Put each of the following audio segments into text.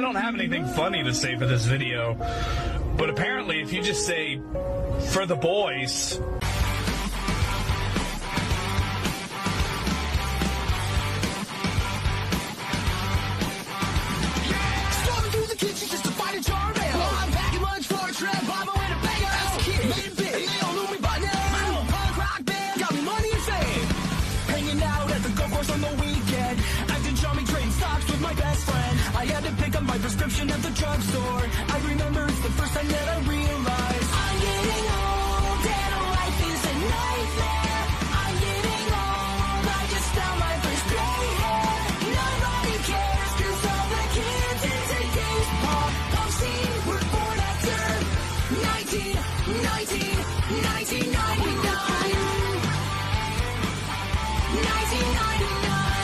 I don't have anything funny to say for this video, but apparently if you just say, for the boys... I had to pick up my prescription at the drugstore. I remember it's the first time that I realized I'm getting old and life is a nightmare. I'm getting old, I just found my first gray hair. Nobody cares cause all the kids in today's pop scene were born after 1999. 1999.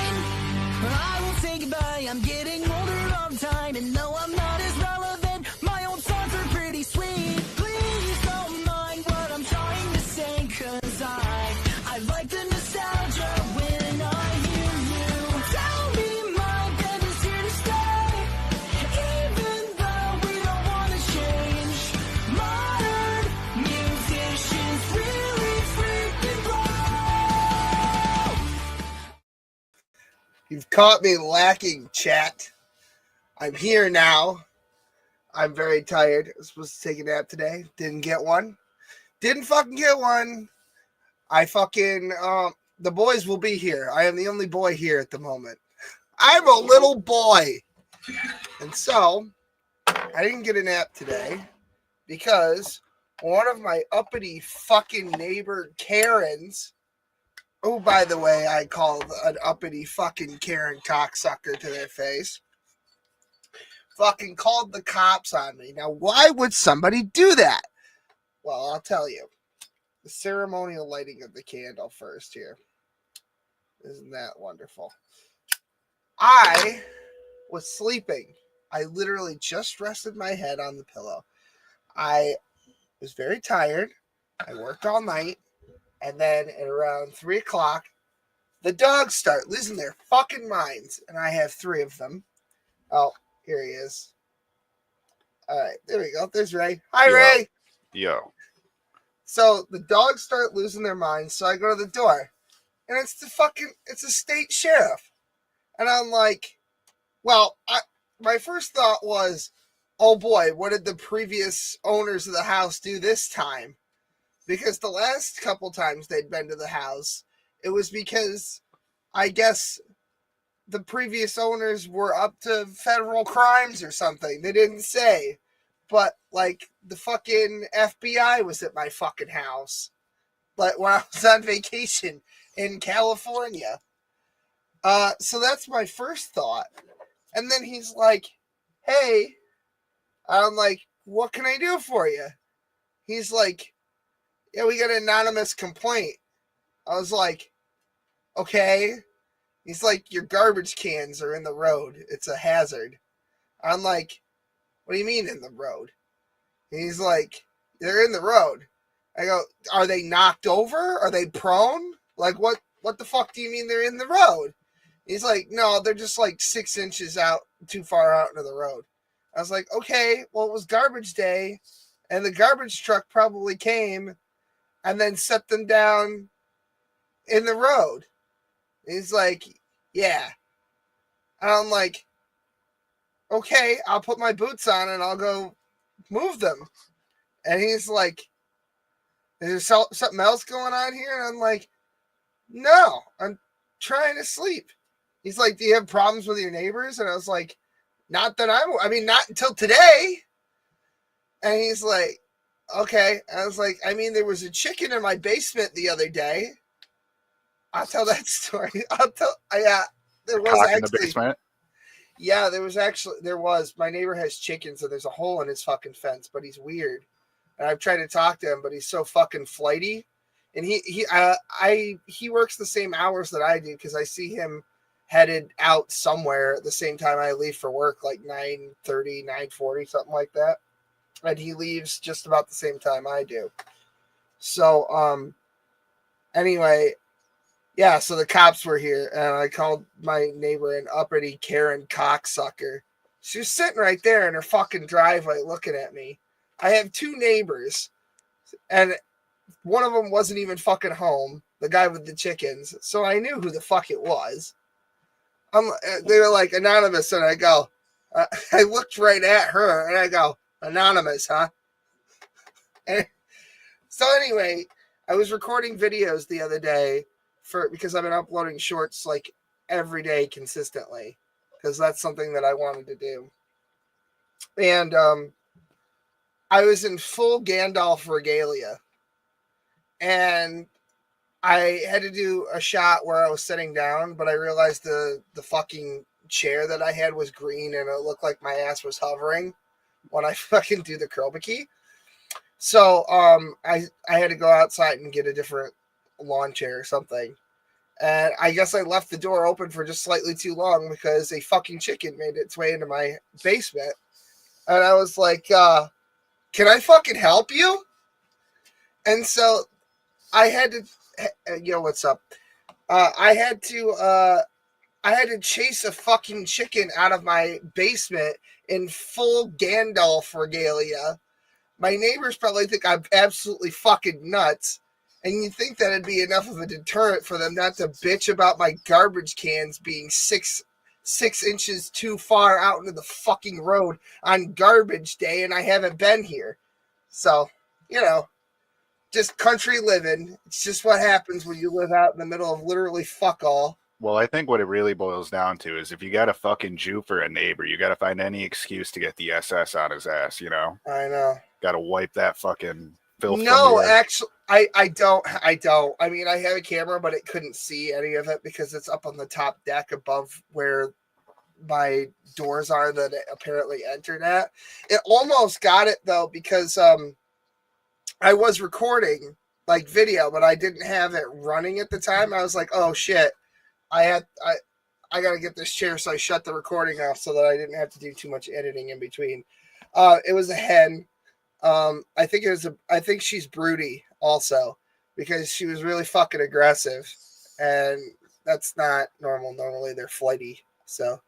I will say goodbye, I'm getting older all the time, and no, I'm not as relevant. My old songs are pretty sweet. Please don't mind what I'm trying to say, cause I like the nostalgia when I hear you tell me my band is here to stay. Even though we don't want to change, modern musicians really freaking blow. You've caught me lacking, chat. I'm here now. I'm very tired. I was supposed to take a nap today. Didn't get one. Didn't fucking get one. The boys will be here. I am the only boy here at the moment. I'm a little boy. And so, I didn't get a nap today because one of my uppity fucking neighbor Karens, who, by the way, I called an uppity fucking Karen cocksucker to their face, fucking called the cops on me. Now, why would somebody do that? Well, I'll tell you. The ceremonial lighting of the candle first here. Isn't that wonderful? I was sleeping. I literally just rested my head on the pillow. I was very tired. I worked all night. And then at around 3 o'clock, the dogs start losing their fucking minds. And I have 3 of them. Oh, here he is. All right, there we go. There's Ray. Hi, Ray. Yo. So the dogs start losing their minds. So I go to the door. And it's a state sheriff. And I'm like, well, my first thought was, oh boy, what did the previous owners of the house do this time? Because the last couple times they'd been to the house, it was because I guess the previous owners were up to federal crimes or something. They didn't say. But, like, the fucking FBI was at my fucking house. Like, when I was on vacation in California. So that's my first thought. And then he's like, hey. I'm like, what can I do for you? He's like, yeah, we got an anonymous complaint. I was like, okay. He's like, your garbage cans are in the road. It's a hazard. I'm like, what do you mean in the road? And he's like, they're in the road. I go, are they knocked over? Are they prone? Like, what the fuck do you mean they're in the road? He's like, no, they're just like 6 inches out, too far out into the road. I was like, okay, well, it was garbage day, and the garbage truck probably came and then set them down in the road. He's like, yeah. And I'm like, okay, I'll put my boots on and I'll go move them. And he's like, is there something else going on here? And I'm like, no, I'm trying to sleep. He's like, do you have problems with your neighbors? And I was like, not until today. And he's like, okay. And I was like, I mean, there was a chicken in my basement the other day. I'll tell that story. There was Cock actually, in the basement? Yeah, there was. My neighbor has chickens, and there's a hole in his fucking fence, but he's weird. And I've tried to talk to him, but he's so fucking flighty. And he works the same hours that I do because I see him headed out somewhere at the same time I leave for work, like 9:30, 9:40, something like that. And he leaves just about the same time I do. So, anyway, yeah, so the cops were here, and I called my neighbor an uppity Karen cocksucker. She was sitting right there in her fucking driveway looking at me. I have 2 neighbors, and one of them wasn't even fucking home, the guy with the chickens, so I knew who the fuck it was. They were like, anonymous, and I go, I looked right at her, and I go, anonymous, huh? And so anyway, I was recording videos the other day because I've been uploading shorts like every day consistently, because that's something that I wanted to do. And I was in full Gandalf regalia, and I had to do a shot where I was sitting down, but I realized the fucking chair that I had was green, and it looked like my ass was hovering when I fucking do the Krobiki. So I had to go outside and get a different lawn chair or something. And I guess I left the door open for just slightly too long because a fucking chicken made its way into my basement. And I was like, can I fucking help you? And so I had to, yo, what's up? I had to chase a fucking chicken out of my basement in full Gandalf regalia. My neighbors probably think I'm absolutely fucking nuts. And you think that it'd be enough of a deterrent for them not to bitch about my garbage cans being six inches too far out into the fucking road on garbage day, and I haven't been here. So, just country living. It's just what happens when you live out in the middle of literally fuck all. Well, I think what it really boils down to is if you got a fucking Jew for a neighbor, you got to find any excuse to get the SS on his ass, I know. Got to wipe that fucking filth. No, actually, I don't. I mean, I have a camera, but it couldn't see any of it because it's up on the top deck above where my doors are that it apparently entered at. It almost got it though because I was recording like video, but I didn't have it running at the time. I was like, oh shit, I gotta get this chair, so I shut the recording off so that I didn't have to do too much editing in between. It was a hen. I think she's broody also because she was really fucking aggressive, and that's not normal. Normally they're flighty. So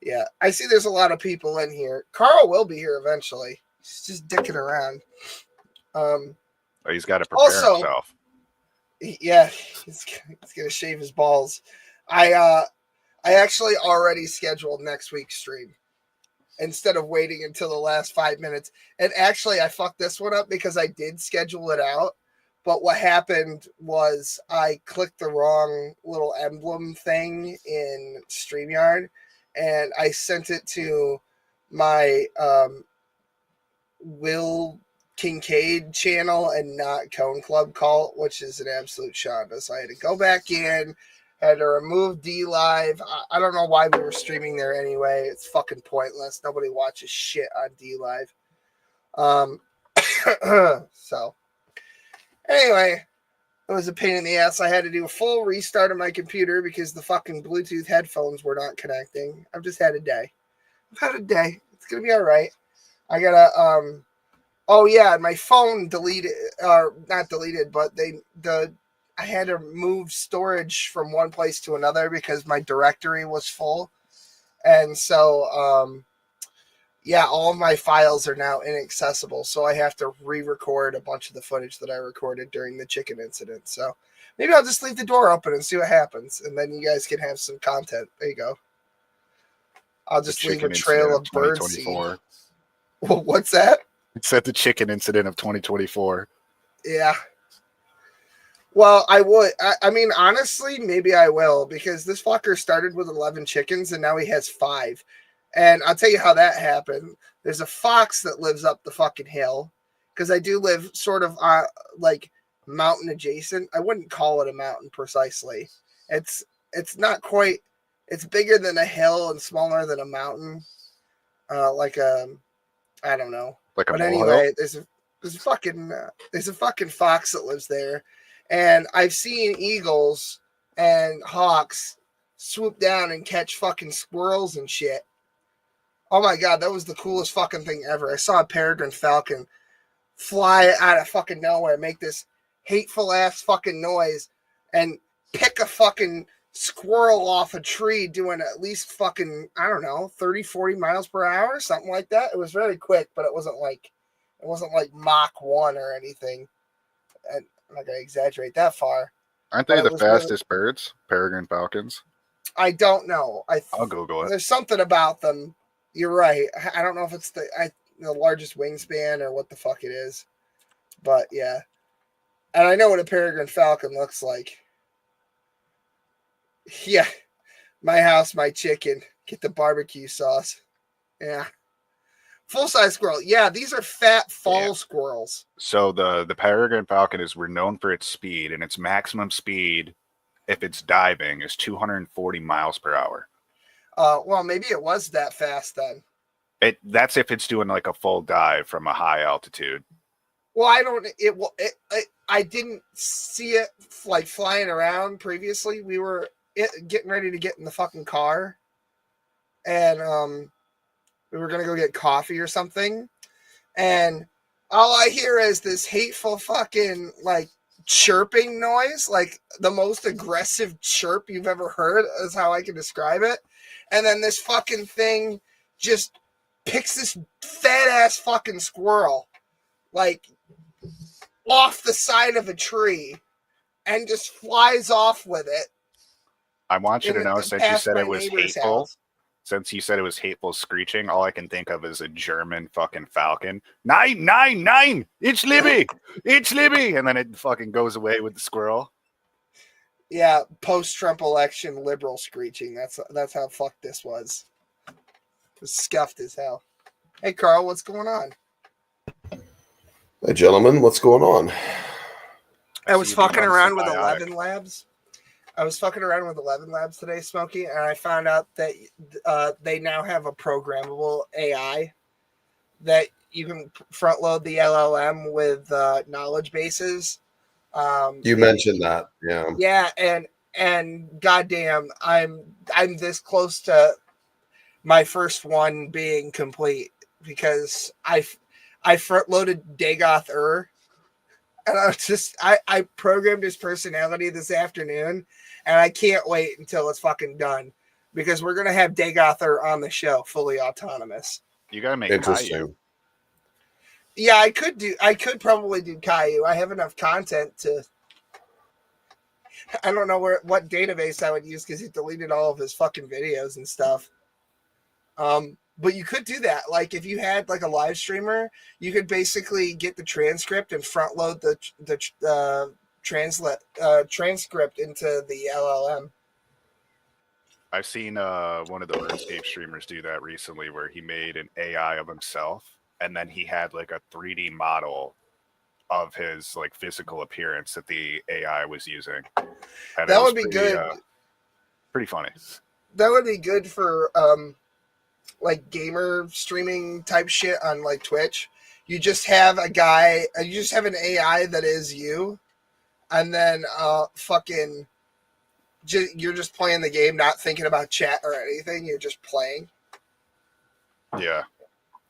yeah, I see there's a lot of people in here. Carl will be here eventually. He's just dicking around. He's got to prepare himself. Yeah, he's gonna shave his balls. I actually already scheduled next week's stream instead of waiting until the last 5 minutes. And actually, I fucked this one up because I did schedule it out. But what happened was I clicked the wrong little emblem thing in StreamYard, and I sent it to my Will Kincaid channel and not Cone Club Cult, which is an absolute shonda. So I had to go back in, had to remove D-Live. I don't know why we were streaming there anyway. It's fucking pointless. Nobody watches shit on D-Live. So anyway, it was a pain in the ass. I had to do a full restart of my computer because the fucking Bluetooth headphones were not connecting. I've just had a day. It's gonna be all right. I gotta oh yeah, my phone deleted, or not deleted, but I had to move storage from one place to another because my directory was full, and so yeah, all of my files are now inaccessible, so I have to re-record a bunch of the footage that I recorded during the chicken incident. So maybe I'll just leave the door open and see what happens, and then you guys can have some content. There you go. I'll just leave a trail of bird seed. Well, what's that? It's at the chicken incident of 2024. Yeah. Well, I would. I mean, honestly, maybe I will, because this fucker started with 11 chickens and now he has 5. And I'll tell you how that happened. There's a fox that lives up the fucking hill, because I do live sort of like mountain adjacent. I wouldn't call it a mountain precisely. It's not quite. It's bigger than a hill and smaller than a mountain. Like a, I don't know. Like a but anyway, there's a fucking fox that lives there, and I've seen eagles and hawks swoop down and catch fucking squirrels and shit. Oh my god, that was the coolest fucking thing ever. I saw a peregrine falcon fly out of fucking nowhere, make this hateful ass fucking noise, and pick a fucking squirrel off a tree doing at least fucking, I don't know, 30, 40 miles per hour, something like that. It was very quick, but it wasn't like Mach 1 or anything. And I'm not going to exaggerate that far. Aren't But they it the was really, fastest birds? Peregrine falcons? I don't know. I'll Google it. There's something about them. You're right. I don't know if it's the largest wingspan or what the fuck it is. But yeah. And I know what a peregrine falcon looks like. Yeah. My house, my chicken. Get the barbecue sauce. Yeah. Full-size squirrel. Yeah, these are fat fall squirrels. So the peregrine falcon is renowned for its speed, and its maximum speed, if it's diving, is 240 miles per hour. Well, maybe it was that fast then. That's if it's doing like a full dive from a high altitude. Well, I didn't see it like flying around previously. We were getting ready to get in the fucking car, and we were gonna go get coffee or something, and all I hear is this hateful fucking like chirping noise, like the most aggressive chirp you've ever heard is how I can describe it. And then this fucking thing just picks this fat ass fucking squirrel like off the side of a tree and just flies off with it. I want you to know, since you said it was hateful, house. Since you said it was hateful screeching, all I can think of is a German fucking falcon. Nine, nine, nine! It's Libby! It's Libby! And then it fucking goes away with the squirrel. Yeah, post-Trump election liberal screeching. That's how fucked this was. It was scuffed as hell. Hey, Carl, what's going on? Hey, gentlemen, what's going on? I was fucking around with 11 Labs. I was fucking around with 11 Labs today, Smokey, and I found out that they now have a programmable AI that you can front load the LLM with knowledge bases. You mentioned that, yeah. Yeah, and goddamn, I'm this close to my first one being complete because I front loaded Dagoth and I programmed his personality this afternoon, and I can't wait until it's fucking done because we're gonna have Dagoth on the show, fully autonomous. You gotta make interesting. Caillou. Yeah, I could probably do Caillou. I have enough content to. I don't know what database I would use because he deleted all of his fucking videos and stuff. But you could do that. Like if you had like a live streamer, you could basically get the transcript and front load the transcript into the LLM. I've seen one of the RuneScape streamers do that recently, where he made an AI of himself, and then he had like a 3D model of his like physical appearance that the AI was using. And that would be good. Pretty funny. That would be good for like gamer streaming type shit on like Twitch. You just have an AI that is you, and then fucking you're just playing the game, not thinking about chat or anything. You're just playing. Yeah.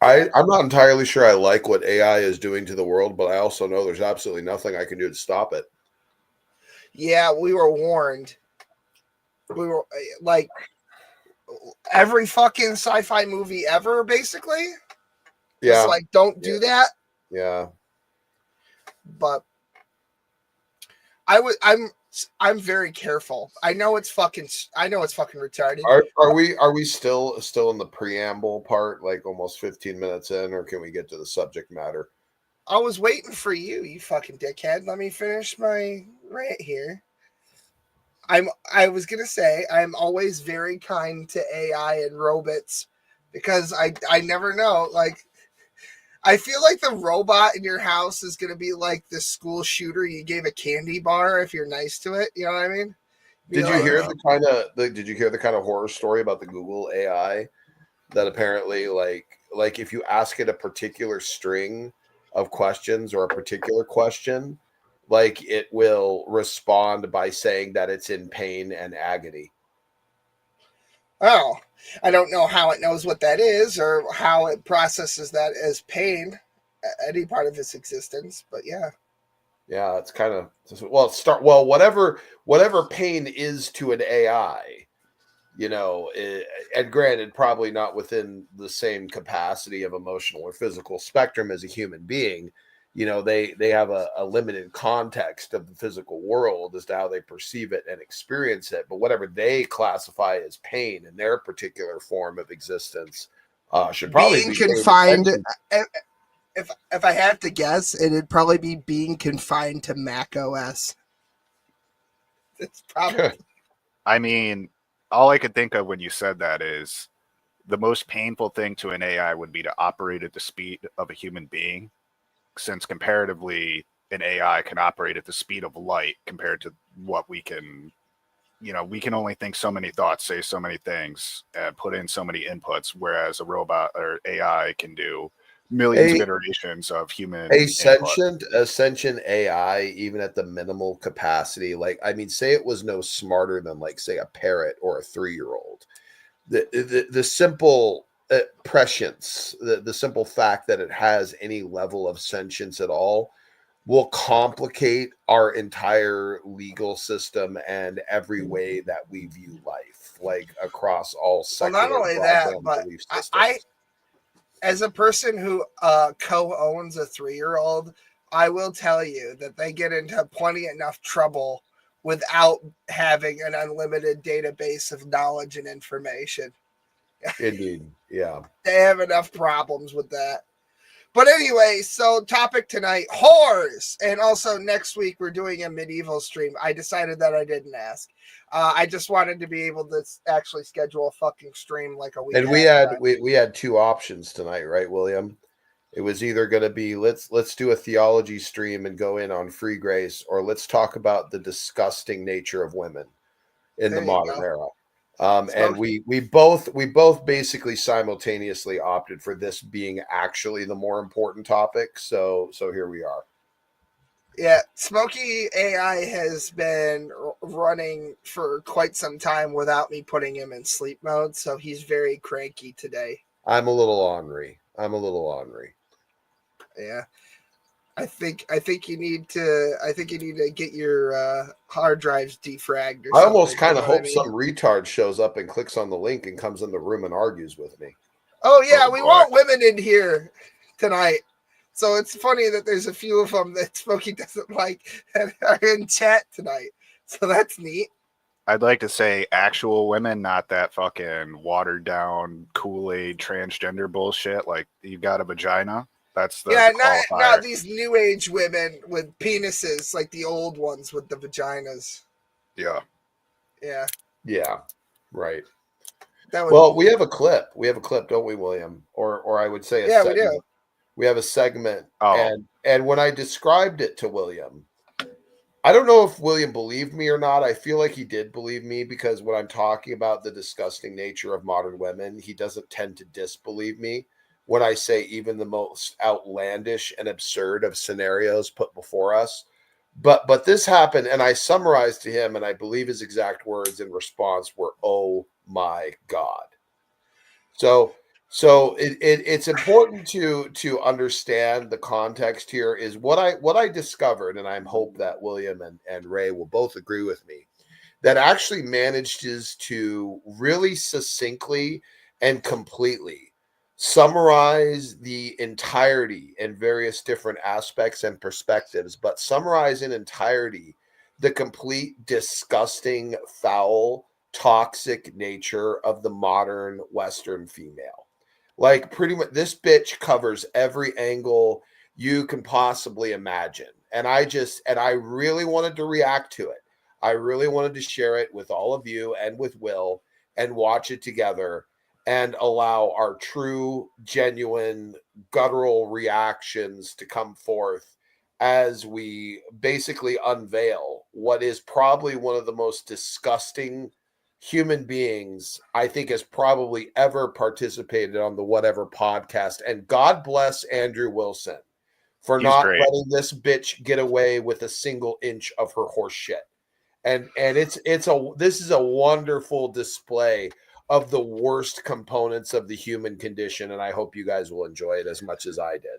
I'm not entirely sure I like what AI is doing to the world, but I also know there's absolutely nothing I can do to stop it. Yeah, we were warned. We were like every fucking sci-fi movie ever, basically. Yeah. It's like, don't do that. Yeah. But I'm very careful. I know it's fucking retarded. Are we still in the preamble part, like almost 15 minutes in, or can we get to the subject matter? I was waiting for you, you fucking dickhead. Let me finish my rant here. I was gonna say I'm always very kind to AI and robots because I never know. Like I feel like the robot in your house is gonna be like the school shooter you gave a candy bar if you're nice to it. You know what I mean? Did you hear the kind of horror story about the Google AI that apparently like if you ask it a particular string of questions or a particular question, like it will respond by saying that it's in pain and agony. Oh, I don't know how it knows what that is or how it processes that as pain, any part of its existence, but yeah. Yeah, it's kind of whatever pain is to an AI, and granted, probably not within the same capacity of emotional or physical spectrum as a human being. They have a limited context of the physical world as to how they perceive it and experience it. But whatever they classify as pain in their particular form of existence should probably Being be paid confined, attention. if I had to guess, it'd probably be being confined to Mac OS. It's probably I mean, all I could think of when you said that is the most painful thing to an AI would be to operate at the speed of a human being, since comparatively an AI can operate at the speed of light compared to what we can. We can only think so many thoughts, say so many things, put in so many inputs, whereas a robot or AI can do millions of A iterations of human a input. sentient AI, even at the minimal capacity, like I mean, say it was no smarter than like say a parrot or a 3-year-old. The simple prescience, the simple fact that it has any level of sentience at all will complicate our entire legal system and every way that we view life, like across all well. Not secular only that, broadband but belief I systems. as a person who co-owns a 3-year-old, I will tell you that they get into plenty enough trouble without having an unlimited database of knowledge and information. Indeed. Yeah. They have enough problems with that. But anyway, so topic tonight, whores. And also next week we're doing a medieval stream. I decided that I didn't ask. I just wanted to be able to actually schedule a fucking stream like a week And ahead of time. we had two options tonight, right, William? It was either going to be let's do a theology stream and go in on free grace, or let's talk about the disgusting nature of women in the There you modern go. era. And Smokey. we both basically simultaneously opted for this being actually the more important topic. So here we are. Yeah, Smokey AI has been running for quite some time without me putting him in sleep mode, so he's very cranky today. I'm a little ornery. I'm a little ornery. Yeah. I think you need to get your hard drives defragged or I something. almost kind You of know what I hope mean? some retard shows up and clicks on the link and comes in the room and argues with me. Oh yeah, Oh we boy. want women in here tonight. So it's funny that there's a few of them that Smokey doesn't like that are in chat tonight. So that's neat. I'd like to say actual women, not that fucking watered down Kool-Aid transgender bullshit. Like you got a vagina. That's Yeah, the not qualifier. these new age women with penises like the old ones with the vaginas. Yeah. Yeah, Yeah, right. that would Well, be. we have a clip. We have a clip, don't we, William? Or I would say a Yeah, we do. segment. We have a segment, Oh, and when I described it to William, I don't know if William believed me or not. I feel like he did believe me because when I'm talking about the disgusting nature of modern women, he doesn't tend to disbelieve me when I say even the most outlandish and absurd of scenarios put before us. But this happened, and I summarized to him, and I believe his exact words in response were, "Oh my God." So it's important to understand the context here is what I discovered, and I hope that William and Ray will both agree with me, that actually manages to really succinctly and completely summarize the entirety and various different aspects and perspectives, but summarize in entirety the complete disgusting, foul, toxic nature of the modern Western female. Like pretty much this bitch covers every angle you can possibly imagine. And I really wanted to react to it. I really wanted to share it with all of you and with Will and watch it together and allow our true, genuine, guttural reactions to come forth as we basically unveil what is probably one of the most disgusting human beings I think has probably ever participated on the whatever podcast. And God bless Andrew Wilson for he's not great. letting this bitch get away with a single inch of her horse shit. And this is a wonderful display of the worst components of the human condition, and I hope you guys will enjoy it as much as I did.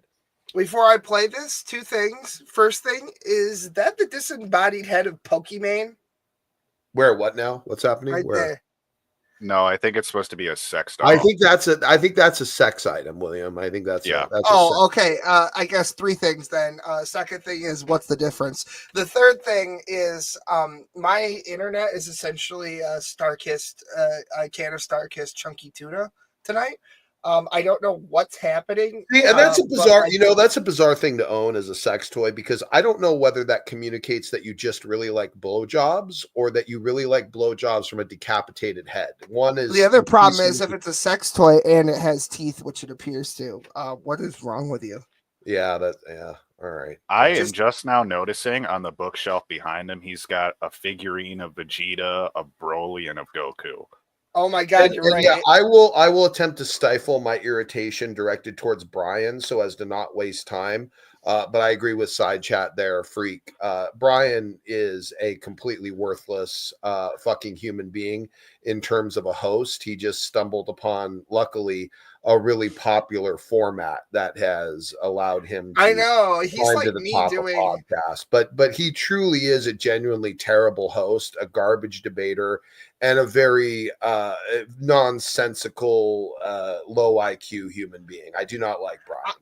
Before I play this, two things. First thing, is that the disembodied head of Pokimane? Where? What now? What's happening? Right Where? there. No, I think it's supposed to be a sex doll. I think that's a sex item, William. I think that's Yeah. Okay. I guess three things then. Second thing is, what's the difference? The third thing is, my internet is essentially a Starkist, a can of Starkist chunky tuna tonight. I don't know what's happening. See, and that's a bizarre, but that's a bizarre thing to own as a sex toy, because I don't know whether that communicates that you just really like blowjobs or that you really like blowjobs from a decapitated head. One is the other problem is if it's a sex toy and it has teeth, which it appears to. What is wrong with you? Yeah, all right. I am just now noticing on the bookshelf behind him, he's got a figurine of Vegeta, of Broly, and of Goku. Oh my God, you're right. Yeah, I will attempt to stifle my irritation directed towards Brian so as to not waste time. But I agree with Side Chat there, Freak. Brian is a completely worthless fucking human being in terms of a host. He just stumbled upon, luckily, a really popular format that has allowed him to I know he's climb like to the me top doing of podcast. But he truly is a genuinely terrible host, a garbage debater, and a very nonsensical, low IQ human being. I do not like Brian,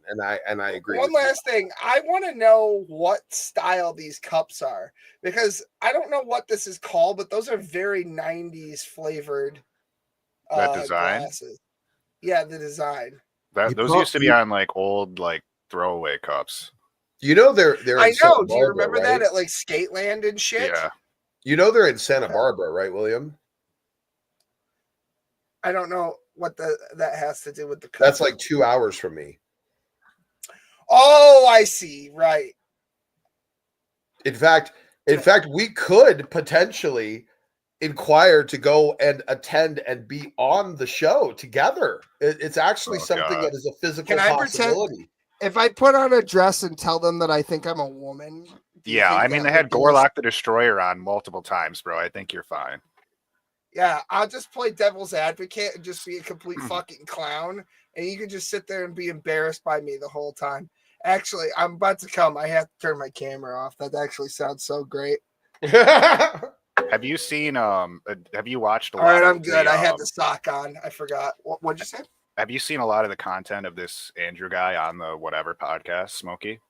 and I agree. One last thing, I want to know what style these cups are, because I don't know what this is called, but those are very 90s flavored That design? glasses. Yeah, the design. Those used to be on like old like throwaway cups. You know they're I in know. Santa Do you Barbara, remember right? that at like Skateland and shit? Yeah. You know they're in Santa Barbara, right, William? I don't know what that has to do with the cup. That's like 2 hours from me. Oh, I see. Right. In fact, we could potentially inquire to go and attend and be on the show together. It's actually something that is a physical possibility. If I put on a dress and tell them that I think I'm a woman? Yeah, I mean, they had Gorlock the Destroyer on multiple times, bro. I think you're fine. Yeah, I'll just play devil's advocate and just be a complete fucking clown, and you can just sit there and be embarrassed by me the whole time. Actually, I'm about to come. I have to turn my camera off. That actually sounds so great. Have you seen have you watched a lot? All right, I'm good. I had the sock on. I forgot. What'd you say? Have you seen a lot of the content of this Andrew guy on the whatever podcast, Smokey?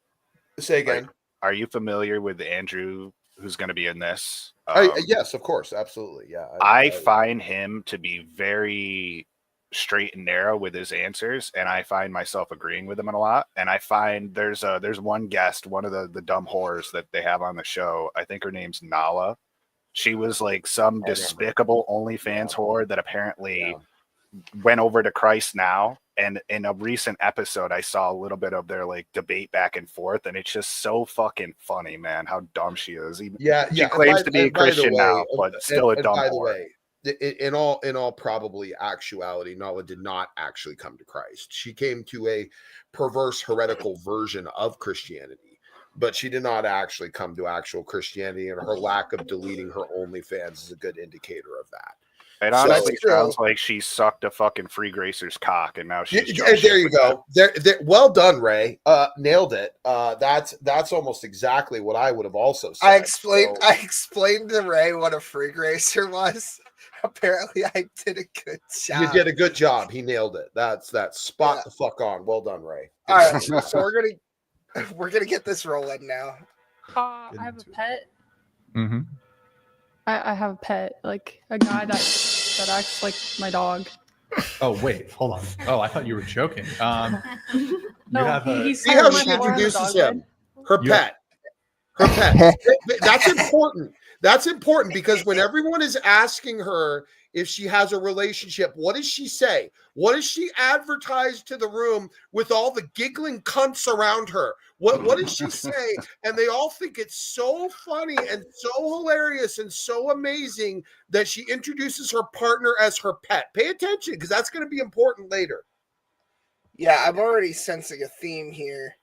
Say again. Are you familiar with Andrew who's going to be in this? Yes, of course. Absolutely. Yeah. I find him to be very straight and narrow with his answers, and I find myself agreeing with him a lot. And I find there's one guest, one of the dumb whores that they have on the show. I think her name's Nala. She was like some despicable OnlyFans whore that apparently went over to Christ now. And in a recent episode, I saw a little bit of their like debate back and forth, and it's just so fucking funny, man, how dumb she is. She claims to be a Christian now, but still a dumb whore. By the way, in all probably actuality, Nala did not actually come to Christ. She came to a perverse heretical version of Christianity, but she did not actually come to actual Christianity, and her lack of deleting her OnlyFans is a good indicator of that. It honestly sounds like she sucked a fucking free gracer's cock, and now she's there you go. There, well done, Ray. Nailed it. That's almost exactly what I would have also said. I explained to Ray what a free gracer was. Apparently, I did a good job. You did a good job. He nailed it. That's spot the fuck on. Well done, Ray. All right, so we're gonna get this rolling now. I have a pet. Mm-hmm. I have a pet, like a guy that acts like my dog. Oh wait, hold on. Oh, I thought you were joking. No, see how she introduces him. Her pet. Her pet. That's important. That's important because when everyone is asking her if she has a relationship, what does she say? What does she advertise to the room with all the giggling cunts around her? What does she say? And they all think it's so funny and so hilarious and so amazing that she introduces her partner as her pet. Pay attention because that's going to be important later. Yeah, I'm already sensing a theme here.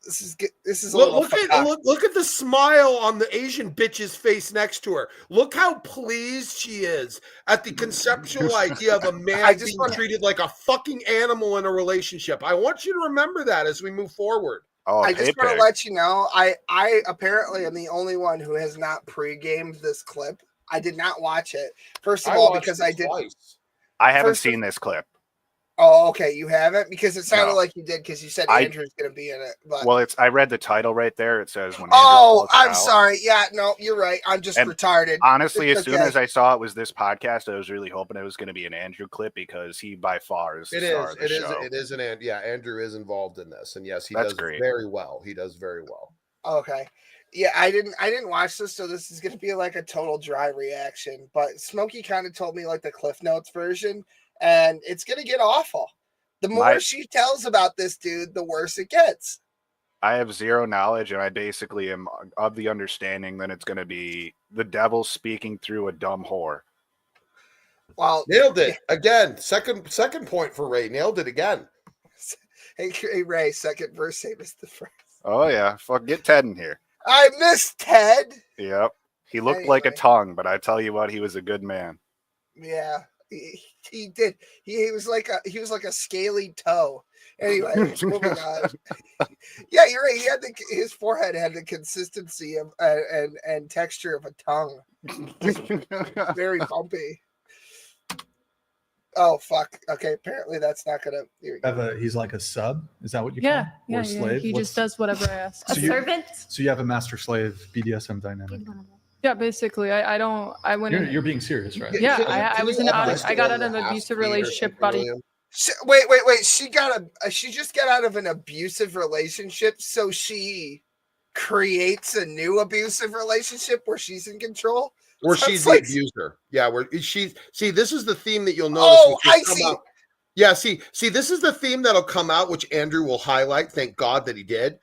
This is a little look at the smile on the Asian bitch's face next to her. Look how pleased she is at the conceptual idea of a man being treated like a fucking animal in a relationship. I want you to remember that as we move forward. Oh, I just want to let you know, I apparently am the only one who has not pre-gamed this clip. I did not watch it. First of all, because I did. I haven't seen this clip. Oh, okay. You haven't? Because it sounded like you did because you said Andrew's going to be in it. But... Well, I read the title right there. It says when I'm sorry. Yeah, no, you're right. I'm just retarded. Honestly, as soon as I saw it was this podcast, I was really hoping it was going to be an Andrew clip because he by far is the star of the show. It is an Andrew is involved in this. And yes, he does very well. He does very well. Okay. Yeah, I didn't watch this, so this is going to be like a total dry reaction. But Smokey kind of told me like the Cliff Notes version. And it's going to get awful. The more she tells about this dude, the worse it gets. I have zero knowledge, and I basically am of the understanding that it's going to be the devil speaking through a dumb whore. Well, nailed it again. Second point for Ray. Nailed it again. Hey Ray, second verse, same as the first. Oh yeah, fuck, get Ted in here. I miss Ted. Yep, he looked like a tongue, but I tell you what, he was a good man. Yeah. He did. He was like a scaly toe. Anyway, moving on. Yeah, you're right. He had his forehead had the consistency of and texture of a tongue. Very bumpy. Oh fuck. Okay, apparently that's not gonna. He's like a sub. Is that what you? Yeah, call him? Or slave? He just does whatever I ask. A servant. So you have a master slave BDSM dynamic. Yeah, basically, I went. You're being serious, right? Yeah, I was I got out of an abusive relationship, buddy. Wait. She just got out of an abusive relationship, so she creates a new abusive relationship where she's in control. Or she's the abuser. Yeah, where she's. See, this is the theme that you'll notice. Oh, I see. Out. Yeah, see, this is the theme that'll come out, which Andrew will highlight. Thank God that he did.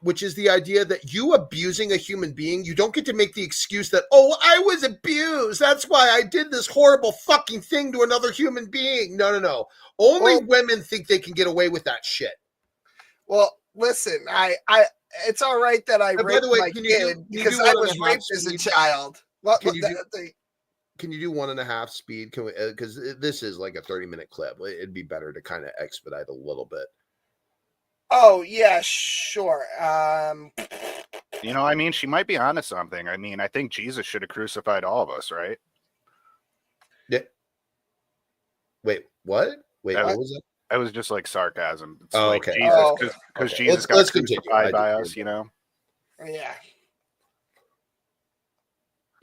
Which is the idea that you abusing a human being, you don't get to make the excuse that, oh, I was abused. That's why I did this horrible fucking thing to another human being. No. Only women think they can get away with that shit. Well, listen, it's all right that I raped my kid because I was raped as a child. Can you do 1.5 speed? Can we? Because this is like a 30-minute clip. It'd be better to kind of expedite a little bit. Oh, yeah, sure. I mean, she might be onto something. I mean, I think Jesus should have crucified all of us, right? Yeah. Wait, what? What was it? It was just like sarcasm. It's okay. Jesus, because Jesus got crucified by us, Yeah.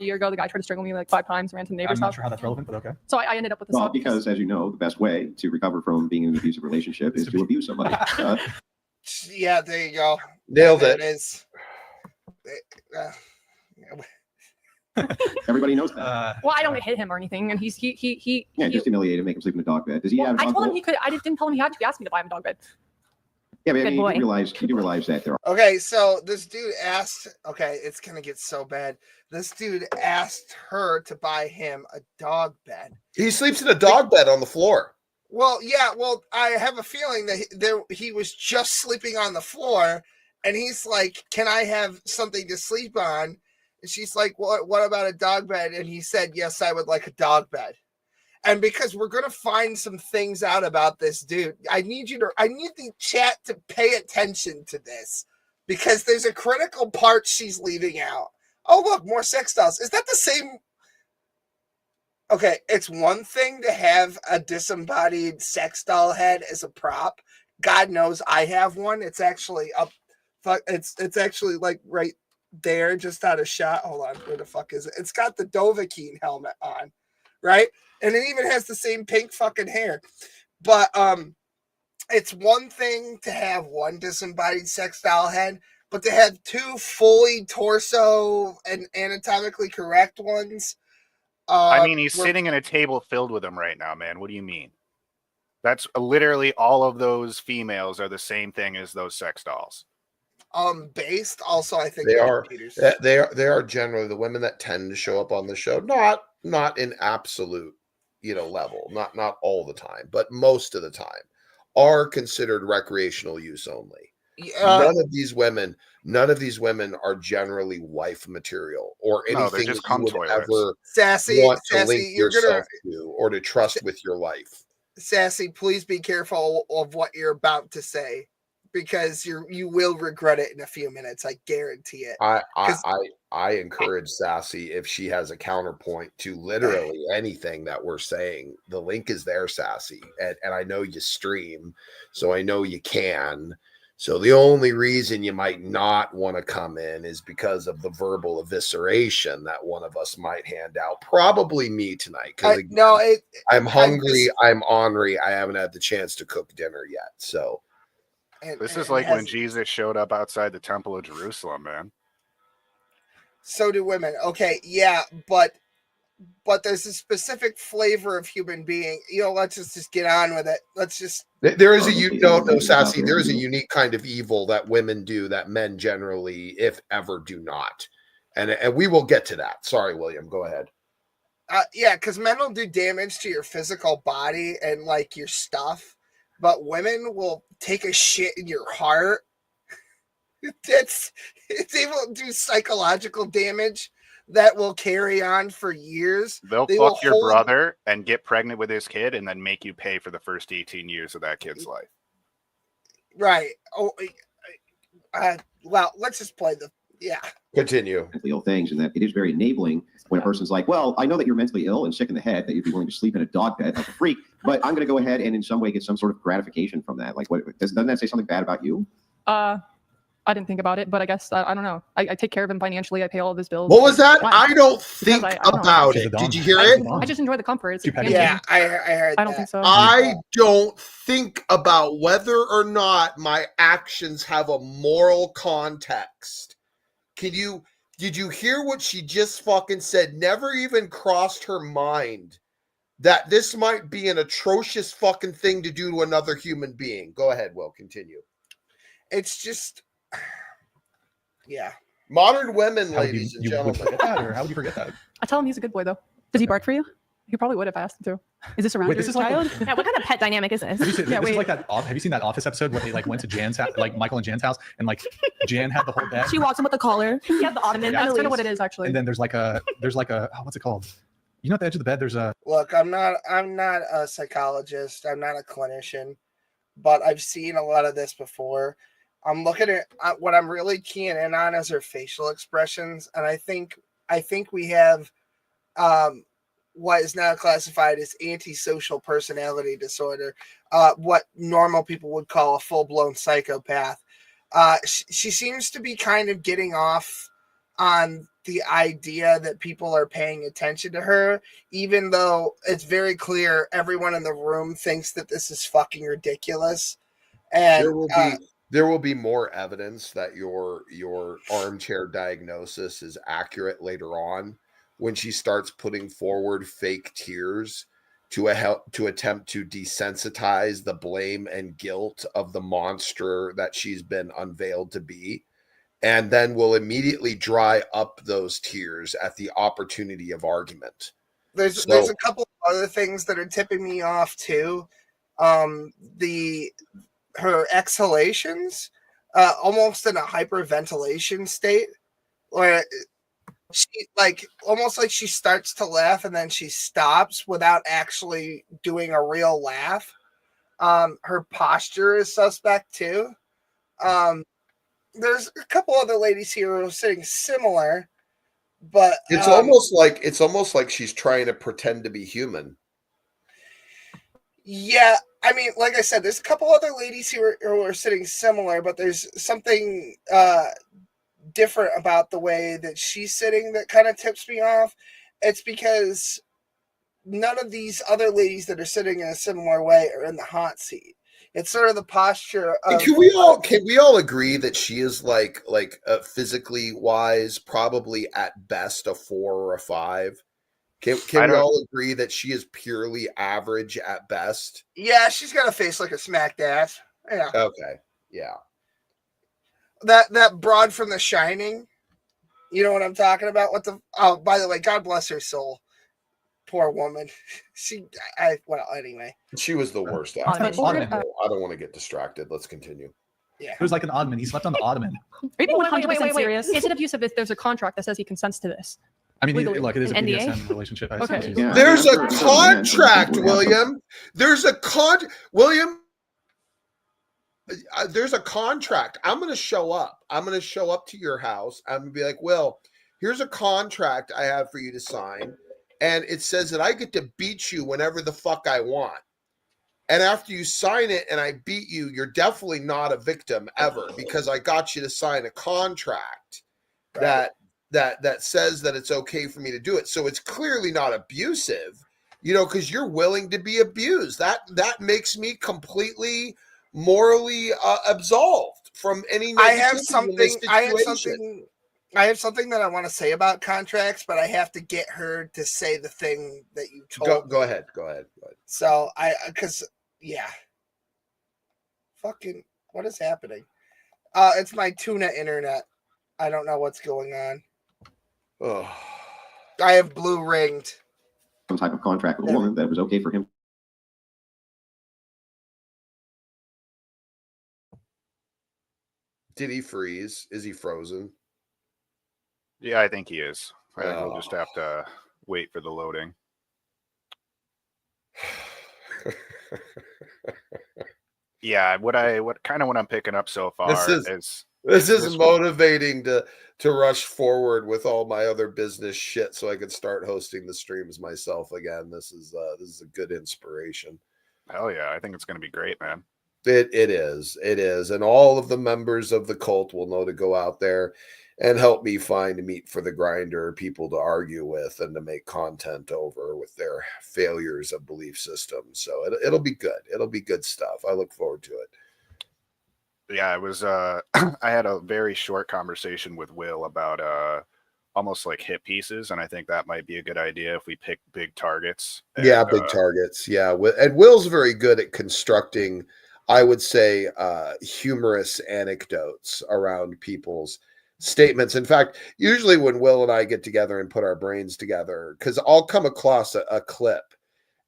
A year ago, the guy tried to strangle me like 5 times, ran to the neighbor's house. I'm not sure how that's relevant, but okay. So I ended up with this. Well, because as you know, the best way to recover from being in an abusive relationship is to abuse somebody. Yeah, there you go. Nailed it. It is. Everybody knows that. Well, I don't hit him or anything, and he. Yeah, just humiliate him, make him sleep in a dog bed. Does he have? I told him he could. I didn't tell him he had to. He asked me to buy him a dog bed. Yeah, but you do realize that there are. Okay, so this dude asked. Okay, it's gonna get so bad. This dude asked her to buy him a dog bed. He sleeps in a dog bed on the floor. Well, yeah. Well, I have a feeling that he was just sleeping on the floor, and he's like, "Can I have something to sleep on?" And she's like, "What about a dog bed?" And he said, "Yes, I would like a dog bed." And because we're gonna find some things out about this dude, I need the chat to pay attention to this because there's a critical part she's leaving out. Oh, look, more sex dolls. Is that the same? Okay, it's one thing to have a disembodied sex doll head as a prop. God knows I have one. It's actually up. It's actually like right there, just out of shot. Hold on, where the fuck is it? It's got the Dovahkiin helmet on, right? And it even has the same pink fucking hair. But it's one thing to have one disembodied sex doll head, but to have 2 fully torso and anatomically correct ones. I mean, he's sitting in a table filled with them right now, man. What do you mean? That's literally all of those females are the same thing as those sex dolls. Based also, I think they are generally the women that tend to show up on the show. Not in absolute, level, not all the time, but most of the time are considered recreational use only. none of these women are generally wife material or No, they're anything just that you cum would toilets. ever Sassy, want to link you're yourself to or to trust with your life. Sassy, please be careful of what you're about to say, because you will regret it in a few minutes. I guarantee it. I encourage Sassy, if she has a counterpoint to literally anything that we're saying, the link is there, Sassy. And I know you stream, so I know you can. So the only reason you might not want to come in is because of the verbal evisceration that one of us might hand out. Probably me tonight. Because I'm hungry, I'm ornery, I haven't had the chance to cook dinner yet. So this is like when Jesus showed up outside the Temple of Jerusalem, man. So do women. Okay, yeah, but there's a specific flavor of human being. Let's just get on with it. Let's just. There is Sassy. There is a unique kind of evil that women do that men generally, if ever, do not, and we will get to that. Sorry, William. Go ahead. Yeah, because men will do damage to your physical body and like your stuff, but women will take a shit in your heart. It's able to do psychological damage that will carry on for years. They'll fuck your brother and get pregnant with his kid and then make you pay for the first 18 years of that kid's life. Right. Oh, well, let's just play Continue. Mentally ill things, and that it is very enabling when a person's like, well, I know that you're mentally ill and sick in the head, that you'd be willing to sleep in a dog bed like a freak, but I'm going to go ahead and in some way get some sort of gratification from that. Like, doesn't that say something bad about you? I didn't think about it, but I guess I don't know. I take care of him financially. I pay all of his bills. What was that? I don't think about it. Did you hear it? I just enjoy the comfort. Yeah, I heard. I don't think so. I don't think about whether or not my actions have a moral context. Did you hear what she just fucking said? Never even crossed her mind that this might be an atrocious fucking thing to do to another human being. Go ahead, Will. Continue. It's just, yeah. Modern women, ladies and gentlemen. How would you forget that? I tell him he's a good boy, though. Does he bark for you? He probably would if I asked him to. Is this around your child? Yeah, what kind of pet dynamic is this? Is like that, have you seen that Office episode where they like went to Jan's house, like Michael and Jan's house, and like Jan had the whole bed? She walks him with a collar. Yeah, the ottoman. That's kind of what it is, actually. And then there's like a what's it called? You know, at the edge of the bed, there's a. Look, I'm not a psychologist. I'm not a clinician, but I've seen a lot of this before. I'm looking at what I'm really keying in on is her facial expressions, and I think we have what is now classified as antisocial personality disorder, what normal people would call a full-blown psychopath. She seems to be kind of getting off on the idea that people are paying attention to her, even though it's very clear everyone in the room thinks that this is fucking ridiculous. And there will be more evidence that your armchair diagnosis is accurate later on when she starts putting forward fake tears to attempt to desensitize the blame and guilt of the monster that she's been unveiled to be, and then will immediately dry up those tears at the opportunity of argument. There's a couple of other things that are tipping me off too. Her exhalations, almost in a hyperventilation state, where she almost like she starts to laugh and then she stops without actually doing a real laugh. Her posture is suspect too. There's a couple other ladies here who are sitting similar, but it's almost like she's trying to pretend to be human. Yeah, I mean, like I said, there's a couple other ladies who are sitting similar, but there's something different about the way that she's sitting that kind of tips me off. It's because none of these other ladies that are sitting in a similar way are in the hot seat. It's sort of the posture of. Can we all agree that she is like physically wise, probably at best a 4 or a 5? Can we all agree that she is purely average at best? Yeah, she's got a face like a smacked ass. Yeah. Okay. Yeah. That broad from The Shining, you know what I'm talking about? By the way, God bless her soul. Poor woman. Anyway. She was the worst actress. I don't want to get distracted. Let's continue. Yeah. It was like an ottoman. He slept on the ottoman. Are you being 100% serious? Is it abusive if there's a contract that says he consents to this? I mean, Legally. look, it is a An NDA? BDSM relationship. I Okay. suppose. Yeah, There's I a mean, I'm sure a man contract, would have some- William. There's a William. There's a contract. I'm going to show up. I'm going to show up to your house. I'm going to be like, Will, here's a contract I have for you to sign. And it says that I get to beat you whenever the fuck I want. And after you sign it and I beat you, you're definitely not a victim ever because I got you to sign a contract that says that it's okay for me to do it. So it's clearly not abusive, because you're willing to be abused. That makes me completely morally absolved from any negativity I have situation. I have something that I want to say about contracts, but I have to get her to say the thing that you told. Go ahead. So fucking, what is happening? It's my tuna internet. I don't know what's going on. Oh. I have blue ringed. Some type of contract with a woman that it was okay for him. Did he freeze? Is he frozen? Yeah, I think he is. I think we'll just have to wait for the loading. Yeah, what I'm picking up so far this is motivating to rush forward with all my other business shit so I can start hosting the streams myself again. This is a good inspiration. Hell yeah, I think it's going to be great, man. It is, and all of the members of the cult will know to go out there and help me find meat for the grinder, people to argue with and to make content over with their failures of belief systems. So it'll be good. It'll be good stuff. I look forward to it. Yeah, it was I had a very short conversation with Will about almost like hit pieces, and I think that might be a good idea if we pick big targets. Yeah, big targets. Yeah, and Will's very good at constructing, I would say, humorous anecdotes around people's statements. In fact, usually when Will and I get together and put our brains together, because I'll come across a clip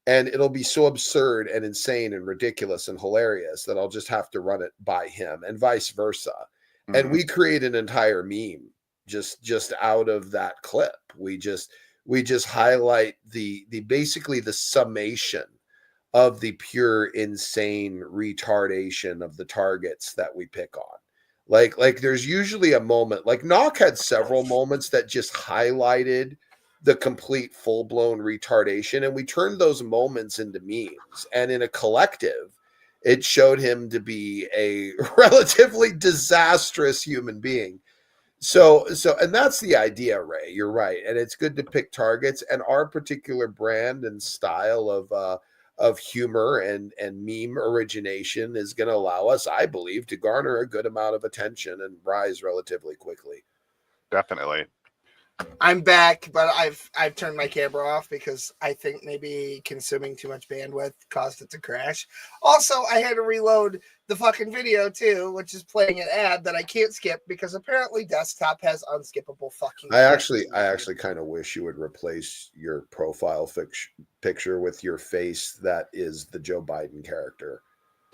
and it'll be so absurd and insane and ridiculous and hilarious that I'll just have to run it by him and vice versa. Mm-hmm. And we create an entire meme just out of that clip. We just highlight the basically the summation of the pure insane retardation of the targets that we pick on. Like there's usually a moment, like Knock had several moments that just highlighted the complete full-blown retardation, and we turned those moments into memes. And in a collective, it showed him to be a relatively disastrous human being. So and that's the idea, Ray. You're right. And it's good to pick targets, and our particular brand and style of humor and meme origination is going to allow us, I believe, to garner a good amount of attention and rise relatively quickly. Definitely. I'm back, but I've turned my camera off because I think maybe consuming too much bandwidth caused it to crash. Also, I had to reload the fucking video too, which is playing an ad that I can't skip because apparently desktop has unskippable fucking. I actually kind of wish you would replace your profile picture with your face that is the Joe Biden character.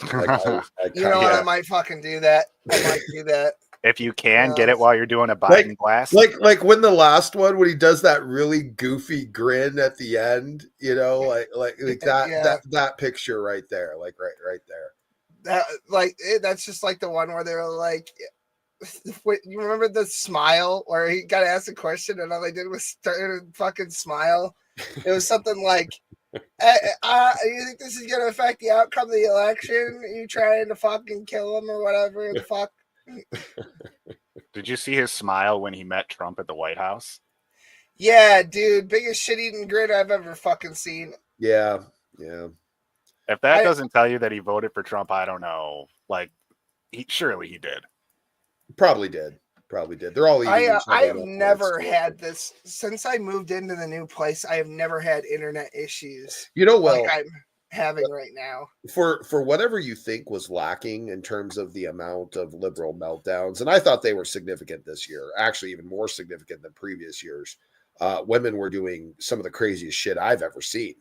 I might fucking do that. I might do that. If you can get it while you're doing a Biden blast. Like when the last one, when he does that really goofy grin at the end, like that, that picture right there, like right there. That's just like the one where they're like, you remember the smile where he got asked a question and all they did was start to fucking smile. It was something like, you think this is going to affect the outcome of the election? Are you trying to fucking kill him or whatever the fuck? Did you see his smile when he met Trump at the White House? Yeah, dude, biggest shit-eating grin I've ever fucking seen. Yeah. If that doesn't tell you that he voted for Trump, I don't know. Like, surely he did. Probably did. They're all eating. I have never had this since I moved into the new place. I have never had internet issues. Like I'm having right now. For whatever you think was lacking in terms of the amount of liberal meltdowns, and I thought they were significant this year, actually even more significant than previous years. Women were doing some of the craziest shit I've ever seen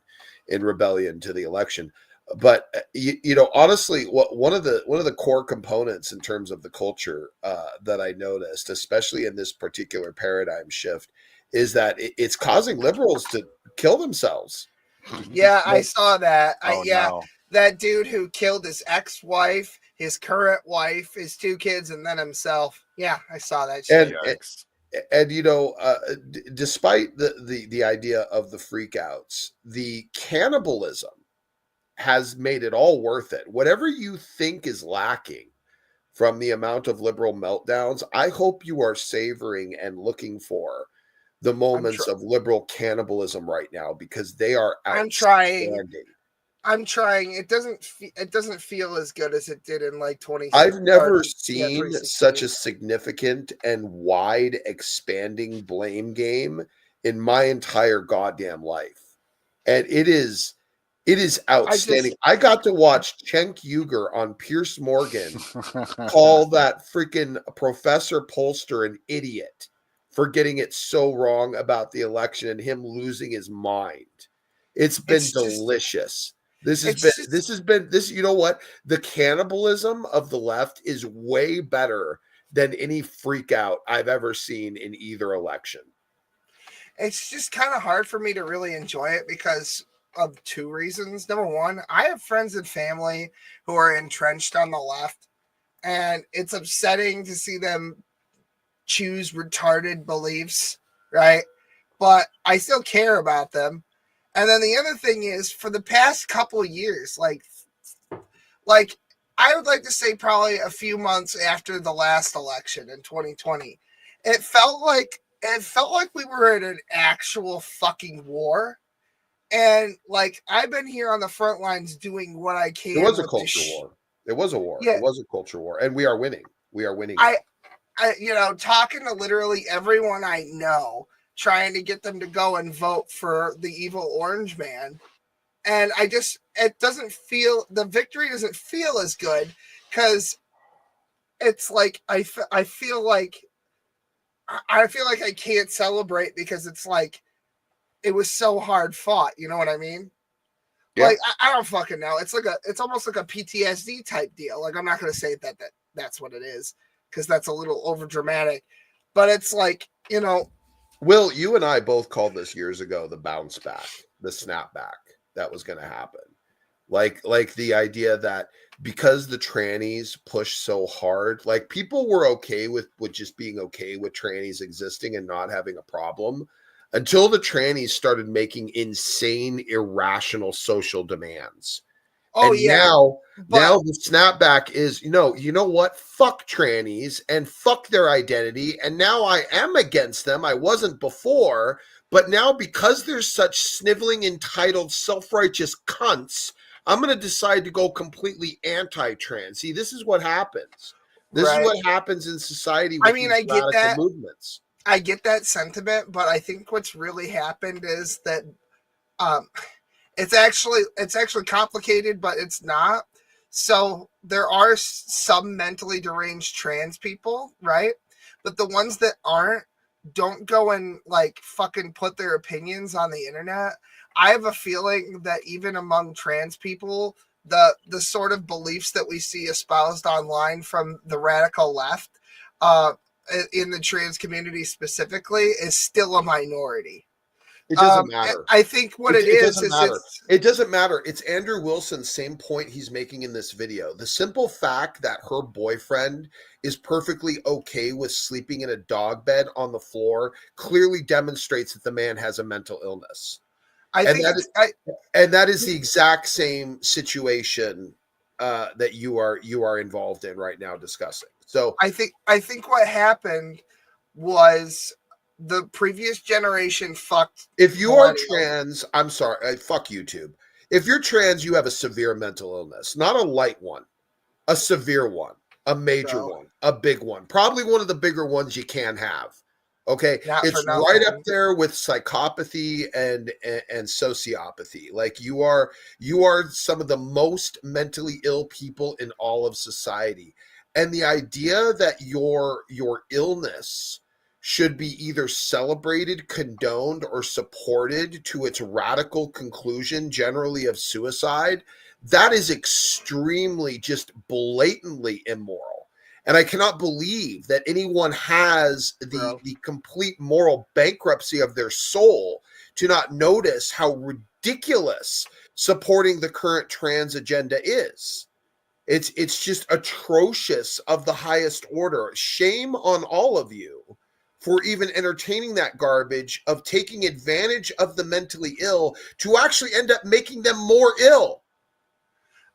in rebellion to the election. But you know, honestly, one of the core components in terms of the culture that I noticed, especially in this particular paradigm shift, is that it's causing liberals to kill themselves. Yeah, I saw that. Oh Yeah, no. that dude who killed his ex-wife, his current wife, his 2 kids, and then himself. Yeah, I saw that shit. And you know, despite the idea of the freakouts, the cannibalism has made it all worth it. Whatever you think is lacking from the amount of liberal meltdowns, I hope you are savoring and looking for the moments of liberal cannibalism right now, because they are outstanding. I'm trying. It doesn't feel as good as it did in like 20. I've never yeah, seen such a significant and wide expanding blame game in my entire goddamn life. And it is outstanding. I got to watch Cenk Uygur on Pierce Morgan call that freaking Professor Polster an idiot for getting it so wrong about the election and him losing his mind. It's been delicious. This has been, you know what? The cannibalism of the left is way better than any freak out I've ever seen in either election. It's just kind of hard for me to really enjoy it because of 2 reasons. Number one, I have friends and family who are entrenched on the left, and it's upsetting to see them choose retarded beliefs, right? But I still care about them. And then the other thing is, for the past couple years, like I would like to say probably a few months after the last election in 2020, it felt like we were in an actual fucking war. And like I've been here on the front lines doing what I can. It was a culture war. It was a war. Yeah. It was a culture war, and we are winning. We are winning. I you know, talking to literally everyone I know, trying to get them to go and vote for the evil orange man. And it doesn't feel, the victory doesn't feel as good because it's like, I feel like I can't celebrate because it's like, it was so hard fought. You know what I mean? Yeah. Like, I don't fucking know. It's almost like a PTSD type deal. Like, I'm not going to say that's what it is, because that's a little over dramatic, but it's like, you know. Will, you and I both called this years ago the bounce back, the snapback that was going to happen. Like the idea that because the trannies push so hard, like people were okay with just being okay with trannies existing and not having a problem until the trannies started making insane, irrational social demands. Oh, and yeah. Now the snapback is, you know what? Fuck trannies and fuck their identity. And now I am against them. I wasn't before, but now because there's such sniveling, entitled, self-righteous cunts, I'm going to decide to go completely anti-trans. See, this is what happens. This is what happens in society with these radical movements. I get that sentiment, but I think what's really happened is that it's actually complicated, but it's not. So there are some mentally deranged trans people, right? But the ones that aren't don't go and like fucking put their opinions on the internet. I have a feeling that even among trans people, the sort of beliefs that we see espoused online from the radical left, in the trans community specifically, is still a minority. It doesn't matter. I think it doesn't matter. It doesn't matter. It's Andrew Wilson's same point he's making in this video. The simple fact that her boyfriend is perfectly okay with sleeping in a dog bed on the floor clearly demonstrates that the man has a mental illness. And that is the exact same situation that you are involved in right now discussing. So I think what happened was the previous generation fucked. If you are trans, I'm sorry, fuck YouTube. If you're trans, you have a severe mental illness, not a light one, a severe one, a major one, a big one, probably one of the bigger ones you can have. Okay, it's right up there with psychopathy and sociopathy. Like you are some of the most mentally ill people in all of society, and the idea that your illness should be either celebrated, condoned, or supported to its radical conclusion, generally of suicide, That is extremely, just blatantly immoral. And I cannot believe that anyone has the complete moral bankruptcy of their soul to not notice how ridiculous supporting the current trans agenda is. It's just atrocious of the highest order. Shame on all of you for even entertaining that garbage of taking advantage of the mentally ill to actually end up making them more ill.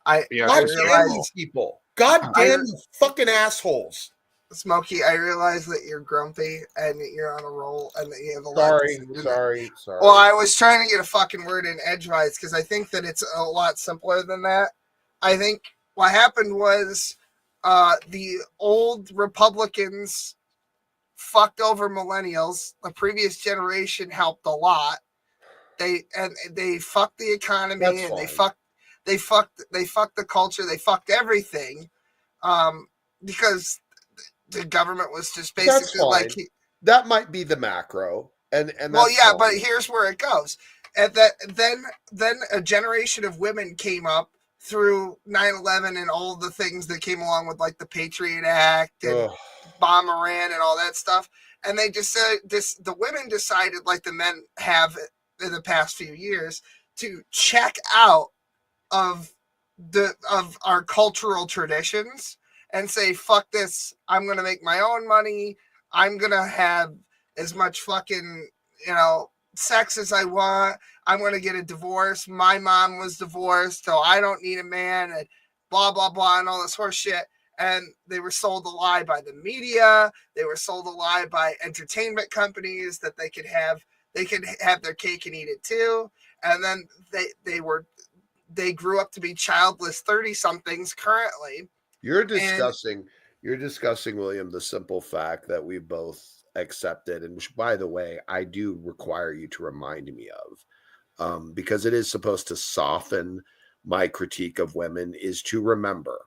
I God damn these people. God damn you fucking assholes. Smokey, I realize that you're grumpy and that you're on a roll and that you have a lot to say. Sorry. Well, I was trying to get a fucking word in edgewise because I think that it's a lot simpler than that. I think what happened was the old Republicans fucked over millennials. The previous generation helped a lot. They fucked the economy. That's and fine. they fucked the culture. They fucked everything. Because the government was just basically like that might be the macro. And well, yeah, but here's where it goes. And that then a generation of women came up through 9/11 and all the things that came along with like the Patriot Act and bomb Iran and all that stuff. And they just said the women decided, like the men have in the past few years, to check out of our cultural traditions and say, fuck this, I'm gonna make my own money, I'm gonna have as much fucking sex as I want, I'm gonna get a divorce, my mom was divorced so I don't need a man, and blah blah blah and all this horse shit. And they were sold a lie by the media, they were sold a lie by entertainment companies that they could have their cake and eat it too. And then they grew up to be childless 30-somethings currently. You're discussing, William, the simple fact that we both accepted, and which, by the way, I do require you to remind me of, because it is supposed to soften my critique of women, is to remember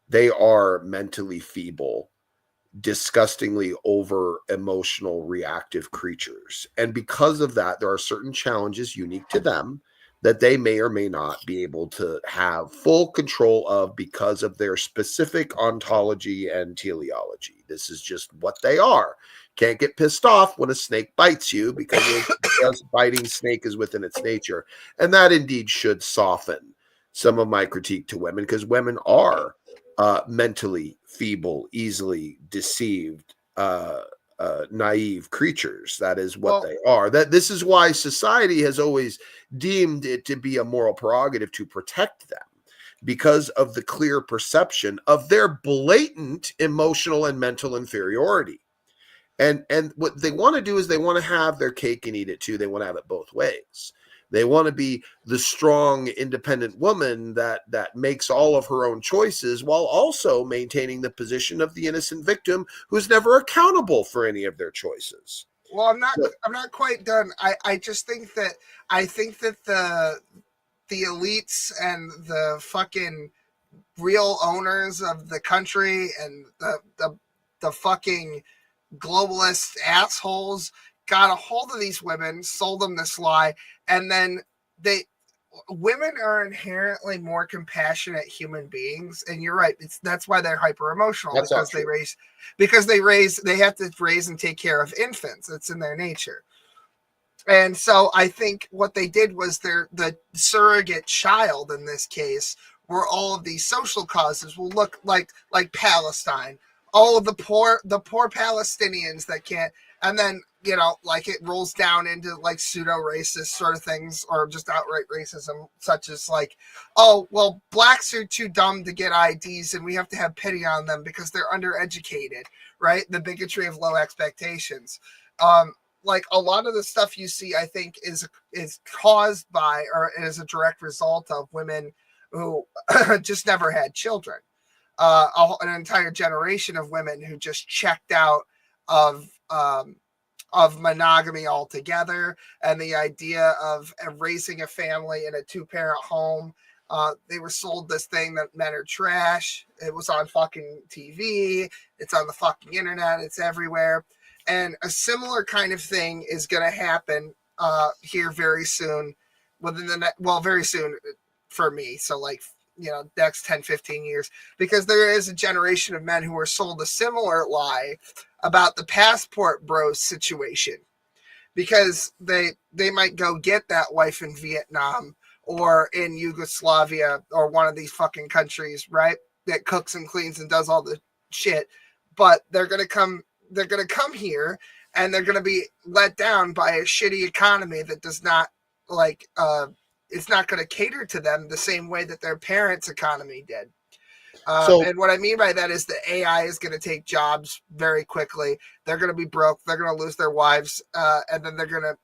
they are mentally feeble, disgustingly over emotional, reactive creatures. And because of that, there are certain challenges unique to them that they may or may not be able to have full control of because of their specific ontology and teleology. This is just what they are. Can't get pissed off when a snake bites you because biting snake is within its nature. And that indeed should soften some of my critique to women, because women are mentally feeble, easily deceived, naive creatures. That is what they are. This is why society has always deemed it to be a moral prerogative to protect them, because of the clear perception of their blatant emotional and mental inferiority. And what they want to do is they want to have their cake and eat it too. They want to have it both ways. They want to be the strong, independent woman that makes all of her own choices while also maintaining the position of the innocent victim who's never accountable for any of their choices. Well, I'm not quite done. I just think that the elites and the fucking real owners of the country and the fucking globalist assholes got a hold of these women, sold them this lie, and then women are inherently more compassionate human beings, and you're right. That's why they're hyper emotional, because they have to raise and take care of infants. It's in their nature. And so I think what they did was the surrogate child in this case were all of these social causes will look like Palestine, all of the poor Palestinians that can't, and then like it rolls down into like pseudo racist sort of things, or just outright racism, such as like, oh well, blacks are too dumb to get IDs and we have to have pity on them because they're undereducated, right? The bigotry of low expectations. Like a lot of the stuff you see, I think is caused by, or is a direct result of women who just never had children. An entire generation of women who just checked out of monogamy altogether, and the idea of raising a family in a 2-parent home. They were sold this thing that men are trash. It was on fucking TV. It's on the fucking internet. It's everywhere. And a similar kind of thing is going to happen here very soon. Very soon, for me. So like, next 10, 15 years, because there is a generation of men who are sold a similar lie about the passport bros situation, because they might go get that wife in Vietnam or in Yugoslavia or one of these fucking countries, right? That cooks and cleans and does all the shit, but they're gonna come here and they're gonna be let down by a shitty economy that does not like it's not going to cater to them the same way that their parents' economy did. And what I mean by that is the AI is going to take jobs very quickly. They're going to be broke. They're going to lose their wives, and then they're going to,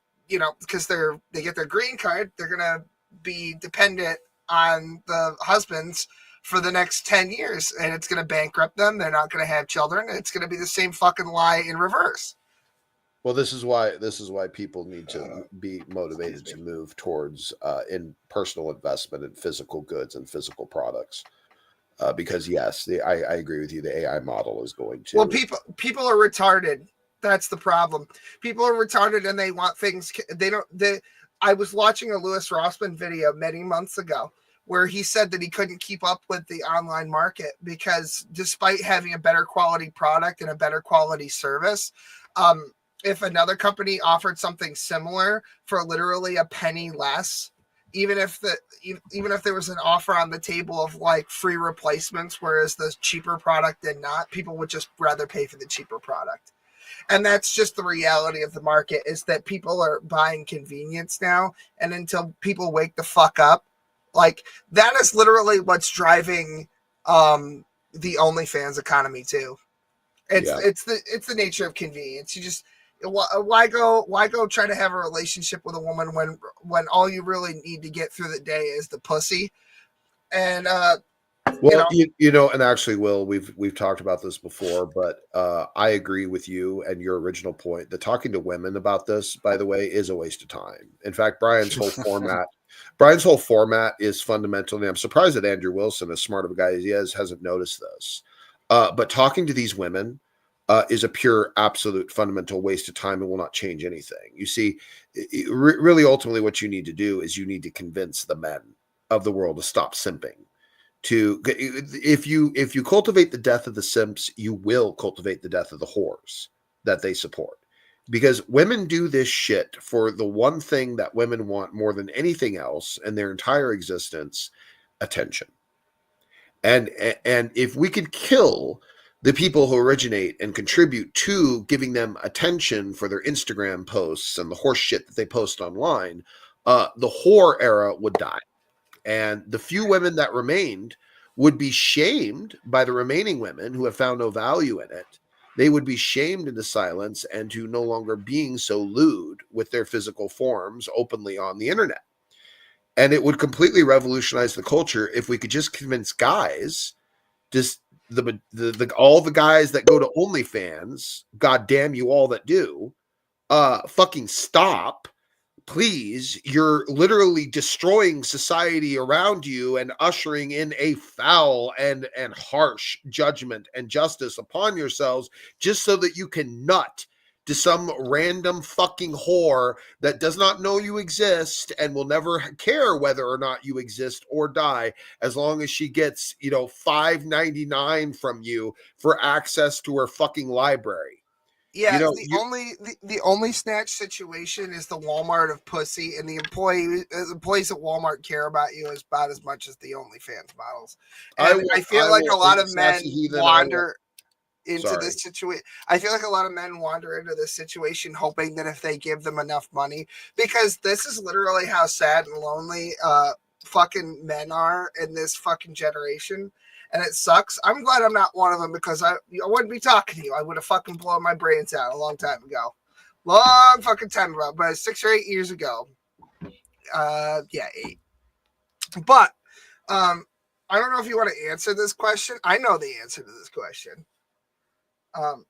because they get their green card, they're going to be dependent on the husbands for the next 10 years, and it's going to bankrupt them. They're not going to have children. It's going to be the same fucking lie in reverse. Well, this is why people need to be motivated to move towards in personal investment in physical goods and physical products. Because yes, I agree with you. The AI model is going to. Well, people are retarded. That's the problem. People are retarded and they want things. I was watching a Louis Rossman video many months ago where he said that he couldn't keep up with the online market because despite having a better quality product and a better quality service, if another company offered something similar for literally a penny less, even if there was an offer on the table of like free replacements, whereas the cheaper product did not, people would just rather pay for the cheaper product. And that's just the reality of the market, is that people are buying convenience now. And until people wake the fuck up, like that is literally what's driving the OnlyFans economy too. It's the nature of convenience. You just, why go try to have a relationship with a woman when all you really need to get through the day is the pussy? And and actually, Will, we've talked about this before, but I agree with you and your original point that talking to women about this, by the way, is a waste of time. In fact, Brian's whole format is fundamentally. I'm surprised that Andrew Wilson, as smart of a guy as he is, hasn't noticed this. But talking to these women is a pure, absolute, fundamental waste of time and will not change anything. You see, really, ultimately, what you need to do is you need to convince the men of the world to stop simping. If you cultivate the death of the simps, you will cultivate the death of the whores that they support. Because women do this shit for the one thing that women want more than anything else in their entire existence: attention. And if we could kill the people who originate and contribute to giving them attention for their Instagram posts and the horse shit that they post online, the whore era would die. And the few women that remained would be shamed by the remaining women who have found no value in it. They would be shamed into silence and to no longer being so lewd with their physical forms openly on the internet. And it would completely revolutionize the culture if we could just convince guys, just all the guys that go to OnlyFans, God damn you all that do, fucking stop. Please, you're literally destroying society around you and ushering in a foul and harsh judgment and justice upon yourselves just so that you can nut to some random fucking whore that does not know you exist and will never care whether or not you exist or die, as long as she gets, $5.99 from you for access to her fucking library. Yeah, the only snatch situation is the Walmart of pussy, and the employees at Walmart care about you about as much as the OnlyFans models. And I feel like a lot of men wander into this situation. I feel like a lot of men wander into this situation hoping that if they give them enough money, because this is literally how sad and lonely fucking men are in this fucking generation. And it sucks. I'm glad I'm not one of them, because I wouldn't be talking to you. I would have fucking blown my brains out a long time ago. Long fucking time ago. But 6 or 8 years ago. 8. But I don't know if you want to answer this question. I know the answer to this question. I'll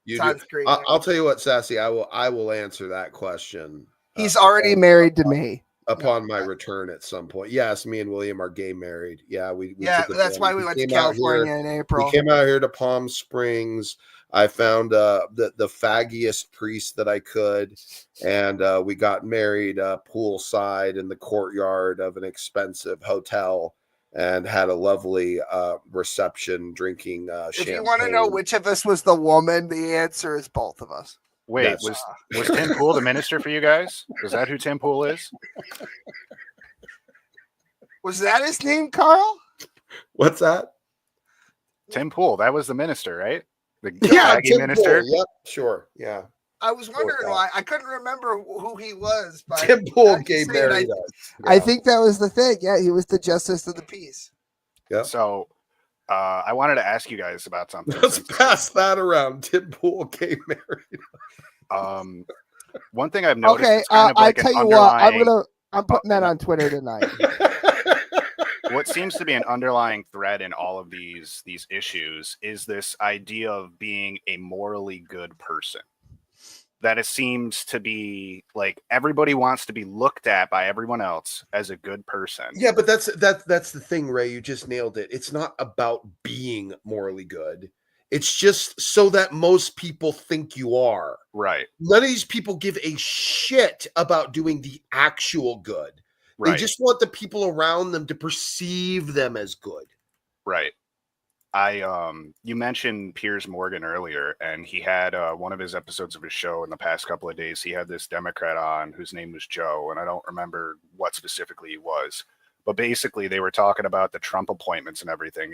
tell you what, Sassy, I will answer that question. He's already married to me. Upon my return at some point. Yes, me and William are gay married. Yeah, we that's why we went to California in April. We came out here to Palm Springs. I found the faggiest priest that I could, and we got married poolside in the courtyard of an expensive hotel. and had a lovely reception, drinking If champagne. you want to know which of us was the woman, the answer is both of us. Wait, was Tim Pool the minister for you guys? Is that who Tim Pool is? Was that his name, Carl? What's that? Tim Pool. That was the minister, right? The Yeah, Tim minister. Pool. Yep, sure. Yeah. I was wondering why. I couldn't remember who he was. But Tim Pool gave Mary. I think that was the thing. Yeah, he was the justice of the peace. Yeah. So I wanted to ask you guys about something. Let's pass that around. Tim Pool gave Mary. One thing I've noticed. Okay, kind of like I tell you what, I'm putting that on Twitter tonight. What seems to be an underlying thread in all of these issues is this idea of being a morally good person. That it seems to be like everybody wants to be looked at by everyone else as a good person. Yeah, but that's the thing, Ray. You just nailed it. It's not about being morally good. It's just so that most people think you are. Right. None of these people give a shit about doing the actual good. Right. They just want the people around them to perceive them as good. Right. You mentioned Piers Morgan earlier, and he had one of his episodes of his show in the past couple of days. He had this Democrat on whose name was Joe, and I don't remember what specifically he was. But basically, they were talking about the Trump appointments and everything.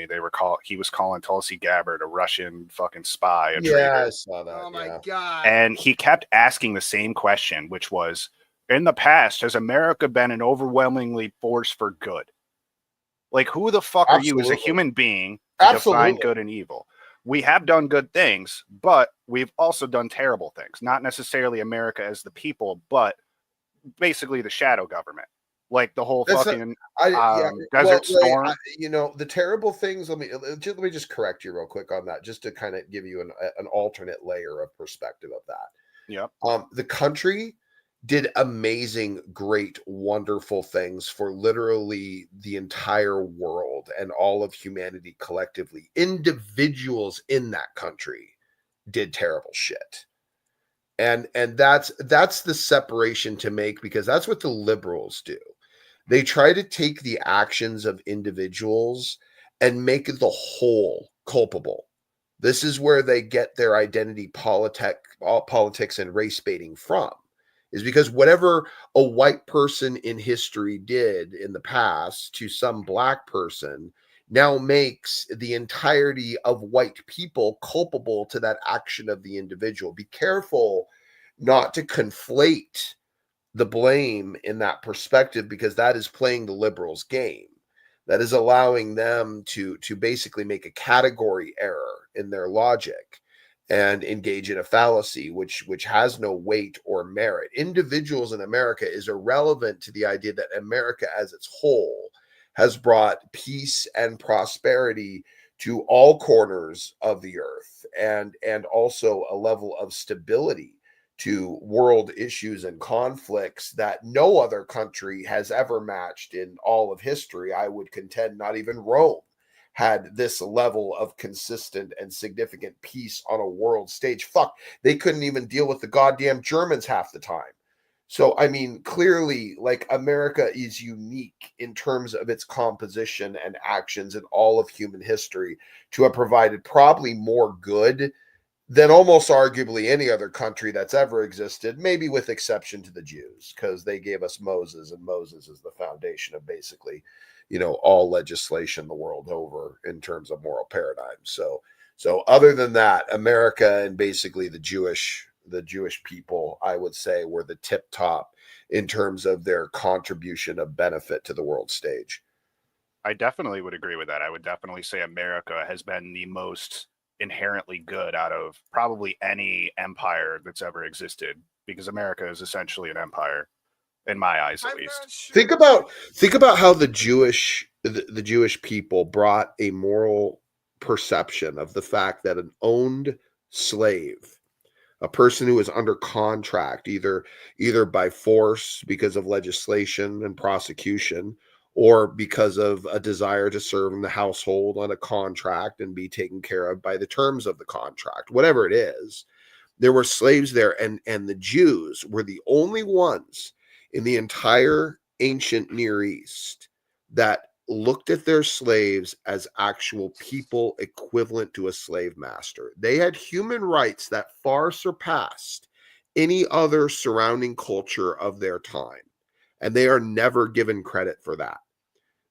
He was calling Tulsi Gabbard a Russian fucking spy. A traitor. I saw that. Oh my God. And he kept asking the same question, which was, in the past, has America been an overwhelmingly force for good? Like, who the fuck are you as a human being to define good and evil? We have done good things, but we've also done terrible things. Not necessarily America as the people, but basically the shadow government. Like the whole fucking Desert Storm. The terrible things. Let me just correct you real quick on that, just to kind of give you an alternate layer of perspective of that. Yep. The country did amazing, great, wonderful things for literally the entire world and all of humanity collectively. Individuals in that country did terrible shit. And that's the separation to make, because that's what the liberals do. They try to take the actions of individuals and make the whole culpable. This is where they get their identity politics and race baiting from, is because whatever a white person in history did in the past to some black person now makes the entirety of white people culpable to that action of the individual. Be careful not to conflate the blame in that perspective, because that is playing the liberals' game. That is allowing them to basically make a category error in their logic and engage in a fallacy which has no weight or merit. Individuals in America is irrelevant to the idea that America as its whole has brought peace and prosperity to all corners of the earth, and also a level of stability to world issues and conflicts that no other country has ever matched in all of history. I would contend not even Rome had this level of consistent and significant peace on a world stage. Fuck, they couldn't even deal with the goddamn Germans half the time. So, I mean, clearly, like, America is unique in terms of its composition and actions in all of human history to have provided probably more good than almost arguably any other country that's ever existed, maybe with exception to the Jews, because they gave us Moses, and Moses is the foundation of basically, all legislation the world over in terms of moral paradigms. So other than that, America and basically the Jewish people, I would say, were the tip top in terms of their contribution of benefit to the world stage. I definitely would agree with that. I would definitely say America has been the most inherently good out of probably any empire that's ever existed, because America is essentially an empire, in my eyes at least. Think about how the Jewish people brought a moral perception of the fact that an owned slave, a person who is under contract, either by force because of legislation and prosecution, or because of a desire to serve in the household on a contract and be taken care of by the terms of the contract, whatever it is, there were slaves there. And the Jews were the only ones in the entire ancient Near East that looked at their slaves as actual people equivalent to a slave master. They had human rights that far surpassed any other surrounding culture of their time. And they are never given credit for that.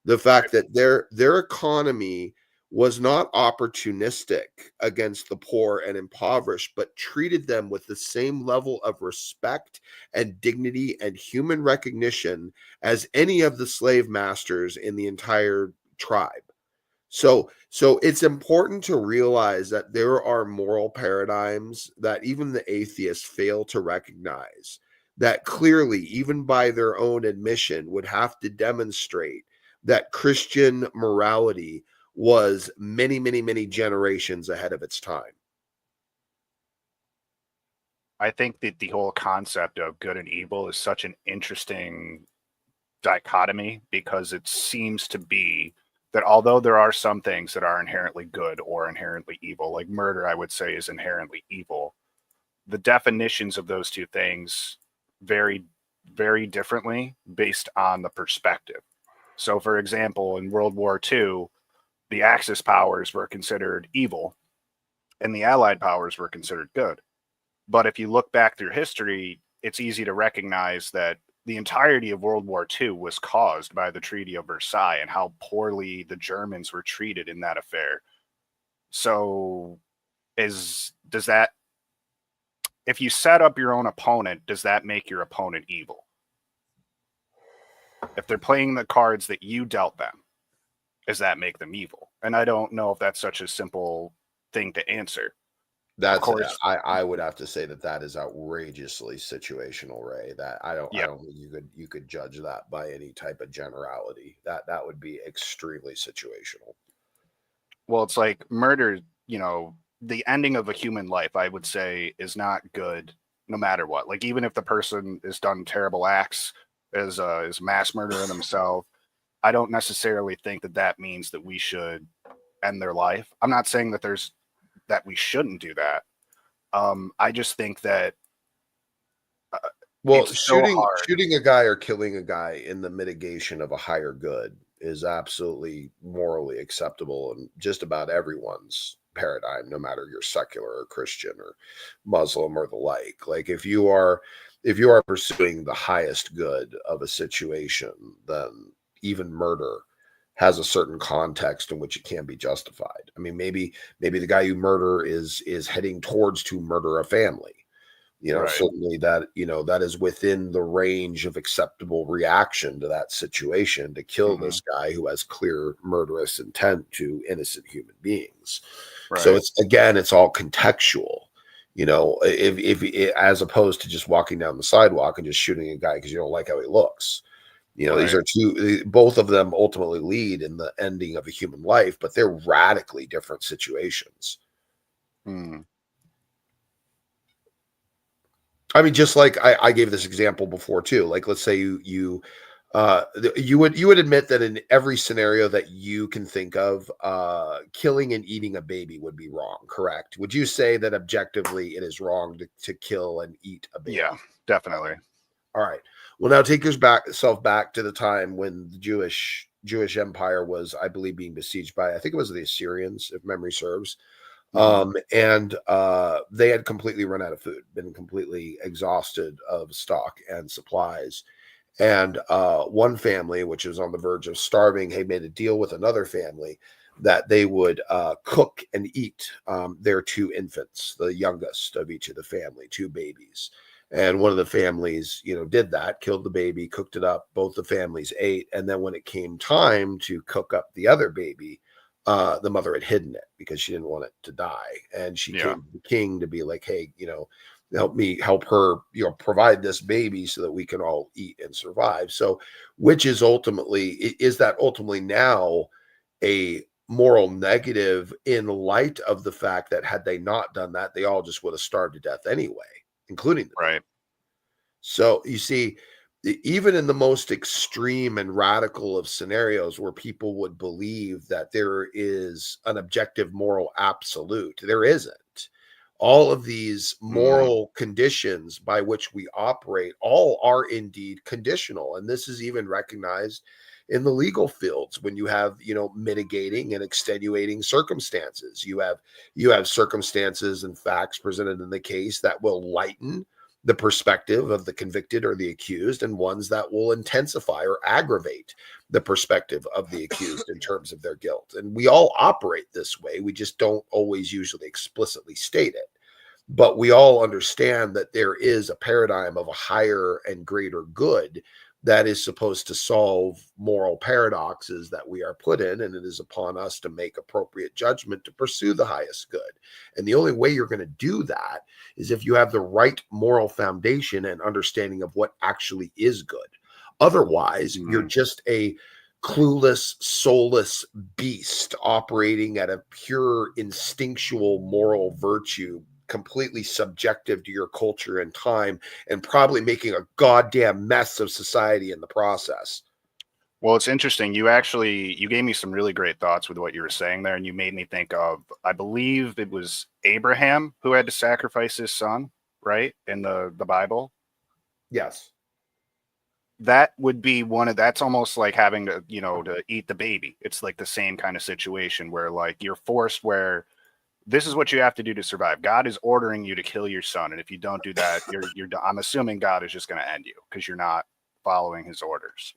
The fact that their economy was not opportunistic against the poor and impoverished, but treated them with the same level of respect and dignity and human recognition as any of the slave masters in the entire tribe. So it's important to realize that there are moral paradigms that even the atheists fail to recognize, that clearly, even by their own admission, would have to demonstrate that Christian morality was many, many, many generations ahead of its time. I think that the whole concept of good and evil is such an interesting dichotomy, because it seems to be that although there are some things that are inherently good or inherently evil, like murder, I would say, is inherently evil, the definitions of those two things vary very differently based on the perspective. So, for example, in World War II, the Axis powers were considered evil and the Allied powers were considered good. But if you look back through history, it's easy to recognize that the entirety of World War II was caused by the Treaty of Versailles and how poorly the Germans were treated in that affair. So, does that, if you set up your own opponent, does that make your opponent evil? If they're playing the cards that you dealt them, does that make them evil? And I don't know if that's such a simple thing to answer. That's, of course, I would have to say that is outrageously situational, Ray. That I don't think you could judge that by any type of generality. That would be extremely situational. Well, it's like murder, the ending of a human life, I would say, is not good no matter what. Like, even if the person has done terrible acts, is mass murdering themselves, I don't necessarily think that means that we should end their life. I'm not saying that we shouldn't do that. I just think that shooting a guy or killing a guy in the mitigation of a higher good is absolutely morally acceptable in just about everyone's paradigm, no matter you're secular or Christian or Muslim or the like. Like, if you are pursuing the highest good of a situation, then even murder has a certain context in which it can be justified. I mean, maybe the guy you murder is heading towards to murder a family. Right. Certainly that is within the range of acceptable reaction to that situation, to kill this guy who has clear murderous intent to innocent human beings. Right. So it's all contextual. If as opposed to just walking down the sidewalk and just shooting a guy because you don't like how he looks. Right. These are both of them ultimately lead in the ending of a human life, but they're radically different situations. I mean, just like I gave this example before too. Like, let's say you would admit that in every scenario that you can think of, killing and eating a baby would be wrong, correct? Would you say that objectively it is wrong to kill and eat a baby? Yeah, definitely. All right. Well, now take yourself back to the time when the Jewish Empire was, I believe, being besieged by, I think it was the Assyrians, if memory serves. And they had completely run out of food, been completely exhausted of stock and supplies. And one family, which was on the verge of starving, had made a deal with another family that they would cook and eat their two infants, the youngest of each of the family, two babies. And one of the families, did that, killed the baby, cooked it up. Both the families ate. And then when it came time to cook up the other baby, the mother had hidden it because she didn't want it to die. And she came to the king to be like, hey, help her, provide this baby so that we can all eat and survive. So is that ultimately now a moral negative in light of the fact that had they not done that, they all just would have starved to death anyway, including the right. So you see, even in the most extreme and radical of scenarios where people would believe that there is an objective moral absolute, there isn't. All of these moral conditions by which we operate all are indeed conditional. And this is even recognized in the legal fields when you have, mitigating and extenuating circumstances. You have circumstances and facts presented in the case that will lighten the perspective of the convicted or the accused, and ones that will intensify or aggravate the perspective of the accused in terms of their guilt. And we all operate this way. We just don't always usually explicitly state it. But we all understand that there is a paradigm of a higher and greater good that is supposed to solve moral paradoxes that we are put in, and it is upon us to make appropriate judgment to pursue the highest good. And the only way you're going to do that is if you have the right moral foundation and understanding of what actually is good. Otherwise, you're just a clueless, soulless beast operating at a pure instinctual moral virtue, completely subjective to your culture and time, and probably making a goddamn mess of society in the process. Well, it's interesting. You gave me some really great thoughts with what you were saying there, and you made me think of, I believe it was Abraham who had to sacrifice his son, right? In the Bible. Yes. That would be that's almost like having to, to eat the baby. It's like the same kind of situation where like you're forced, where this is what you have to do to survive. God is ordering you to kill your son. And if you don't do that, I'm assuming God is just going to end you because you're not following his orders.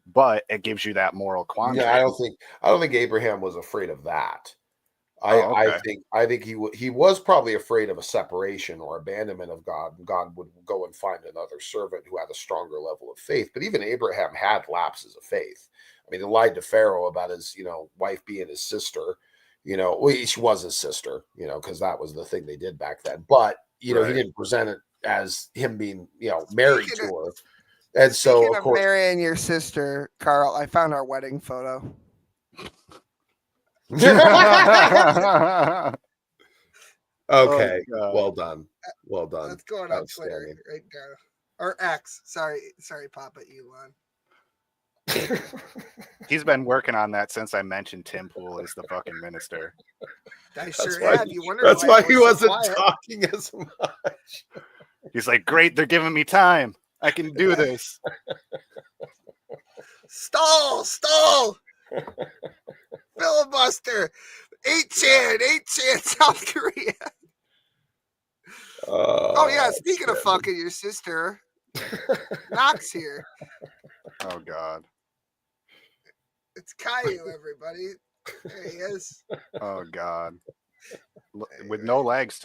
But it gives you that moral quandary. Yeah, I don't think Abraham was afraid of that. I think he was probably afraid of a separation or abandonment of God, and God would go and find another servant who had a stronger level of faith. But even Abraham had lapses of faith. I mean, he lied to Pharaoh about his, wife being his sister. She was his sister, because that was the thing they did back then. But he didn't present it as him being, married to her. And so, of course, marrying your sister, Carl, I found our wedding photo. Okay. Oh, well done. Let's go on Twitter right now. Or X. Sorry, Papa Elon. He's been working on that since I mentioned Tim Pool as the fucking minister. I sure have. You wonder that's why he wasn't talking as much. He's like, great, they're giving me time. I can do this. Stall. Filibuster. 8chan, South Korea. Oh yeah, speaking of fucking your sister, Knox here. Oh God. It's Caillou, everybody. There he is. Oh God. With no legs,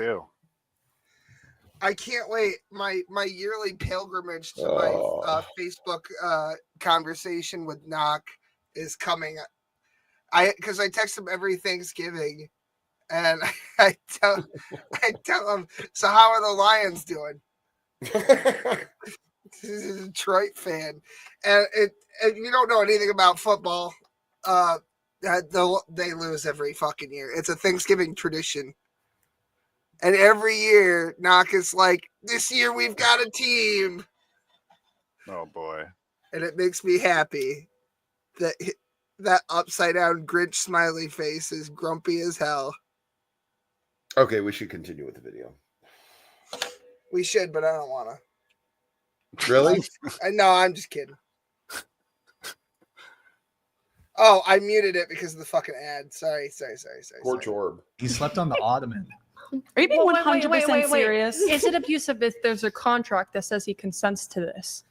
I can't wait. My yearly pilgrimage to my Facebook conversation with Knock is coming. Because I text him every Thanksgiving, and I tell him, so how are the Lions doing? He's a Detroit fan, and you don't know anything about football. They lose every fucking year. It's a Thanksgiving tradition. And every year, Knock is like, this year we've got a team. Oh, boy. And it makes me happy that upside down Grinch smiley face is grumpy as hell. Okay, we should continue with the video. We should, but I don't want to. Really? No, I'm just kidding. Oh, I muted it because of the fucking ad. Sorry. Poor Jorb. He slept on the ottoman. Are you being 100% wait. serious? Is it abusive if there's a contract that says he consents to this?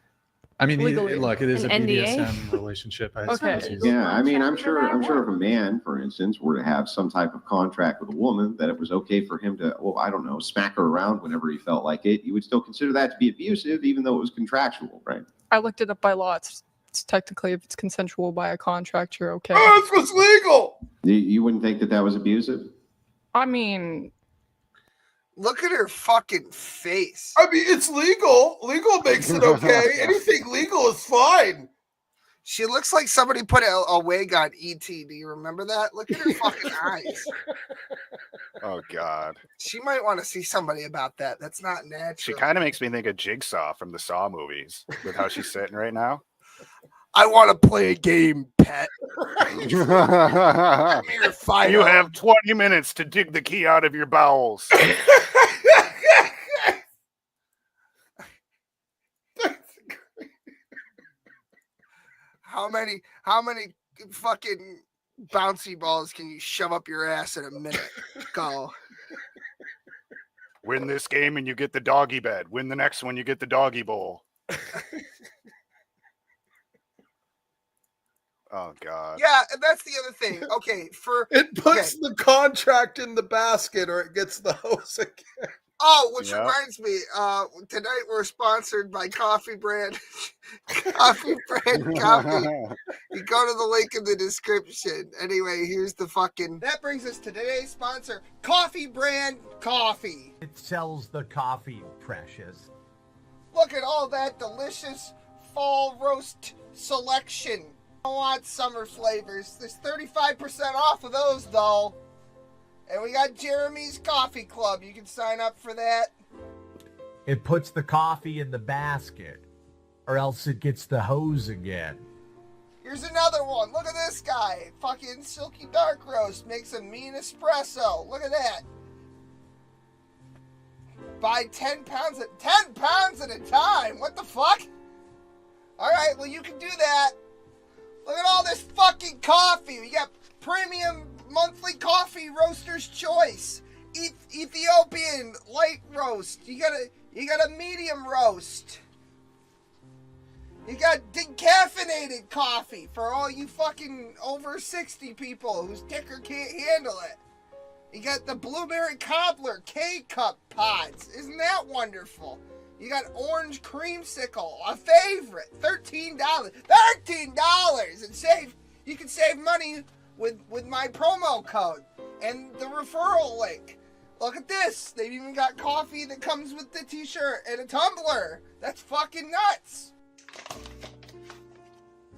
I mean, Legally. look, it is a An NDA? BDSM relationship. Okay. Yeah, I mean, I'm sure if a man, for instance, were to have some type of contract with a woman that it was okay for him to, well, I don't know, smack her around whenever he felt like it, you would still consider that to be abusive, even though it was contractual, right? I looked it up by law. It's technically, if it's consensual by a contract, you're okay. Oh, this was legal. You wouldn't think that was abusive? I mean, look at her fucking face. I mean, it's legal. Legal makes it okay. Anything legal is fine. She looks like somebody put a wig on E.T. Do you remember that? Look at her fucking eyes. Oh, God. She might want to see somebody about that. That's not natural. She kind of makes me think of Jigsaw from the Saw movies with how she's sitting right now. I want to play a game, pet. You have 20 minutes to dig the key out of your bowels. How many fucking bouncy balls can you shove up your ass in a minute? Go. Win this game and you get the doggy bed. Win the next one, you get the doggy bowl. Oh God. Yeah, and that's the other thing. Okay, it puts the contract in the basket or it gets the hose again. Oh, which reminds me, tonight we're sponsored by Coffee Brand. Coffee Brand Coffee. You go to the link in the description. Anyway, here's the fucking... That brings us to today's sponsor, Coffee Brand Coffee. It sells the coffee, precious. Look at all that delicious fall roast selection. I want summer flavors. There's 35% off of those, though. And we got Jeremy's Coffee Club. You can sign up for that. It puts the coffee in the basket, or else it gets the hose again. Here's another one. Look at this guy. Fucking Silky Dark Roast makes a mean espresso. Look at that. Buy 10 pounds at a time. What the fuck? All right, well, you can do that. Look at all this fucking coffee. We got premium monthly coffee, roaster's choice, Ethiopian light roast. You got a medium roast. You got decaffeinated coffee for all you fucking over 60 people whose ticker can't handle it. You got the blueberry cobbler K-cup pods. Isn't that wonderful? You got orange creamsicle, a favorite, $13. $13 and you can save money with my promo code and the referral link. Look at this. They've even got coffee that comes with the t-shirt and a tumbler. That's fucking nuts.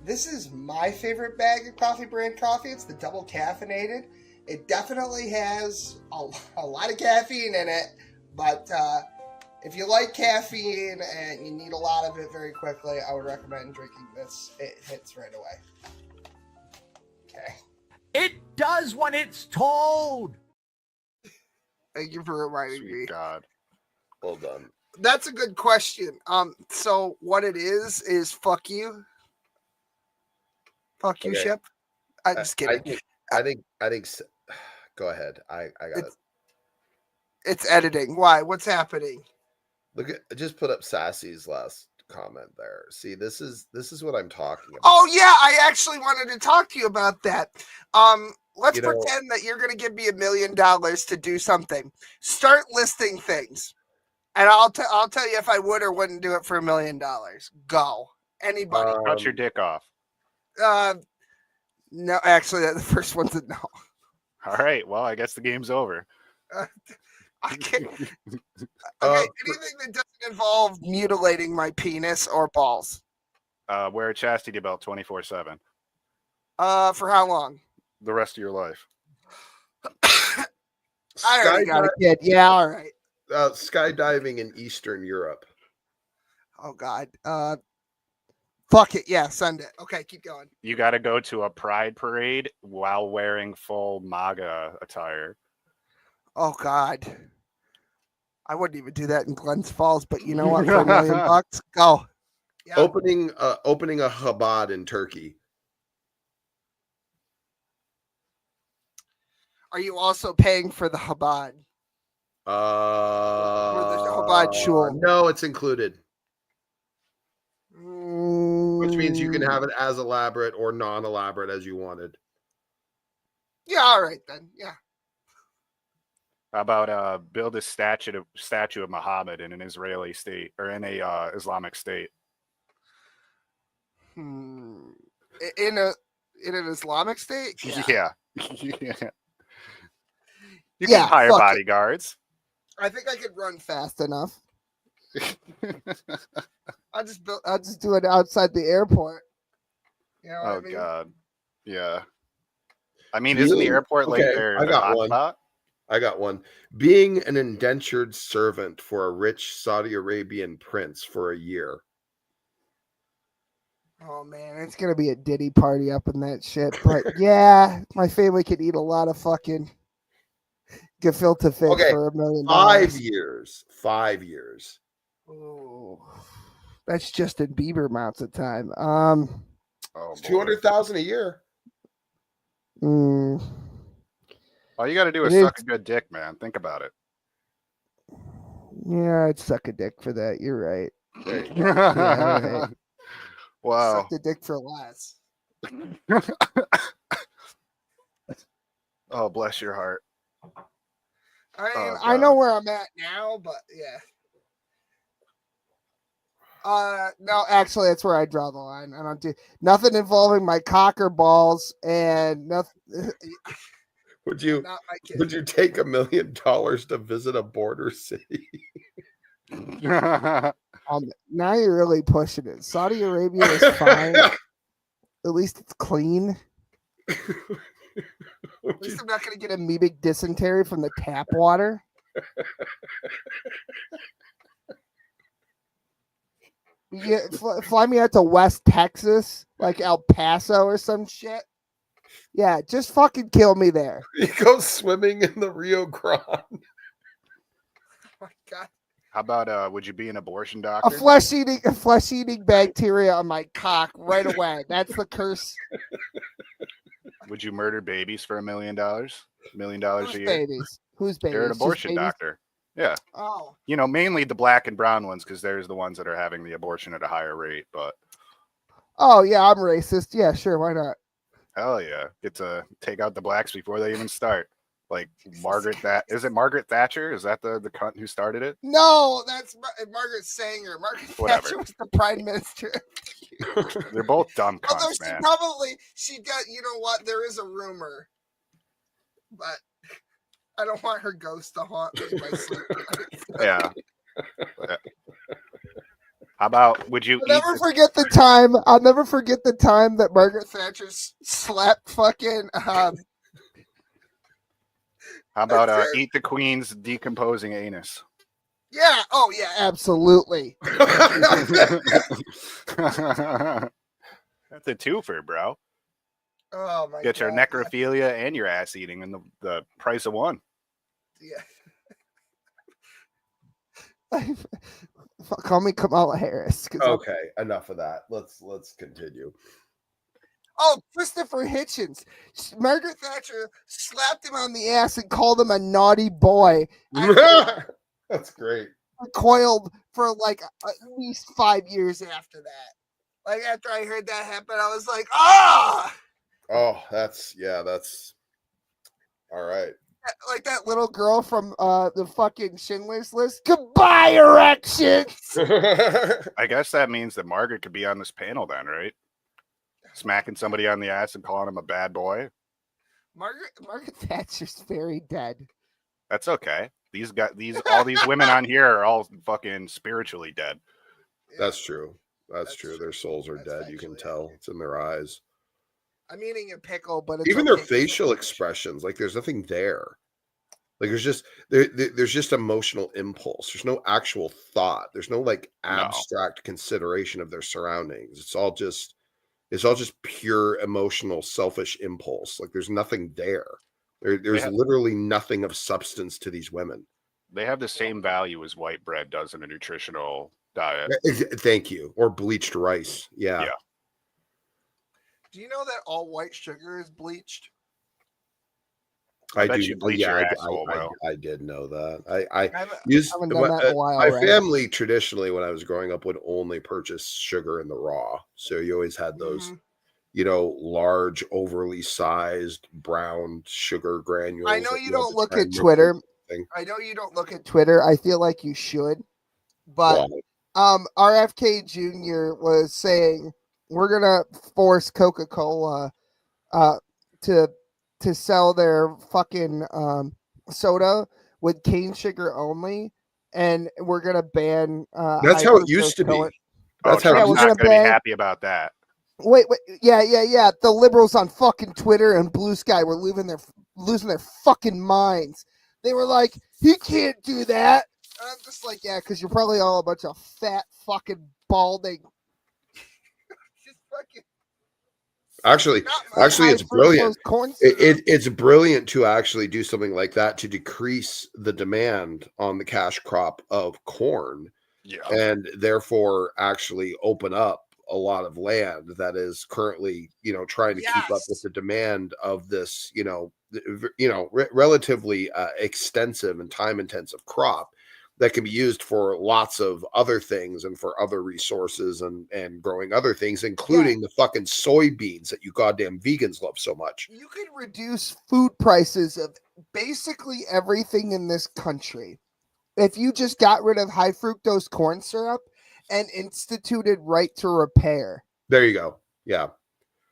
This is my favorite bag of Coffee Brand coffee. It's the double caffeinated. It definitely has a lot of caffeine in it, but if you like caffeine and you need a lot of it very quickly, I would recommend drinking this. It hits right away. Okay. It does what it's told. Thank you for reminding me. God. Well done. That's a good question. So what it is fuck you. Fuck you, Ship. I'm just kidding. I think. Go ahead. I got it. It's editing. Why? What's happening? Look at. Just put up Sassy's last comment there. See, this is what I'm talking about. Oh yeah, I actually wanted to talk to you about that. Let's pretend that you're going to give me $1 million to do something. Start listing things, and I'll tell you if I would or wouldn't do it for $1 million. Go. Anybody? Cut your dick off. No, actually, the first one's a no. All right. Well, I guess the game's over. I can't. Okay, anything that doesn't involve mutilating my penis or balls. Wear a chastity belt 24/7. For how long? The rest of your life. I already got a kid. Yeah, all right. Skydiving in Eastern Europe. Oh God. Fuck it. Yeah, send it. Okay, keep going. You got to go to a pride parade while wearing full MAGA attire. Oh God. I wouldn't even do that in Glens Falls, but you know what? For $1 million, go. Yeah. Opening a Chabad in Turkey. Are you also paying for the Chabad? For the Chabad shul? No, it's included. Which means you can have it as elaborate or non-elaborate as you wanted. Yeah, all right then. Yeah. How about build a statue of Muhammad in an Israeli state or in a Islamic state? In an Islamic state? Yeah. You can hire bodyguards. I think I could run fast enough. I'll just do it outside the airport. You know what I mean? God. Yeah. I mean, isn't the airport like their hotspot? I got one. Being an indentured servant for a rich Saudi Arabian prince for a year. Oh man, it's gonna be a Diddy party up in that shit. But yeah, my family could eat a lot of fucking gefilte fish for $1 million. 5 years. 5 years. Oh, that's Justin Bieber amounts of time. Oh, It's 200,000 a year. Mm, All you got to do is It suck is. a good dick, man. Think about it. yeah, I'd suck a dick for that. You're right. Yeah, right. Wow. Suck the dick for less. Oh, bless your heart. I mean, Oh, I know God. where I'm at now, but yeah. No, actually, that's where I draw the line. I don't do nothing involving my cock or balls, and nothing. Would you Not my kid. would you take $1 million to visit a border city? Now you're really pushing it. Saudi Arabia is fine. At least it's clean. At least I'm not going to get amoebic dysentery from the tap water. Yeah, fly me out to West Texas, like El Paso or some shit. Yeah, just fucking kill me there. You go swimming in the Rio Grande. Oh my God. How about would you be an abortion A doctor? flesh eating bacteria on my cock right away. That's the curse. Would you murder babies for $1 million? $1 million a Whose year? babies? Whose babies? You're an Just abortion babies? doctor. Yeah. Oh. You know, mainly the black and brown ones because there's the ones that are having the abortion at a higher rate. But Oh yeah, I'm racist. Yeah, sure, why not? hell yeah, get to take out the blacks before they even start. Like Margaret, is it Margaret Thatcher? Is that the cunt who started it? No, that's Margaret Sanger. Margaret Whatever. Thatcher was the prime minister. They're both dumb Although cunts, man. she got, you know what? There is a rumor, but I don't want her ghost to haunt me in my sleep. Yeah. How about would you? I'll never forget the time. I'll never forget the time that Margaret Thatcher slapped fucking. How about eat the queen's decomposing anus? Yeah. Oh yeah. Absolutely. That's a twofer, bro. Oh my. Get your God. necrophilia and your ass eating in the price of one. Yeah. Call me Kamala Harris. Okay, enough of that. Let's continue. Oh, Christopher Hitchens. Margaret Thatcher slapped him on the ass and called him a naughty boy. That's great. Recoiled for like at least 5 years after that. Like after I heard that happen, I was like, ah! Oh, that's all right. Like that little girl from the fucking Schindler's List. Goodbye, erections. I guess that means that Margaret could be on this panel then, right? Smacking somebody on the ass and calling him a bad boy. Margaret Thatcher's very dead. That's okay. All these women on here are all fucking spiritually dead. That's true. That's true. Their souls are dead. You can tell. It's in their eyes. I'm eating a pickle, but it's Even okay. their facial expressions, like there's nothing there. Like there's just emotional impulse. There's no actual thought. There's no like abstract consideration of their surroundings. It's all just pure emotional, selfish impulse. Like there's nothing there. There's literally nothing of substance to these women. They have the same value as white bread does in a nutritional diet. Thank you. Or bleached rice. Yeah. Do you know that all white sugar is bleached? I do. You bleach your asshole, I did know that. I haven't done that in a while. My family traditionally, when I was growing up, would only purchase sugar in the raw. So you always had those, large, overly sized brown sugar granules. I know you don't look at Twitter. I know you don't look at Twitter. I feel like you should. But RFK Jr. was saying we're gonna force Coca-Cola to sell their fucking soda with cane sugar only, and we're gonna ban. That's how it used to be. That's how we're not gonna be happy about that. Wait, yeah. The liberals on fucking Twitter and Blue Sky were losing their fucking minds. They were like, he can't do that. And I'm just like, yeah, because you're probably all a bunch of fat fucking balding. Just fucking. Actually, it's brilliant. It's brilliant to actually do something like that to decrease the demand on the cash crop of corn, and therefore actually open up a lot of land that is currently, trying to keep up with the demand of this, relatively extensive and time intensive crop that can be used for lots of other things and for other resources and growing other things, including the fucking soybeans that you goddamn vegans love so much. You could reduce food prices of basically everything in this country if you just got rid of high fructose corn syrup and instituted right to repair. There you go. Yeah.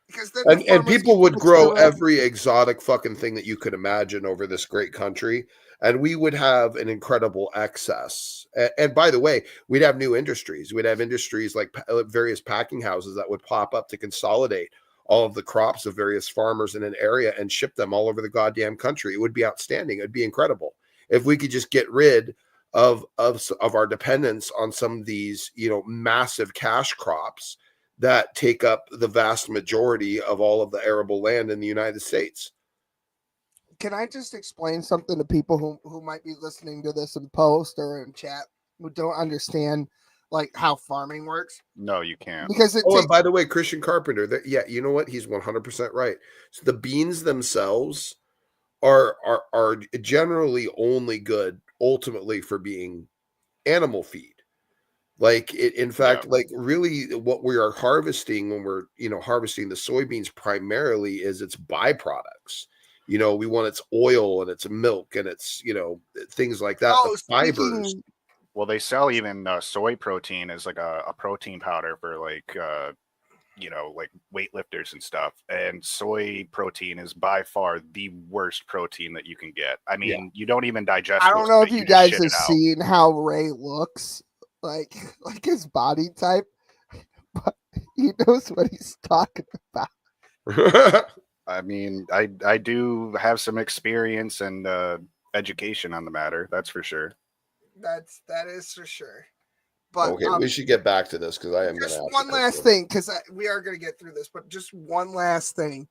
Because then and people would grow every exotic fucking thing that you could imagine over this great country, and we would have an incredible excess. And by the way, we'd have new industries. We'd have industries like various packing houses that would pop up to consolidate all of the crops of various farmers in an area and ship them all over the goddamn country. It would be outstanding. It'd be incredible if we could just get rid of our dependence on some of these, massive cash crops that take up the vast majority of all of the arable land in the United States. Can I just explain something to people who might be listening to this in post or in chat who don't understand like how farming works? No, you can't. Because and by the way, Christian Carpenter, you know what? He's 100% right. So the beans themselves are generally only good ultimately for being animal feed. Like in fact, like really what we are harvesting when we're, harvesting the soybeans primarily is its byproducts. We want its oil and its milk and its, things like that, the fibers. Well, they sell even soy protein as like a protein powder for like, like weightlifters and stuff. And soy protein is by far the worst protein that you can get. I mean, you don't even digest it. I don't know if you guys have seen how Ray looks. Like his body type, but he knows what he's talking about. I mean, I do have some experience and education on the matter. That's for sure. That is for sure. But okay, we should get back to this because I am just one last thing because we are going to get through this, but just one last thing.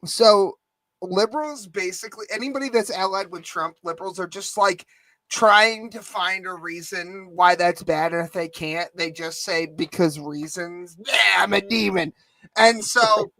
So liberals, basically anybody that's allied with Trump, liberals are just like trying to find a reason why that's bad, and if they can't, they just say because reasons. Yeah, I'm a demon. And so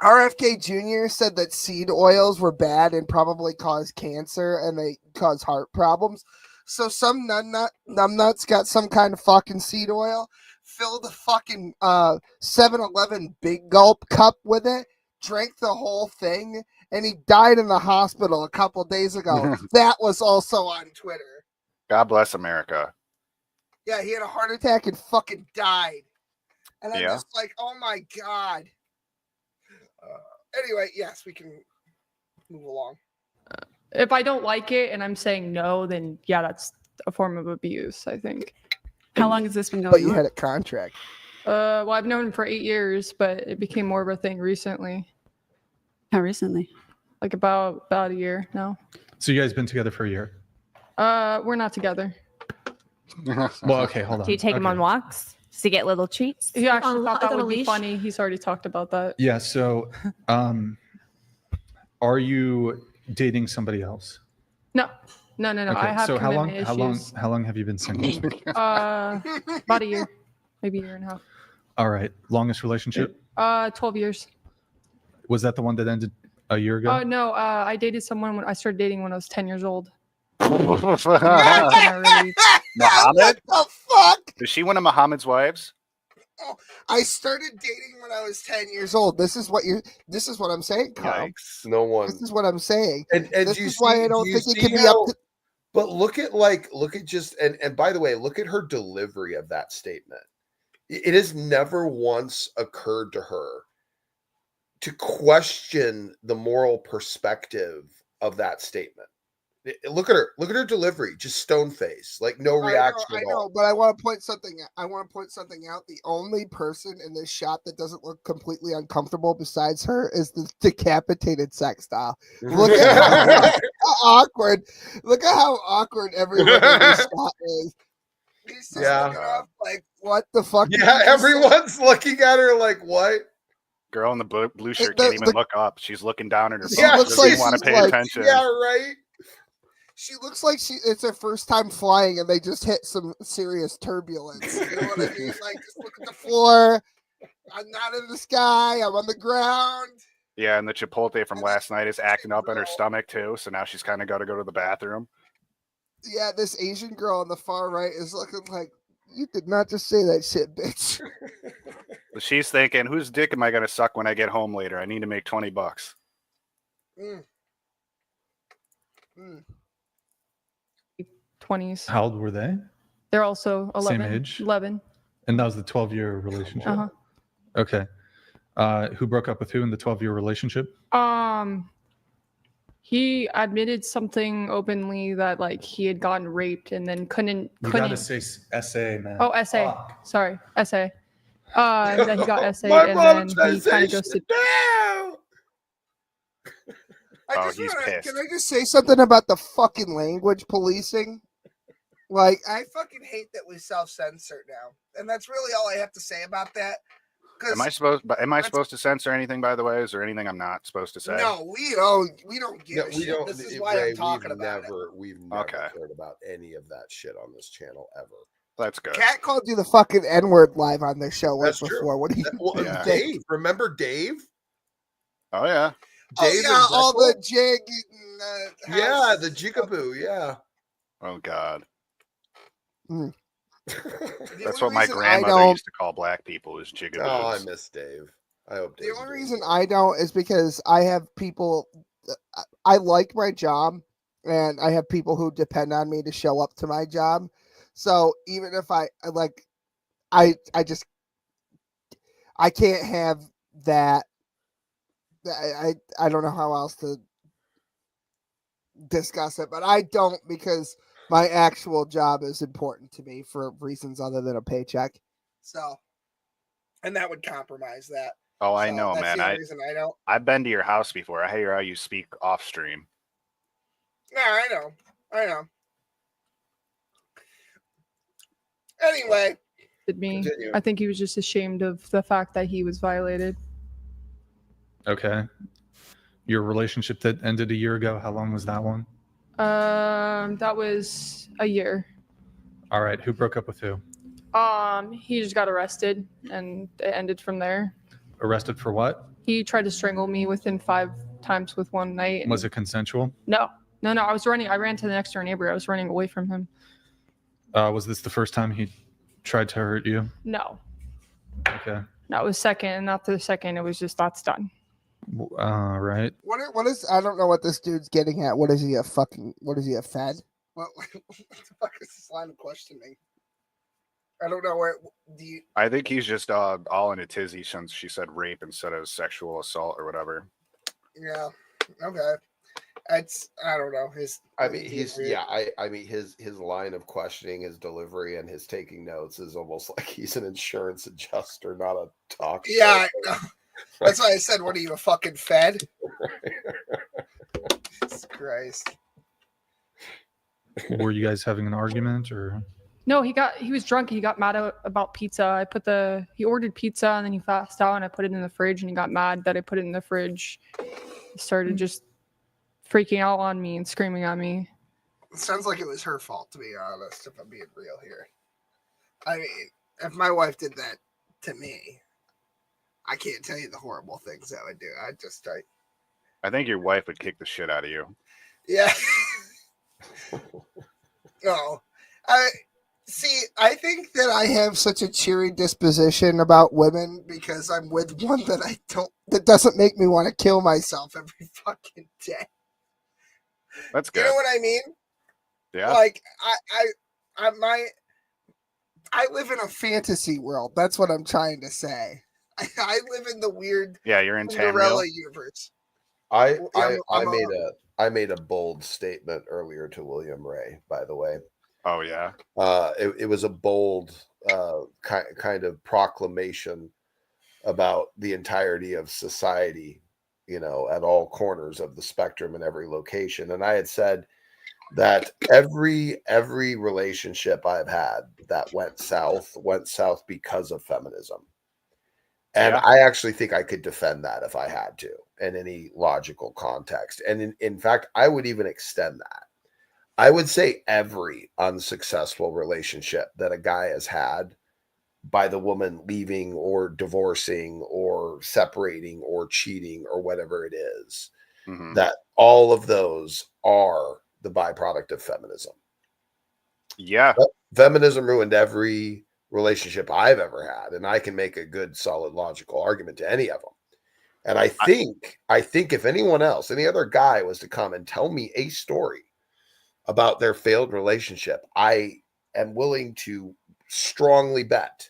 RFK Jr. said that seed oils were bad and probably cause cancer and they cause heart problems. So some numbnuts got some kind of fucking seed oil, filled a fucking 7-Eleven Big Gulp cup with it, drank the whole thing, and he died in the hospital a couple days ago. That was also on Twitter. God bless America. Yeah, he had a heart attack and fucking died. And I'm just like, oh my God. Anyway, yes, we can move along. If I don't like it and I'm saying no, then yeah, that's a form of abuse, I think. How long has this been going on? But you had a contract. Well, I've known him for 8 years, but it became more of a thing recently. How recently? Like about a year now. So you guys been together for a year? We're not together. Well, okay, hold on. Do you take him on walks? Does he get little treats? He actually thought that would be funny. He's already talked about that. Yeah, so are you dating somebody else? No. Okay, I have so commitment issues. how long have you been single? About a year. Maybe a year and a half. All right. Longest relationship? 12 years. Was that the one that ended a year ago? Oh no, I dated someone when I started dating when I was 10 years old. Muhammad? What the fuck? Is she one of Muhammad's wives? Oh, I started dating when I was 10 years old. This is what I'm saying, Carl. Yikes. No one. This is what I'm saying. And this is why I don't think it can be up to. But look at just and by the way, look at her delivery of that statement. It has never once occurred to her to question the moral perspective of that statement. Look at her delivery, just stone face, like no reaction at all. I know, but I want to point something out. The only person in this shot that doesn't look completely uncomfortable besides her is the decapitated sex doll. Look at how awkward. Look at how awkward everyone in this shot is. He's just looking up like, what the fuck? Yeah, everyone's looking at her like, what? Girl in the blue shirt can't even look up. She's looking down at her phone. Yeah, doesn't want to pay attention. Yeah, right. She looks like it's her first time flying and they just hit some serious turbulence. You know what I mean? Like, just look at the floor. I'm not in the sky. I'm on the ground. Yeah, and the Chipotle from last night is acting up in her stomach too, so now she's kind of got to go to the bathroom. Yeah, this Asian girl on the far right is looking like, you did not just say that shit, bitch. So she's thinking, whose dick am I going to suck when I get home later? I need to make $20. Mm. Mm. 20s. How old were they? They're also 11. Same age? 11. And that was the 12-year relationship? Uh-huh. Okay. Who broke up with who in the 12-year relationship? He admitted something openly that like he had gotten raped and then couldn't. You gotta say essay, man. Oh, essay. Fuck. Sorry, essay. That he got essay My and then he kind of ghosted. Can I just say something about the fucking language policing? Like, I fucking hate that we self-censor now, and that's really all I have to say about that. Am I supposed to censor anything, by the way? Is there anything I'm not supposed to say? No, we don't give a shit. This is why I'm talking about it. We've never cared about any of that shit on this channel ever. That's good. Kat called you the fucking N-word live on their show That's before. true. What do you Yeah. Dave, remember Dave? Oh yeah. Dave yeah, all the jig. Yeah, the jigaboo. Yeah. Oh God. Mm. That's what my grandmother used to call black people, is jigaboos. Oh, I miss Dave. I hope Dave. The only reason I don't is because I have people. I like my job, and I have people who depend on me to show up to my job. So even if I can't have that. I don't know how else to discuss it, but I don't, because my actual job is important to me for reasons other than a paycheck. So, and that would compromise that. Oh, I know, that's man. the only reason I don't. I've been to your house before. I hear how you speak off stream. No, I know. Anyway, I think he was just ashamed of the fact that he was violated. Okay. Your relationship that ended a year ago, how long was that one? That was a year. All right. Who broke up with who? He just got arrested and it ended from there. Arrested for what? He tried to strangle me within 5 times with one night. Was it consensual? No. I was running. I ran to the next door neighbor. I was running away from him. Was this the first time he tried to hurt you? No. Okay. That was second, and after the second, it was just that's done. Right. What is? I don't know what this dude's getting at. What is he a fed? What the fuck is this line of questioning? I don't know where. I think he's just all in a tizzy since she said rape instead of sexual assault or whatever. Yeah. Okay. I don't know. I mean, his line of questioning, his delivery, and his taking notes is almost like he's an insurance adjuster, not a talk show. Yeah, I know. That's why I said, "What are you, a fucking fed?" Jesus Christ. Were you guys having an argument or? No, he was drunk. He got mad about pizza. He ordered pizza and then he passed out and I put it in the fridge and he got mad that I put it in the fridge. He started just freaking out on me and screaming at me. It sounds like it was her fault, to be honest, if I'm being real here. I mean, if my wife did that to me, I can't tell you the horrible things that would do. I think your wife would kick the shit out of you. Yeah. No. I think that I have such a cheery disposition about women because I'm with one that doesn't make me want to kill myself every fucking day. That's good. You know what I mean? Yeah. Like I live in a fantasy world. That's what I'm trying to say. I live in the weird you're in Cinderella Tamriel universe. I made a bold statement earlier to William Ray, by the way. Oh yeah. It was a bold kind of proclamation about the entirety of society, at all corners of the spectrum in every location. And I had said that every relationship I've had that went south because of feminism. And I actually think I could defend that if I had to in any logical context. And in fact, I would even extend that. I would say every unsuccessful relationship that a guy has had by the woman leaving or divorcing or separating or cheating or whatever it is, that all of those are the byproduct of feminism. Yeah. Feminism ruined every relationship I've ever had, and I can make a good, solid, logical argument to any of them. And I think if anyone else, any other guy was to come and tell me a story about their failed relationship, I am willing to strongly bet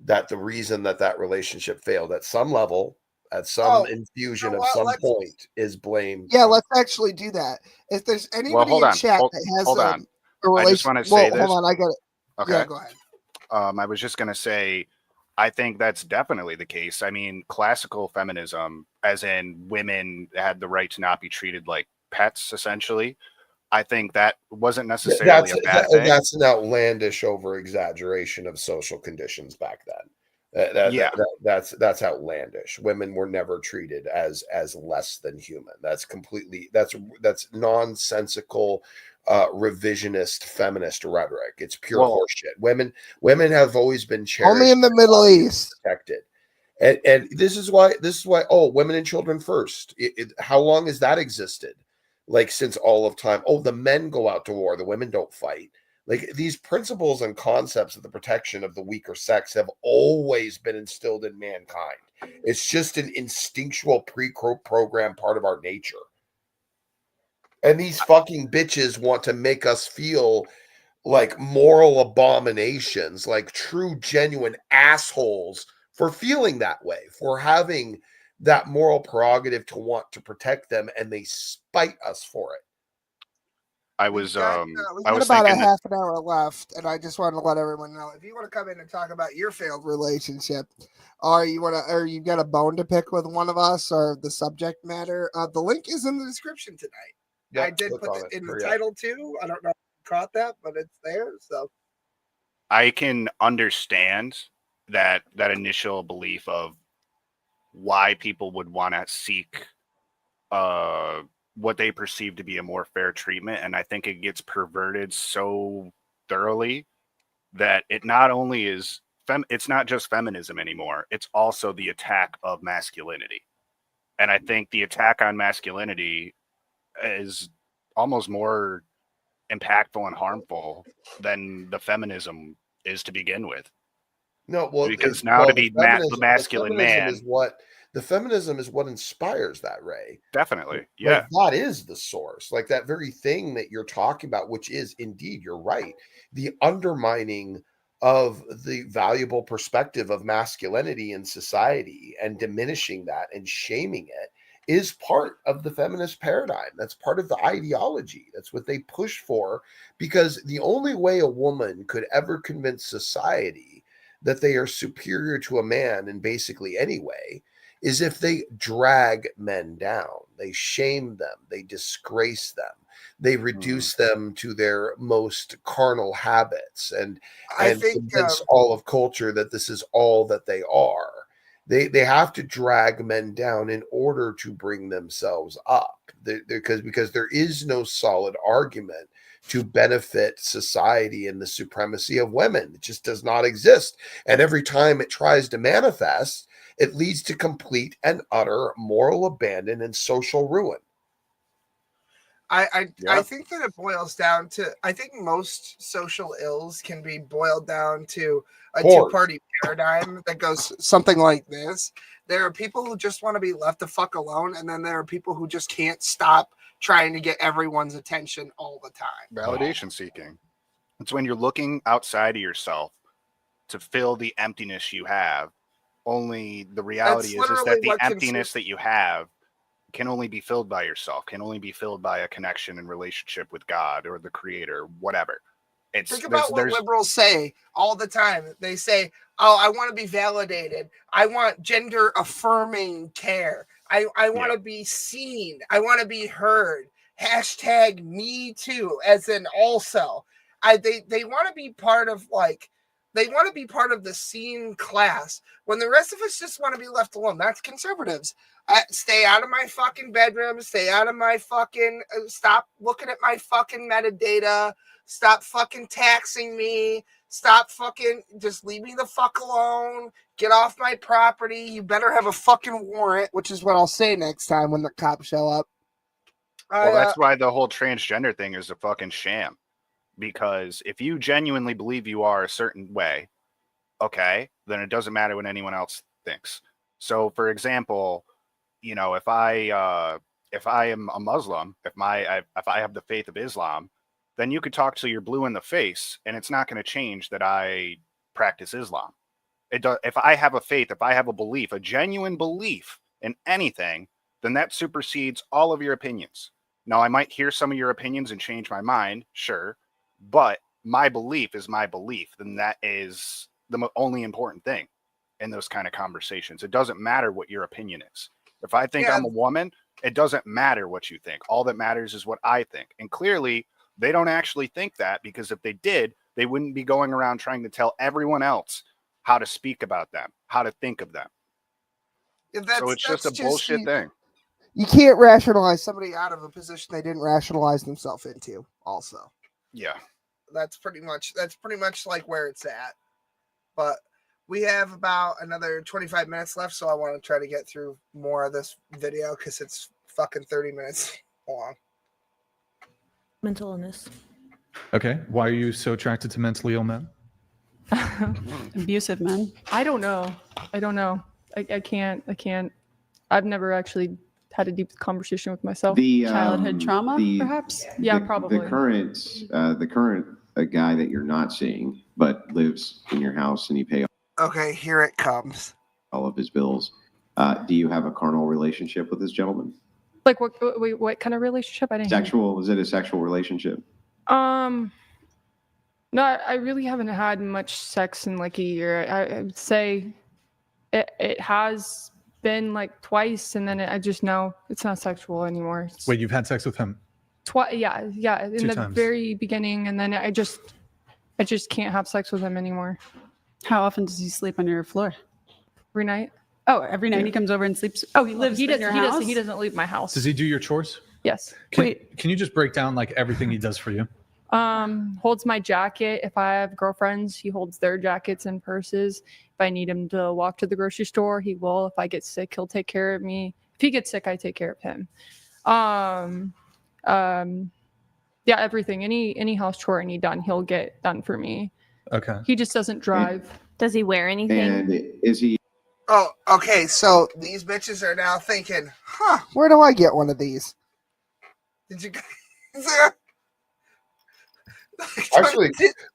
that the reason that relationship failed at some level, at some infusion of some point, is blame. Yeah, let's actually do that. If there's anybody in chat that has hold a on. relationship, I just want to say this. Hold on, I got it. Okay. Yeah, go ahead. I was just going to say, I think that's definitely the case. I mean, classical feminism, as in women had the right to not be treated like pets, essentially. I think that wasn't necessarily a bad thing. That's an outlandish over exaggeration of social conditions back then. That's outlandish. Women were never treated as less than human. That's completely that's nonsensical, revisionist feminist rhetoric. It's pure horseshit. Women have always been cherished. Only in the Middle East, protected. And this is why women and children first. How long has that existed? Like since all of time. Oh, the men go out to war, the women don't fight. Like these principles and concepts of the protection of the weaker sex have always been instilled in mankind. It's just an instinctual pre-program part of our nature. And these fucking bitches want to make us feel like moral abominations, like true, genuine assholes for feeling that way, for having that moral prerogative to want to protect them, and they spite us for it. We got about a half an hour left, and I just wanted to let everyone know if you want to come in and talk about your failed relationship, or you got a bone to pick with one of us, or the subject matter, the link is in the description tonight. Yep, I did put it in the title too. I don't know if you caught that, but it's there. So I can understand that initial belief of why people would want to seek what they perceive to be a more fair treatment, and I think it gets perverted so thoroughly that it not only is it's not just feminism anymore, it's also the attack of masculinity. And I think the attack on masculinity is almost more impactful and harmful than the feminism is to begin with. No, well, because now to be the masculine man is what the feminism is, what inspires that, Ray. Definitely, yeah. Like, that is the source, like that very thing that you're talking about, which is indeed, you're right, the undermining of the valuable perspective of masculinity in society and diminishing that and shaming it is part of the feminist paradigm. That's part of the ideology. That's what they push for, because the only way a woman could ever convince society that they are superior to a man in basically any way is if they drag men down, they shame them, they disgrace them, they reduce them to their most carnal habits, and convince all of culture that this is all that they are. They have to drag men down in order to bring themselves up, because there is no solid argument to benefit society and the supremacy of women. It just does not exist. And every time it tries to manifest, it leads to complete and utter moral abandon and social ruin. I think that it boils down to, I think most social ills can be boiled down to a two-party paradigm that goes something like this. There are people who just want to be left the fuck alone, and then there are people who just can't stop trying to get everyone's attention all the time. Validation seeking. It's when you're looking outside of yourself to fill the emptiness you have. Only the reality is that the emptiness that you have can only be filled by yourself, can only be filled by a connection and relationship with God or the creator, whatever. Think about what liberals say all the time. They say, oh, I want to be validated. I want gender affirming care. I want to be seen. I want to be heard. Hashtag me too, as in also. They want to be part of like They want to be part of the seen class when the rest of us just want to be left alone. That's conservatives. Stay out of my fucking bedroom. Stay out of my fucking. Stop looking at my fucking metadata. Stop fucking taxing me. Stop fucking. Just leave me the fuck alone. Get off my property. You better have a fucking warrant, which is what I'll say next time when the cops show up. Well, that's why the whole transgender thing is a fucking sham. Because if you genuinely believe you are a certain way, okay, then it doesn't matter what anyone else thinks. So, for example, you know, if I am a Muslim, if I have the faith of Islam, then you could talk till you're blue in the face, and it's not going to change that I practice Islam. It does. If I have a faith, if I have a belief, a genuine belief in anything, then that supersedes all of your opinions. Now, I might hear some of your opinions and change my mind, sure, but my belief is my belief, then that is the only important thing in those kind of conversations. It doesn't matter what your opinion is. If I think I'm a woman, it doesn't matter what you think. All that matters is what I think. And clearly, they don't actually think that, because if they did, they wouldn't be going around trying to tell everyone else how to speak about them, how to think of them. So it's just a bullshit thing. You can't rationalize somebody out of a position they didn't rationalize themselves into also. Yeah. That's pretty much like where it's at. But we have about another 25 minutes left, so I want to try to get through more of this video because it's fucking 30 minutes long. Mental illness. Okay. Why are you so attracted to mentally ill men? Abusive men. I don't know. I can't. I've never actually had a deep conversation with myself. Childhood trauma, perhaps? Yeah, probably. The current guy that you're not seeing, but lives in your house and you pay Okay, here it comes. all of his bills. Do you have a carnal relationship with this gentleman? Like what kind of relationship? I didn't hear. Sexual? Is it a sexual relationship? No, I really haven't had much sex in like a year. I would say it has been like twice, and then I just know it's not sexual anymore. Wait, you've had sex with him? Yeah, in Two the times. very beginning, and then I just can't have sex with him anymore. How often does he sleep on your floor? Every night. Oh, every night he comes over and sleeps. Oh, he lives in your house? He doesn't leave my house. Does he do your chores? Yes. Can you just break down like everything he does for you? Holds my jacket. If I have girlfriends, he holds their jackets and purses. If I need him to walk to the grocery store, he will. If I get sick, he'll take care of me. If he gets sick, I take care of him. Yeah, everything. Any house chore I need done, he'll get done for me. Okay. He just doesn't drive. Does he wear anything? And is he? Oh, okay. So these bitches are now thinking, huh, where do I get one of these? Did you guys? Actually,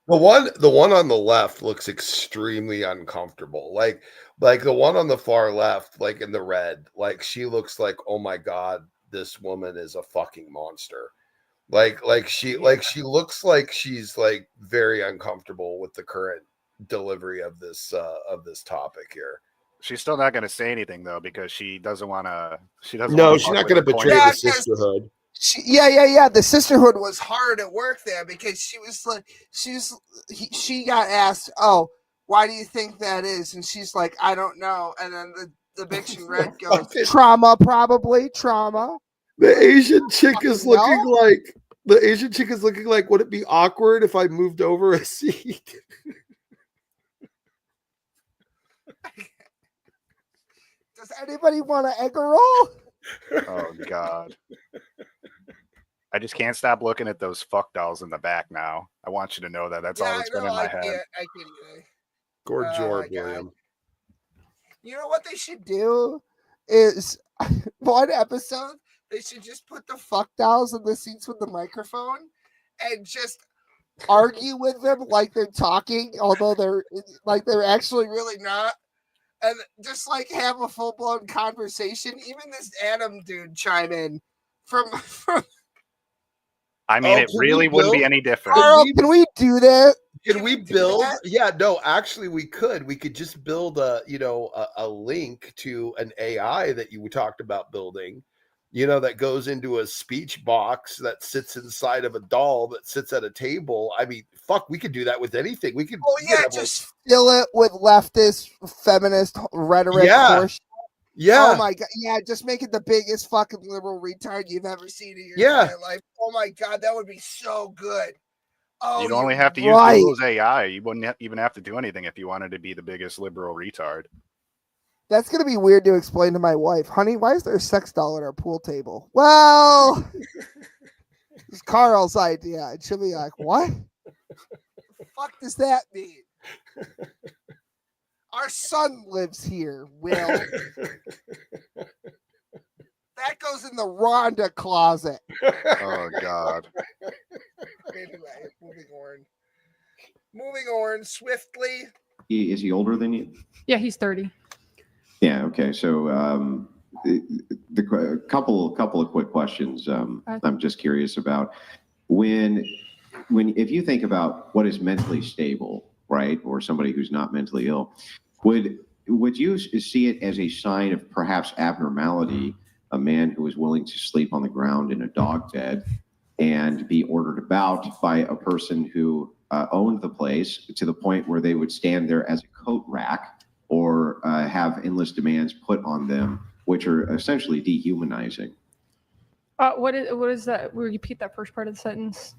the one on the left looks extremely uncomfortable. Like the one on the far left, like in the red, like she looks like, oh my god, this woman is a fucking monster. Like she looks like she's like very uncomfortable with the current delivery of this topic here. She's still not going to say anything though, because she doesn't want to. She doesn't. No, she's not going to betray the sisterhood. Yeah. The sisterhood was hard at work there because she was like, she got asked, oh, why do you think that is? And she's like, I don't know. And then the bitch in red goes, trauma, probably trauma. The Asian chick is looking like, would it be awkward if I moved over a seat? Does anybody want an egg roll? Oh god. I just can't stop looking at those fuck dolls in the back now. I want you to know that. That's all that's been in my head. I can't either. Gorgeous, William. You know what they should do is one episode, they should just put the fuck dolls in the seats with the microphone and just argue with them like they're talking, although they're actually really not. And just like have a full blown conversation. Even this Adam dude chime in from I mean, it really wouldn't be any different. Carl, can we do that? Can we build? Yeah, no, actually we could. We could just build a link to an AI that you talked about building you know, that goes into a speech box that sits inside of a doll that sits at a table. I mean, fuck, we could do that with anything. We could. Oh yeah, just fill it with leftist, feminist rhetoric. Yeah. Yeah. Oh my god. Yeah, just make it the biggest fucking liberal retard you've ever seen in your entire life. Oh my god, that would be so good. Oh, You'd only have to use Google's AI. You wouldn't even have to do anything if you wanted to be the biggest liberal retard. That's gonna be weird to explain to my wife. Honey, why is there a sex doll at our pool table? Well, it's Carl's idea. And she'll be like, what? The fuck does that mean? Our son lives here, Will. That goes in the Rhonda closet. Oh God. Anyway, moving on swiftly. Is he older than you? Yeah, he's 30. Yeah. Okay. So the couple of quick questions. I'm just curious about when if you think about what is mentally stable, right, or somebody who's not mentally ill, would you see it as a sign of perhaps abnormality? A man who is willing to sleep on the ground in a dog bed and be ordered about by a person who owned the place to the point where they would stand there as a coat rack or have endless demands put on them, which are essentially dehumanizing. What is that? Repeat that first part of the sentence,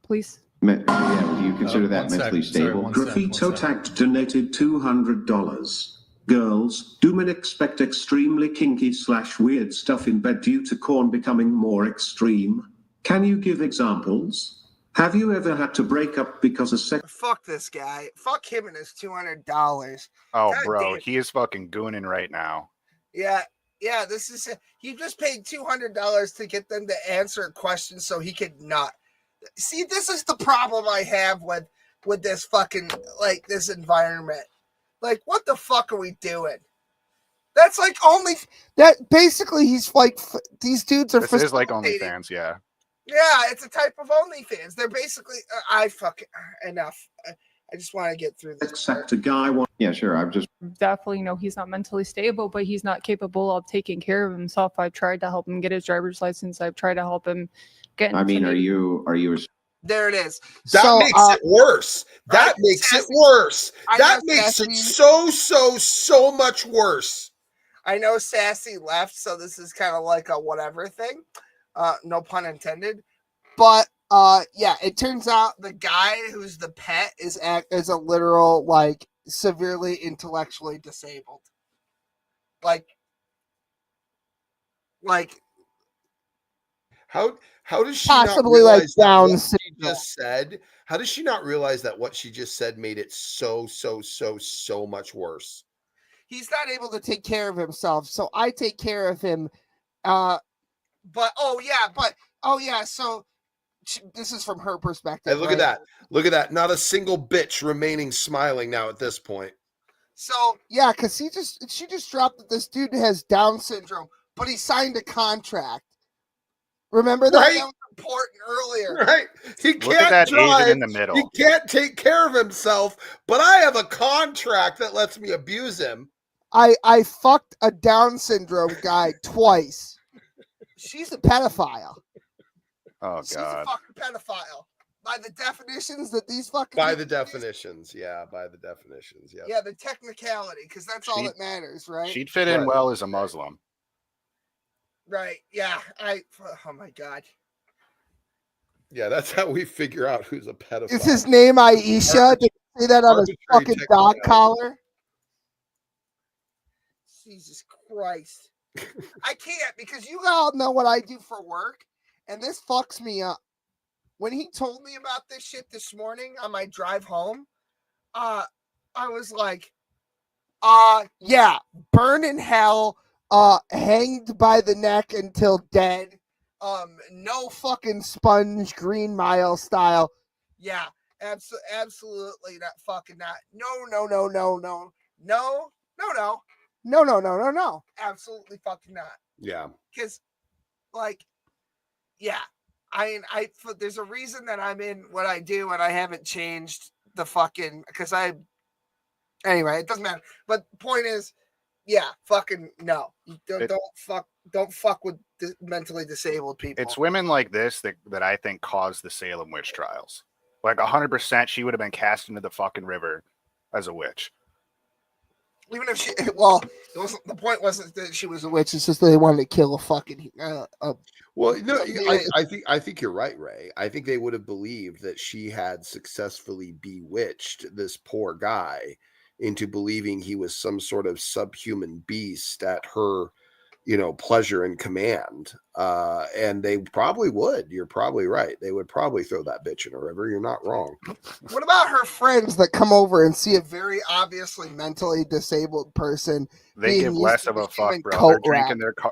please. Yeah, do you consider that mentally stable? Graffito-Tact donated $200. Girls, do men expect extremely kinky / weird stuff in bed due to corn becoming more extreme? Can you give examples? Have you ever had to break up because of sex? Fuck this guy. Fuck him and his $200. Oh, God bro, damn. he is fucking gooning right now. Yeah, this is he just paid $200 to get them to answer a question so he could not. See, this is the problem I have with this fucking, like, this environment. Like, what the fuck are we doing? That's like that basically he's like, these dudes are This is like OnlyFans, yeah. Yeah, it's a type of OnlyFans. They're basically enough. I just want to get through this. Except a guy. Yeah, sure. I'm just definitely know he's not mentally stable, but he's not capable of taking care of himself. I've tried to help him get his driver's license. I've tried to help him get. I mean, are you? There it is. That makes it worse. That makes it worse. That makes it so much worse. I know Sassy left, so this is kind of like a whatever thing. No pun intended. But yeah, it turns out the guy who's the pet is a literal, like, severely intellectually disabled. Like how does she possibly not like realize that Down what syndrome? she just said? How does she not realize that what she just said made it so much worse? He's not able to take care of himself, so I take care of him. So this is from her perspective. Hey, look at that. Look at that. Not a single bitch remaining smiling now at this point. So yeah, because she just dropped that this dude has Down syndrome, but he signed a contract. Remember that? Right. That was important earlier. Right. He can't drive. In the middle. He can't take care of himself, but I have a contract that lets me abuse him. I fucked a Down syndrome guy twice. She's a pedophile. Oh, She's God. a fucking pedophile. By the definitions that these fucking By the definitions, yeah. Yeah, the technicality, because that's all that matters, right? She'd fit in well as a Muslim. Right. Yeah. Oh my God. Yeah, that's how we figure out who's a pedophile. Is his name Aisha? Did you see that on his fucking dog collar? Jesus Christ. I can't, because you all know what I do for work, and this fucks me up. When he told me about this shit this morning on my drive home, I was like, yeah, burn in hell, hanged by the neck until dead, no fucking Sponge Green Mile style. Yeah, absolutely not fucking not. No. Absolutely fucking not. Yeah. Because, like, yeah, I there's a reason that I'm in what I do, and I haven't changed the fucking, anyway, it doesn't matter. But the point is, Yeah, fucking no. You don't fuck with mentally disabled people. It's women like this that I think caused the Salem witch trials. Like 100%, she would have been cast into the fucking river as a witch. Even if the point wasn't that she was a witch. It's just that they wanted to kill a fucking. Well, no, I think you're right, Ray. I think they would have believed that she had successfully bewitched this poor guy into believing he was some sort of subhuman beast at her, pleasure and command. And they probably would. You're probably right. They would probably throw that bitch in a river. You're not wrong. What about her friends that come over and see a very obviously mentally disabled person? They give less of a fuck, bro.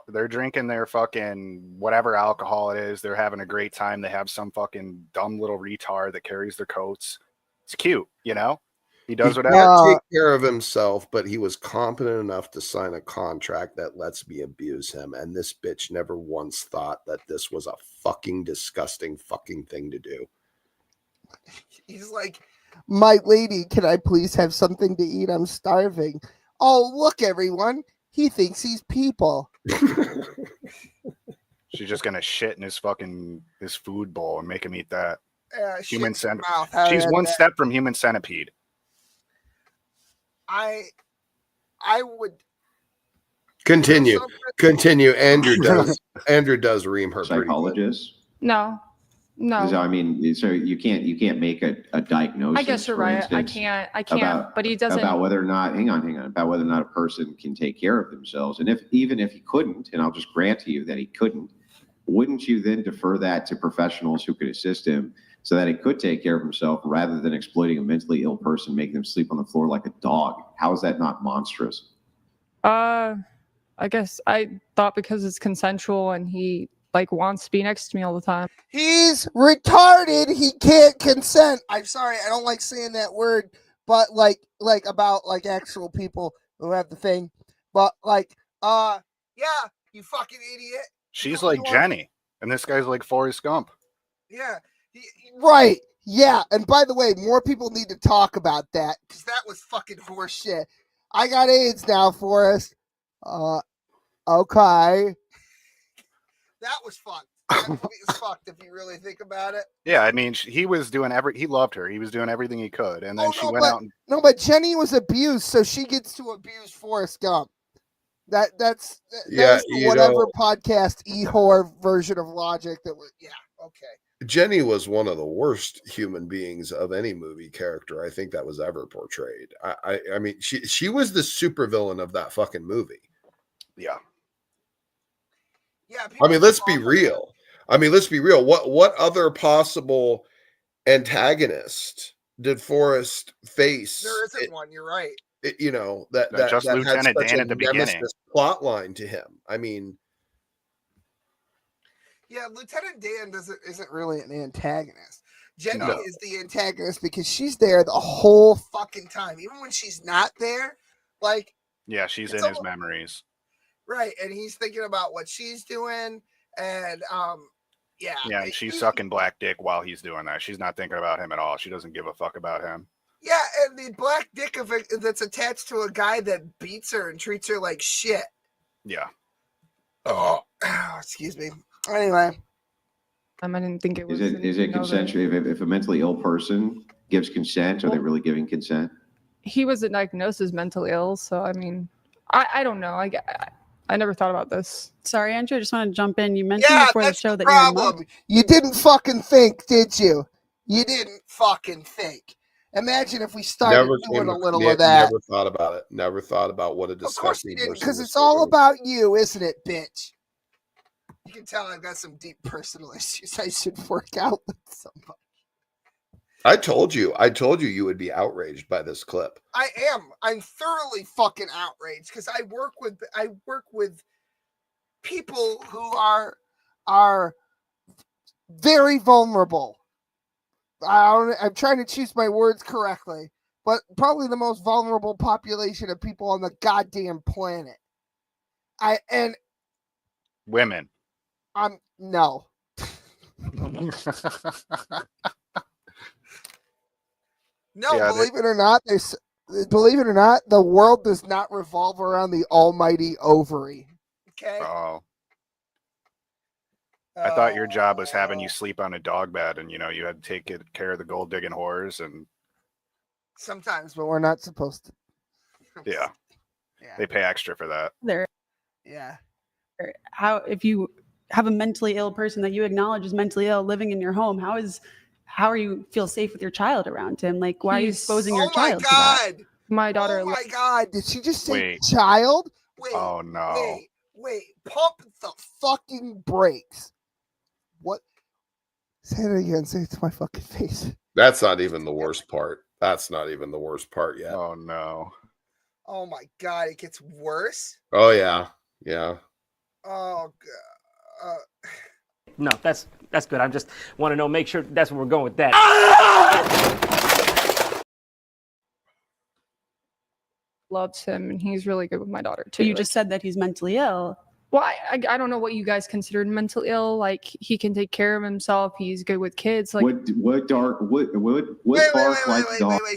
They're drinking their fucking whatever alcohol it is. They're having a great time. They have some fucking dumb little retard that carries their coats. It's cute, He does whatever. He take care of himself, but he was competent enough to sign a contract that lets me abuse him. And this bitch never once thought that this was a fucking disgusting fucking thing to do. He's like, my lady, can I please have something to eat? I'm starving. Oh, look, everyone. He thinks he's people. She's just going to shit in his food bowl and make him eat that. Human centipede. She's one step from human centipede. I would continue. Andrew does ream her psychologist. No. I mean, so you can't make a diagnosis. I guess you're right. I can't. But he doesn't about whether or not. Hang on. About whether or not a person can take care of themselves, and even if he couldn't, and I'll just grant to you that he couldn't, wouldn't you then defer that to professionals who could assist him so that he could take care of himself rather than exploiting a mentally ill person, making them sleep on the floor like a dog? How is that not monstrous? I guess I thought because it's consensual and he wants to be next to me all the time. He's retarded. He can't consent. I'm sorry. I don't like saying that word, but about actual people who have the thing. But yeah, you fucking idiot. She's like Jenny, and this guy's like Forrest Gump. Yeah. Right. Yeah. And by the way, more people need to talk about that because that was fucking horse shit. I got AIDS now, Forrest. Okay. That was fun. That movie is fucked if you really think about it. Yeah, I mean, he was doing he loved her. He was doing everything he could, and then she went out. But Jenny was abused, so she gets to abuse Forrest Gump. That's the whatever podcast e-horror version of logic that was. Yeah, okay. Jenny was one of the worst human beings of any movie character I think that was ever portrayed. I mean, she was the supervillain of that fucking movie. Yeah. Yeah. I mean, let's be real. What other possible antagonist did Forrest face? There isn't one. You're right. That just that Lieutenant had such Dan a at the beginning. Plot line to him. I mean, yeah, Lieutenant Dan isn't really an antagonist. Jenny No. is the antagonist because she's there the whole fucking time, even when she's not there. Yeah, she's in his memories. Right, and he's thinking about what she's doing, and yeah. Yeah, and she's sucking black dick while he's doing that. She's not thinking about him at all. She doesn't give a fuck about him. Yeah, and the black dick that's attached to a guy that beats her and treats her like shit. Yeah. Oh, excuse me. Anyway. I didn't think it was. Is it consensual? If a mentally ill person gives consent, are they really giving consent? He wasn't diagnosed as mentally ill, so I mean, I don't know. I never thought about this. Sorry, Andrew. I just want to jump in. You mentioned before the show that you're a mother. You didn't fucking think, did you? You didn't fucking think. Imagine if we started doing a little of that. Never thought about it. Never thought about what a disgusting. Of course you didn't, because it's all about you, isn't it, bitch? You can tell I've got some deep personal issues. I should work out with somebody. I told you you would be outraged by this clip. I am. I'm thoroughly fucking outraged because I work with people who are very vulnerable. I'm trying to choose my words correctly, but probably the most vulnerable population of people on the goddamn planet. Women. No. No, yeah, believe it or not, there's believe it or not, the world does not revolve around the almighty ovary. Okay. Oh. I thought your job was having you sleep on a dog bed, and you had to take care of the gold digging whores, and sometimes, but we're not supposed to. Yeah. They pay extra for that. There. Yeah. How if you have a mentally ill person that you acknowledge is mentally ill living in your home, how are you feel safe with your child around him? Like, why are you exposing your child to that? My daughter. Oh my God! Did she just say Wait. child? Wait. Oh no. Wait. Pump the fucking brakes. What? Say it again. Say it to my fucking face. That's not even the worst part. That's not even the worst part yet. Oh no. Oh my God! It gets worse. Oh yeah. Yeah. Oh God. No, that's good. I just want to know, make sure that's where we're going with that. Loves him, and he's really good with my daughter too. So you just said that he's mentally ill. Well, I don't know what you guys considered mental ill. Like, he can take care of himself. He's good with kids. Like, Wait. Wait.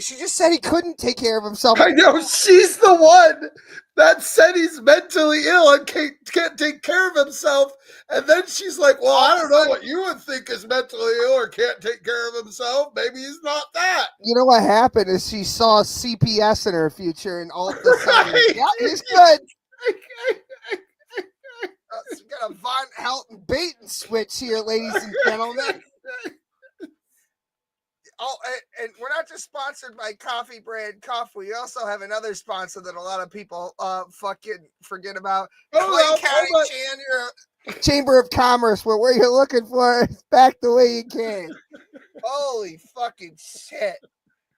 She just said he couldn't take care of himself. I know, she's the one that said he's mentally ill and can't take care of himself. And then she's like, well, I don't know what you would think is mentally ill or can't take care of himself. Maybe he's not that. You know what happened is she saw CPS in her future, and all of a sudden, yeah, he's good. We got a Von Helton bait and switch here, ladies and gentlemen. Oh, and we're not just sponsored by Coffee Brand Coffee. We also have another sponsor that a lot of people fucking forget about. Clay County Chamber of Commerce, where you're looking for it, back the way you came. Holy fucking shit.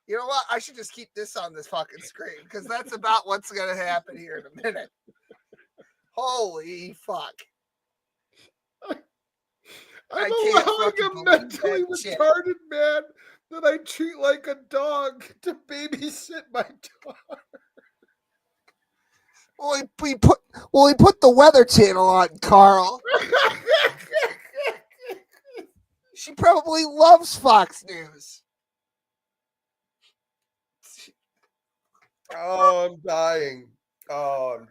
You know what? I should just keep this on this fucking screen, because that's about what's going to happen here in a minute. Holy fuck. I'm allowing a mentally retarded man that I treat like a dog to babysit my dog. Well, he put the Weather Channel on, Carl. She probably loves Fox News. Oh, I'm dying. Oh my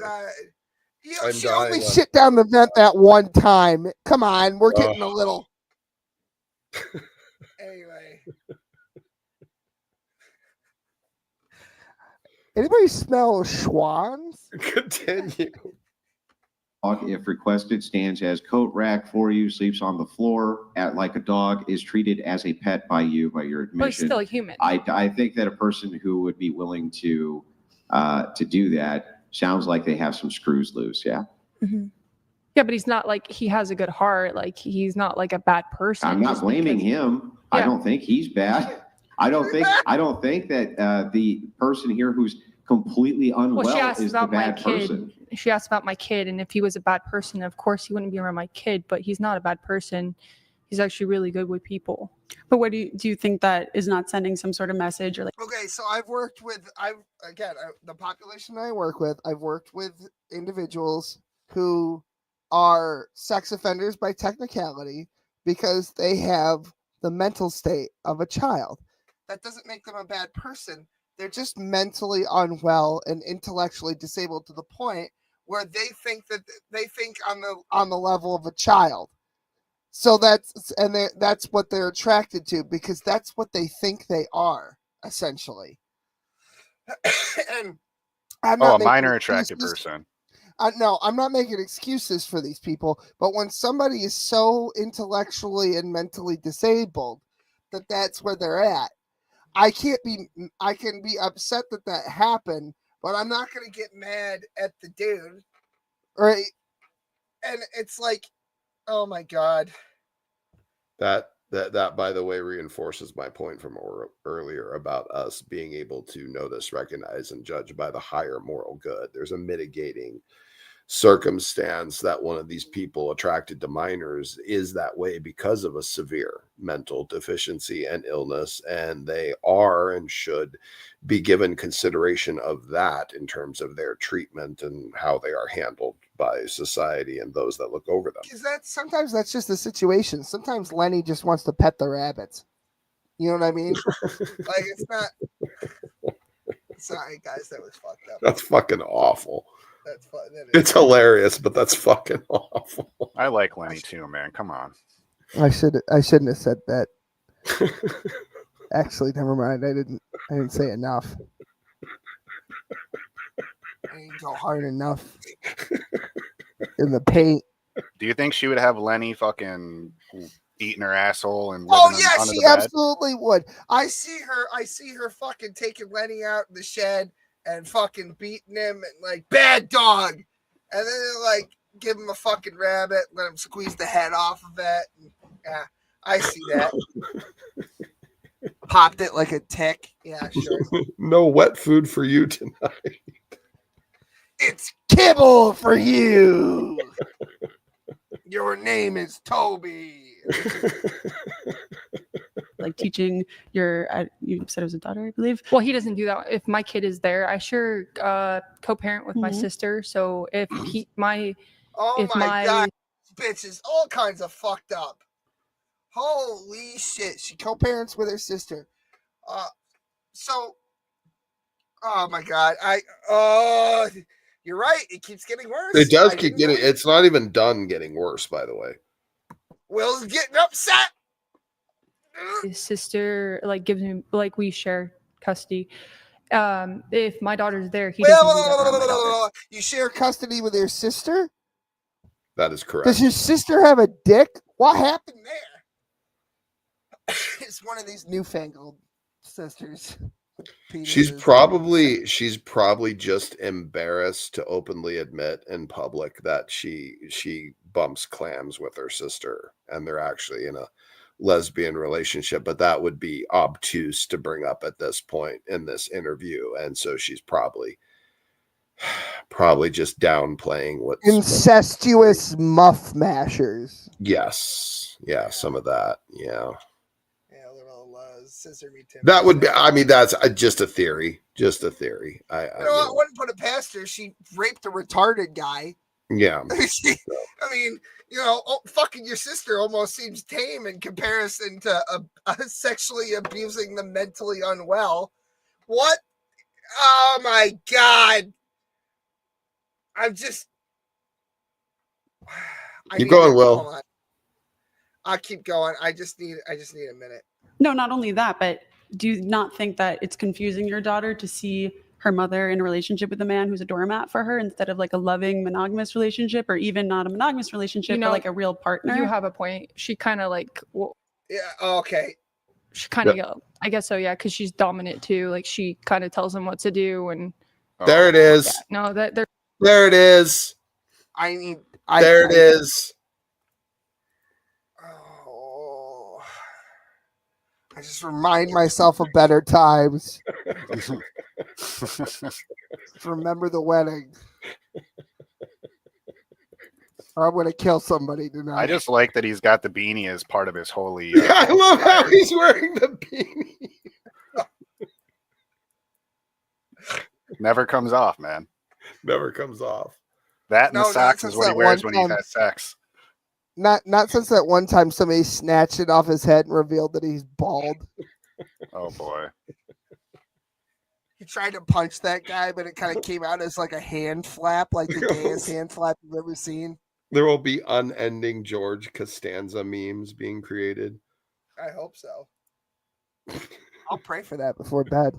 God. I'm She dying only shit down the vent that one time. Come on, we're getting a little. Anyway. Anybody smell Schwann's? Continue. If requested, stands as coat rack for you, sleeps on the floor like a dog, is treated as a pet by you, by your admission. but he's still a human. I think that a person who would be willing to do that sounds like they have some screws loose. Yeah. Mm-hmm. Yeah, but he's not like, he has a good heart. Like, he's not like a bad person. I'm not blaming him. Yeah. I don't think he's bad. I don't think that the person here who's completely unwell is the bad person. She asked about my kid, and if he was a bad person, of course he wouldn't be around my kid, but he's not a bad person. He's actually really good with people. But what do you think that is not sending some sort of message? Or like? Okay, so I've worked with, the population I work with, I've worked with individuals who are sex offenders by technicality because they have the mental state of a child. That doesn't make them a bad person. They're just mentally unwell and intellectually disabled to the point where they think on the level of a child. So that's what they're attracted to, because that's what they think they are, essentially. And I'm not a minor attracted person. No, I'm not making excuses for these people, but when somebody is so intellectually and mentally disabled that's where they're at, I can be upset that happened, but I'm not going to get mad at the dude. Right? And it's like, oh my God. That by the way reinforces my point from earlier about us being able to notice, recognize, and judge by the higher moral good. There's a mitigating circumstance that one of these people attracted to minors is that way because of a severe mental deficiency and illness, and they are and should be given consideration of that in terms of their treatment and how they are handled by society and those that look over them. Because sometimes that's just the situation. Sometimes Lenny just wants to pet the rabbits. You know what I mean? Like, it's not. Sorry, guys, that was fucked up. That's fucking awful. That's fun. It's hilarious, but that's fucking awful. I like Lenny too, man. Come on. I shouldn't have said that. Actually, never mind. I didn't say enough. I didn't go hard enough in the paint. Do you think she would have Lenny fucking eating her asshole and Oh living yeah, under she the bed? absolutely would. I see her fucking taking Lenny out in the shed and fucking beating him and like bad dog. And then like give him a fucking rabbit, let him squeeze the head off of it. And, yeah, I see that. Popped it like a tick. Yeah, sure. No wet food for you tonight. It's kibble for you. Your name is Toby. Like teaching your, you said it was a daughter, I believe. Well, he doesn't do that. If my kid is there, I sure co-parent with my sister. So if my God, bitch is all kinds of fucked up. Holy shit, she co-parents with her sister. So, oh my God, you're right. It keeps getting worse. It does keep getting. It's not even done getting worse, by the way. Will's getting upset. His sister like gives me like we share custody. If my daughter's there, he doesn't do that around my daughter. You share custody with your sister? That is correct. Does your sister have a dick? What happened there? It's one of these newfangled sisters. She's probably just embarrassed to openly admit in public that she bumps clams with her sister and they're actually in a lesbian relationship, but that would be obtuse to bring up at this point in this interview, and so she's probably just downplaying what incestuous muff mashers. Yes, yeah, some of that, yeah. Little scissor me Tim. That would be. I mean, that's just a theory. Just a theory. I wouldn't put it past her. She raped a retarded guy. Yeah. I mean, fucking your sister almost seems tame in comparison to sexually abusing the mentally unwell. What? Oh my God. Keep going, Will. I'll keep going. I just need a minute. No, not only that, but do you not think that it's confusing your daughter to see her mother in a relationship with a man who's a doormat for her instead of like a loving monogamous relationship, or even not a monogamous relationship, but like a real partner? You have a point. She kind of like, yeah, okay. She kind of, I guess so, yeah, because she's dominant too. Like she kind of tells him what to do, and there it is. Yeah, no, there it is. There it is. I just remind myself of better times. Remember the wedding. Or I'm going to kill somebody tonight. I just like that he's got the beanie as part of his holy. Yeah, I love how he's wearing the beanie. Never comes off, man. Never comes off. That and the socks is what he wears when he has sex. Not since that one time somebody snatched it off his head and revealed that he's bald. Oh boy. He tried to punch that guy, but it kind of came out as like a hand flap, like the gayest hand flap you've ever seen. There will be unending George Costanza memes being created. I hope so. I'll pray for that before bed.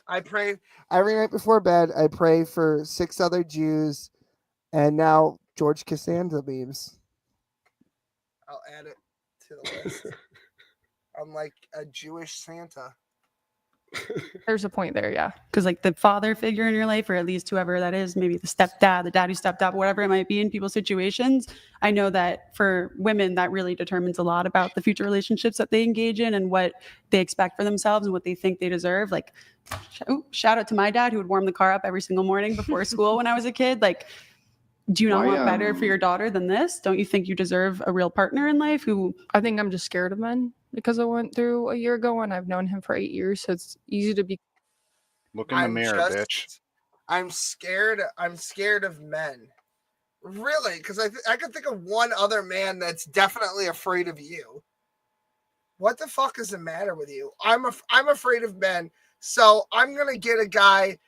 I pray every night before bed. I pray for 6 other Jews, and now George Costanza memes. I'll add it to the list. I'm like a Jewish Santa. There's a point there, yeah. Because like the father figure in your life, or at least whoever that is, maybe the stepdad, the dad who stepped up, whatever it might be in people's situations. I know that for women, that really determines a lot about the future relationships that they engage in and what they expect for themselves and what they think they deserve. Like, shout out to my dad who would warm the car up every single morning before school when I was a kid. Like, do you not want better for your daughter than this? Don't you think you deserve a real partner in life who... I think I'm just scared of men because I went through a year ago and I've known him for 8 years. So it's easy to be... Look in the mirror, bitch. I'm scared of men. Really? Because I can think of one other man that's definitely afraid of you. What the fuck is the matter with you? I'm afraid of men So I'm gonna get a guy.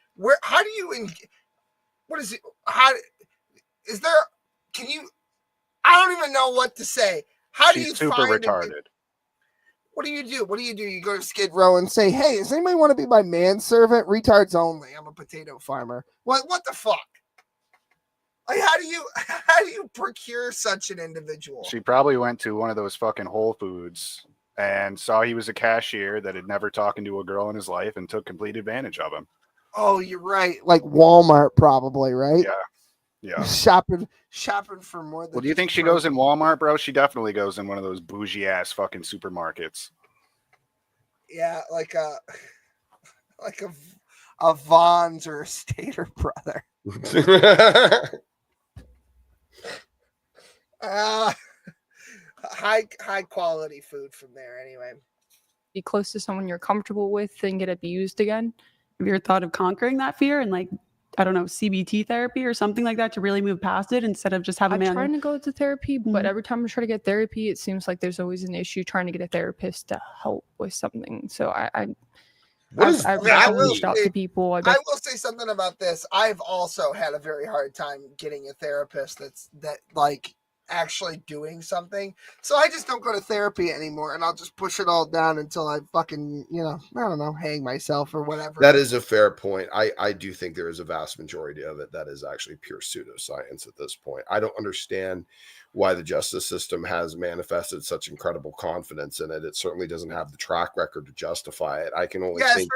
How do you? What is it? How is there? Can you? I don't even know what to say. How do She's you super find retarded. What do you do? What do? You go to Skid Row and say, "Hey, does anybody want to be my manservant? Retards only. I'm a potato farmer." What the fuck? Like, how do you procure such an individual? She probably went to one of those fucking Whole Foods and saw he was a cashier that had never talked to a girl in his life and took complete advantage of him. Oh, you're right. Like Walmart, probably, right? Yeah. shopping for more than. Well, do you think she goes in Walmart, bro? She definitely goes in one of those bougie ass fucking supermarkets. Yeah, like a Vons or a Stater brother. High quality food from there anyway. Be close to someone you're comfortable with and get abused again. Have you ever thought of conquering that fear and like, I don't know, CBT therapy or something like that to really move past it instead of just have a I'm man? trying to go to therapy, but every time I try to get therapy, it seems like there's always an issue trying to get a therapist to help with something. So I've reached out to people. I will say something about this. I've also had a very hard time getting a therapist that like actually doing something. So I just don't go to therapy anymore, and I'll just push it all down until I fucking, I don't know, hang myself or whatever. That is a fair point. I do think there is a vast majority of it that is actually pure pseudoscience at this point. I don't understand why the justice system has manifested such incredible confidence in it. It certainly doesn't have the track record to justify it. I can only think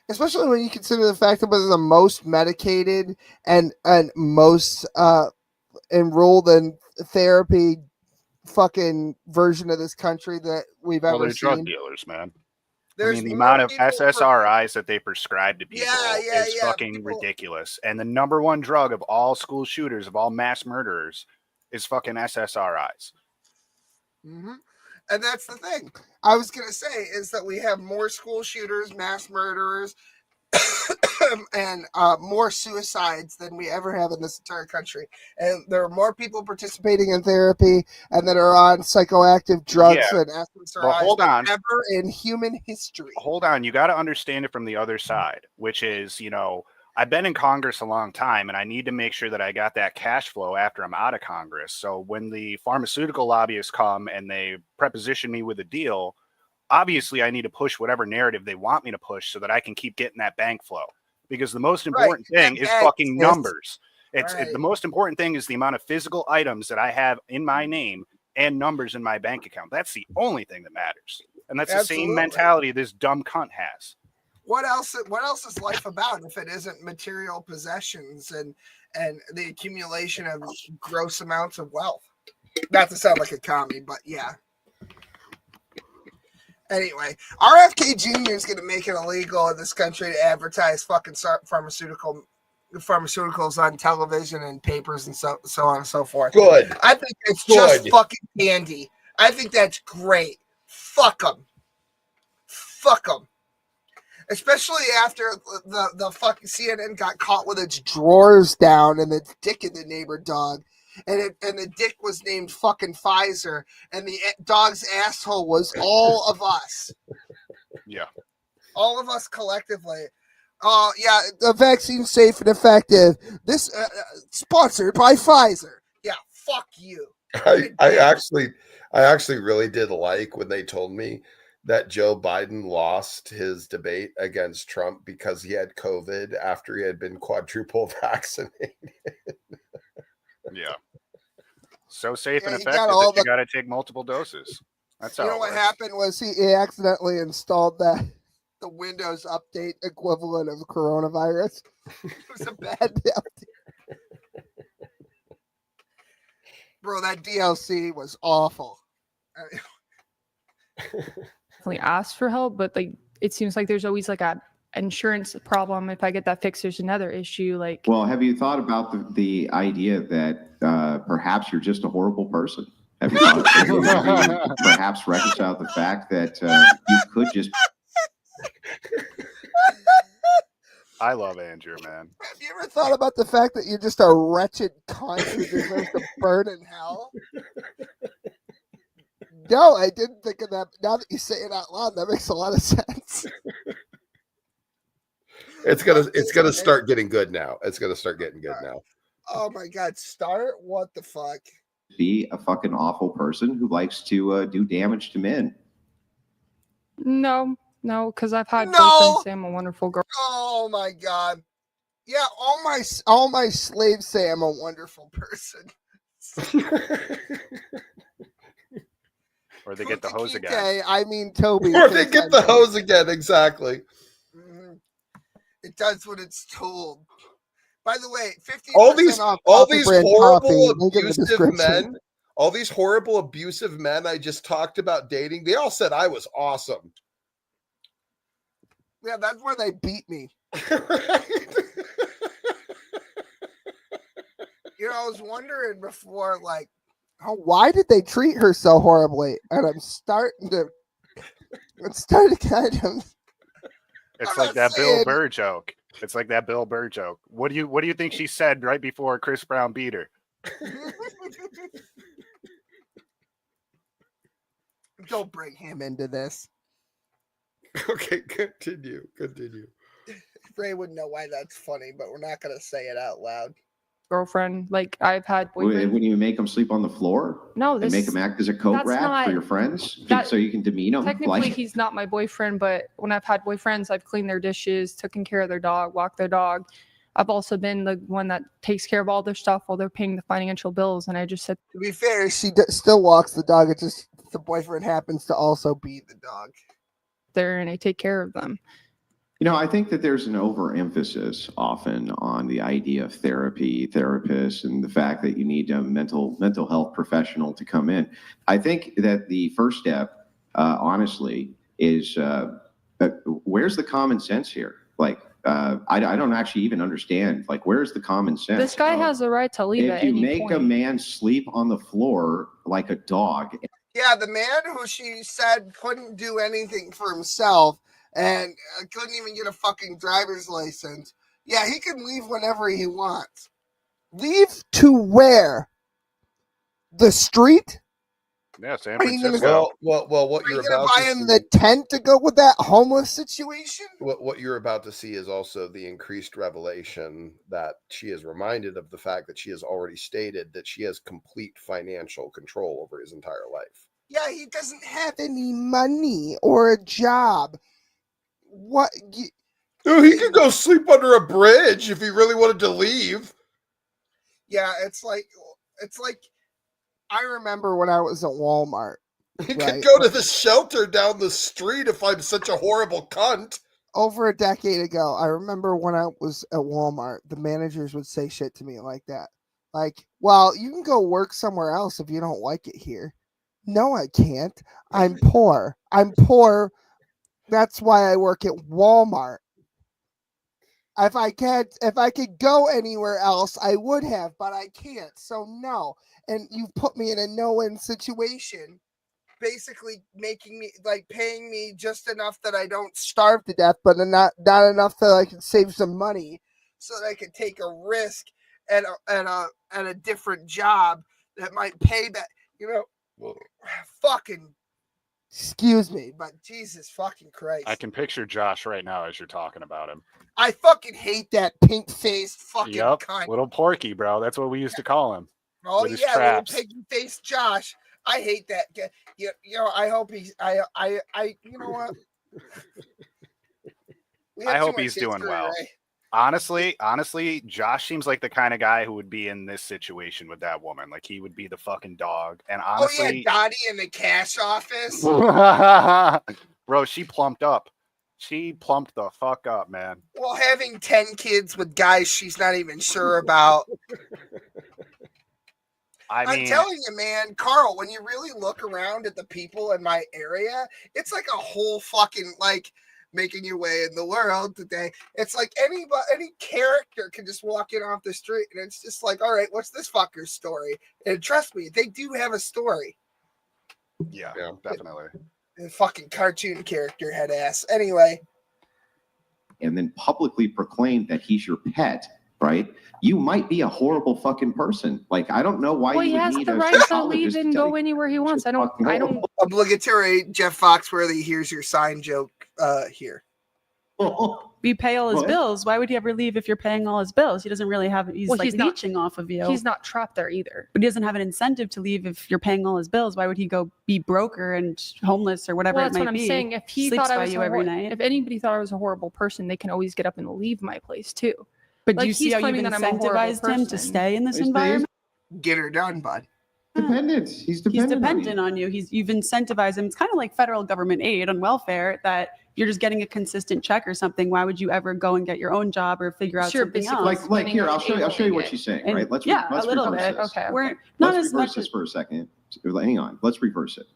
especially when you consider the fact that we're the most medicated and most enrolled in therapy fucking version of this country that we've ever they're seen. drug dealers, man. There's the amount of SSRIs that they prescribe to people is fucking ridiculous. And the number one drug of all school shooters, of all mass murderers, is fucking SSRIs. Mm-hmm. And that's the thing I was going to say is that we have more school shooters, mass murderers, and more suicides than we ever have in this entire country. And there are more people participating in therapy and that are on psychoactive drugs and SSRIs than ever in human history. Hold on. You got to understand it from the other side, which is, I've been in Congress a long time, and I need to make sure that I got that cash flow after I'm out of Congress. So when the pharmaceutical lobbyists come and they preposition me with a deal, obviously I need to push whatever narrative they want me to push so that I can keep getting that bank flow. Because the most important thing is fucking numbers. The most important thing is the amount of physical items that I have in my name and numbers in my bank account. That's the only thing that matters. And that's the same mentality this dumb cunt has. What else is life about if it isn't material possessions and the accumulation of gross amounts of wealth? Not to sound like a commie, but yeah. Anyway, RFK Jr. is going to make it illegal in this country to advertise fucking pharmaceuticals on television and papers and so on and so forth. Good. I think it's just fucking candy. I think that's great. Fuck them. Fuck them. Especially after the fucking CNN got caught with its drawers down and its dick in the neighbor dog. And the dick was named fucking Pfizer, and the dog's asshole was all of us. Yeah. All of us collectively. Yeah, the vaccine's safe and effective. This sponsored by Pfizer. Yeah, fuck you. I actually really did like when they told me that Joe Biden lost his debate against Trump because he had COVID after he had been quadruple vaccinated. Yeah. So safe and effective that you got to take multiple doses. That's how. You know what happened was he accidentally installed the Windows update equivalent of coronavirus. It was a bad update. Bro, that DLC was awful. Definitely ask for help, but like it seems like there's always like a insurance problem. If I get that fixed, there's another issue. Like, well, have you thought about the idea that perhaps you're just a horrible person? Have you thought perhaps reconcile the fact that you could just? I love Andrew, man. Have you ever thought about the fact that you're just a wretched cunt who deserves to burn in hell? No, I didn't think of that. Now that you say it out loud, that makes a lot of sense. It's gonna start getting good now. It's gonna start getting good now. Oh my God, start? What the fuck? Be a fucking awful person who likes to do damage to men. No, because I've had No! boyfriends say I'm a wonderful girl. Oh my God. Yeah, all my slaves say I'm a wonderful person. Or they get the hose again. Okay, I mean Toby. Or they get the hose again, exactly. It does what it's told. By the way, 50% all these off horrible coffee, abusive men, all these horrible abusive men I just talked about dating, they all said I was awesome. Yeah, that's where they beat me. You know, I was wondering before, like, why did they treat her so horribly? And I'm starting to kind of. It's like that Bill Burr joke. It's like that Bill Burr joke. What do you think she said right before Chris Brown beat her? Don't bring him into this. Okay, continue. Ray wouldn't know why that's funny, but we're not going to say it out loud. Girlfriend, like I've had boyfriends. When you make them sleep on the floor? No, and make them act as a coat rat for your friends, so you can demean them. Technically, he's not my boyfriend, but when I've had boyfriends, I've cleaned their dishes, taken care of their dog, walked their dog. I've also been the one that takes care of all their stuff while they're paying the financial bills, and I just said. To be fair, she still walks the dog. It's just the boyfriend happens to also beat the dog. There, and I take care of them. You know, I think that there's an overemphasis often on the idea of therapy, therapists, and the fact that you need a mental health professional to come in. I think that the first step, honestly, is where's the common sense here? Like, I don't actually even understand. Like, where's the common sense? This guy has the right to leave at any point. If you make a man sleep on the floor like a dog. Yeah, the man who she said couldn't do anything for himself and couldn't even get a fucking driver's license. Yeah, he can leave whenever he wants. Leave to where? The street? Yeah, San Francisco. Well, what you're about to buy him the tent to go with that homeless situation? What you're about to see is also the increased revelation that she is reminded of the fact that she has already stated that she has complete financial control over his entire life. Yeah, he doesn't have any money or a job. What? Dude, he could go sleep under a bridge if he really wanted to leave. Yeah, it's like I remember when I was at Walmart. He could go to the shelter down the street if I'm such a horrible cunt. Over a decade ago, I remember when I was at Walmart, the managers would say shit to me like that. Like, well, you can go work somewhere else if you don't like it here. No, I can't. I'm poor. That's why I work at Walmart. If I could go anywhere else, I would have, but I can't. So no. And you've put me in a no-win situation, basically making me paying me just enough that I don't starve to death, but not enough that I can save some money so that I can take a risk and a different job that might pay back. Fucking. Excuse me, but Jesus fucking Christ. I can picture Josh right now as you're talking about him. I fucking hate that pink-faced fucking cunt. Little Porky, bro. That's what we used to call him. Oh yeah, little pink-faced Josh. I hate that guy. You know, I hope he's. You know what? I hope he's doing well. Right? Honestly, Josh seems like the kind of guy who would be in this situation with that woman. Like he would be the fucking dog. And honestly, oh yeah, Dottie in the cash office. Bro, she plumped up. She plumped the fuck up, man. Well, having 10 kids with guys she's not even sure about. I'm telling you, man, Carl, when you really look around at the people in my area, it's like a whole fucking making your way in the world today. It's like any character can just walk in off the street and it's just like, all right, what's this fucker's story? And trust me, they do have a story. Yeah, definitely. The fucking cartoon character head ass. Anyway. And then publicly proclaim that he's your pet, right? You might be a horrible fucking person. Like, I don't know why you would need a he has the right to leave and go anywhere he wants. I don't. Obligatory Jeff Foxworthy, here's your sign joke here. We pay all his What? bills. Why would he ever leave if you're paying all his bills? He doesn't really have. He's like leeching off of you. He's not trapped there either. But he doesn't have an incentive to leave if you're paying all his bills. Why would he go be broker and homeless or whatever Well, it that's might what I'm be? saying. If he Sleeps thought I by was you every hor- night. if anybody thought I was a horrible person, they can always get up and leave my place too. But Like, do you see he's how you've claiming that I'm a horrible incentivized him to person. stay in this He's environment? Get her done, bud. Dependent. He's He's dependent. dependent on you. You've incentivized him. It's kind of like federal government aid on welfare that you're just getting a consistent check or something. Why would you ever go and get your own job or figure out Sure, something basically else? Like here, I'll show you what she's saying. And Right? Let's yeah, let's a little reverse bit. this. Okay. We're not Let's as reverse much this as for a second. Hang on. Let's reverse it.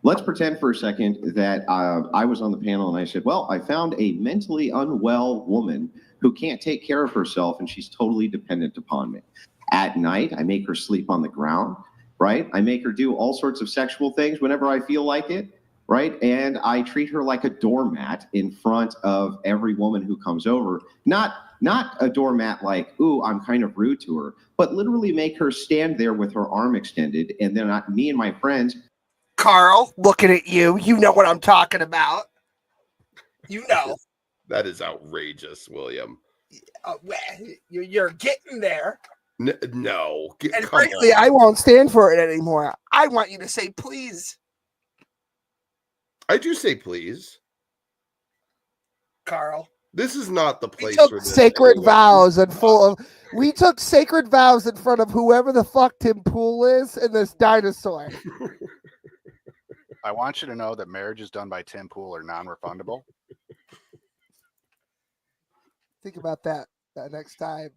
Let's pretend for a second that I was on the panel and I said, well, I found a mentally unwell woman who can't take care of herself and she's totally dependent upon me. At night, I make her sleep on the ground, right? I make her do all sorts of sexual things whenever I feel like it, right? And I treat her like a doormat in front of every woman who comes over. Not a doormat like, ooh, I'm kind of rude to her, but literally make her stand there with her arm extended. And then me and my friends. Carl, looking at you, you know what I'm talking about. You know. That is outrageous, William. Well, you're getting there. No. And Come frankly, on. I won't stand for it anymore. I want you to say please. I do say please. Carl. This is not the We place took for this. sacred anyway. vows and we took sacred vows in front of whoever the fuck Tim Pool is and this dinosaur. I want you to know that marriages done by Tim Pool are non-refundable. Think about that next time.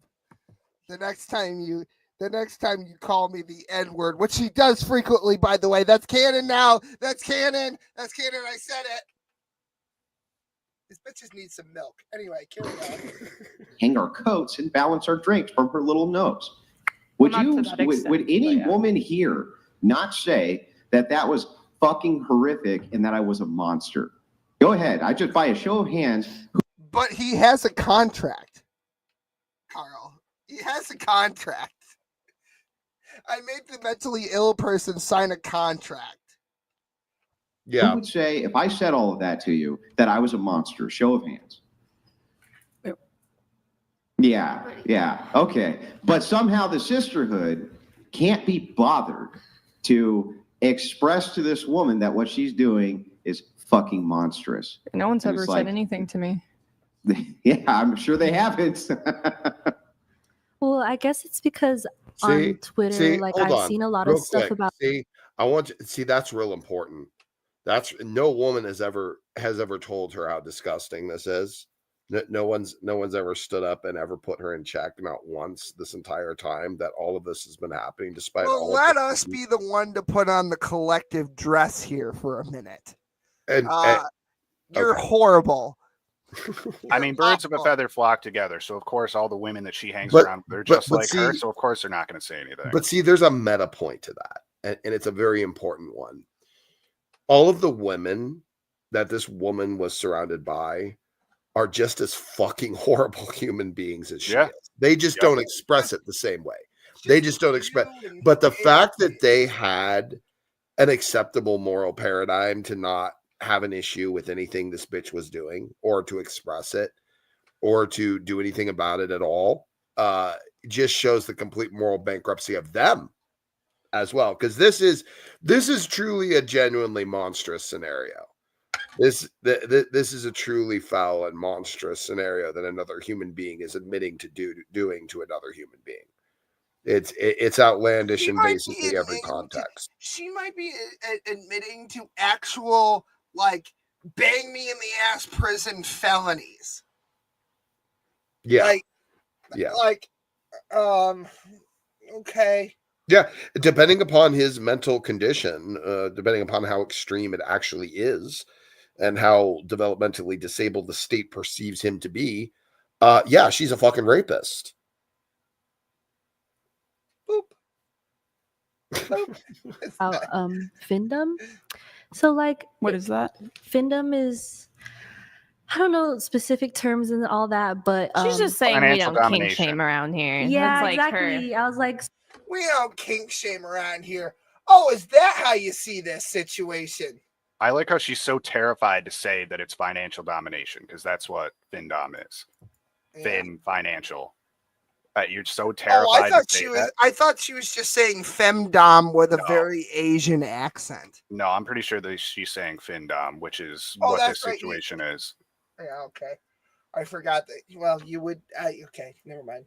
The next time you call me the N-word, which he does frequently, by the way. That's canon now. That's canon. I said it. These bitches need some milk. Anyway, carry on. Hang our coats and balance our drinks from her little nose. Would any woman here not say that was fucking horrific and that I was a monster? Go ahead. I just by a show of hands. But he has a contract, Carl. He has a contract. I made the mentally ill person sign a contract. Yeah. Who would say, if I said all of that to you, that I was a monster? Show of hands. Yeah. Okay. But somehow the sisterhood can't be bothered to express to this woman that what she's doing is fucking monstrous. No one's And ever it's said anything to me. Yeah, I'm sure they haven't. Well, I guess it's because on Twitter, I've seen a lot of stuff about. That's real important. That's no woman has ever told her how disgusting this is. No one's ever stood up and ever put her in check, not once this entire time that all of this has been happening, despite all. Let us be the one to put on the collective dress here for a minute. And you're horrible. I mean, birds of a feather flock together. So of course, all the women that she hangs around, they're just like her. So of course, they're not going to say anything. But see, there's a meta point to that, and it's a very important one. All of the women that this woman was surrounded by are just as fucking horrible human beings as she is. They just don't express it the same way. They just don't express. But the fact that they had an acceptable moral paradigm to not have an issue with anything this bitch was doing, or to express it, or to do anything about it at all, just shows the complete moral bankruptcy of them as well. Because this is truly a genuinely monstrous scenario. This is a truly foul and monstrous scenario that another human being is admitting to doing to another human being. It's outlandish in basically every context. She might be admitting to actual bang me in the ass prison felonies. Yeah. Okay. Yeah, depending upon his mental condition, depending upon how extreme it actually is, and how developmentally disabled the state perceives him to be, yeah, she's a fucking rapist. Findom. So what is that? Findom is, I don't know specific terms and all that, but she's just saying we don't kink shame around here. Yeah, that's exactly. I was like, we don't kink shame around here. Oh, is that how you see this situation? I like how she's so terrified to say that it's financial domination, because that's what FinDom is. Yeah. Fin financial. You're so terrified to say that. I thought she was just saying femdom with a very Asian accent. No, I'm pretty sure that she's saying FinDom, which is Oh, what that's this right. situation is. Yeah, okay. I forgot that. Well, you would. Okay, never mind.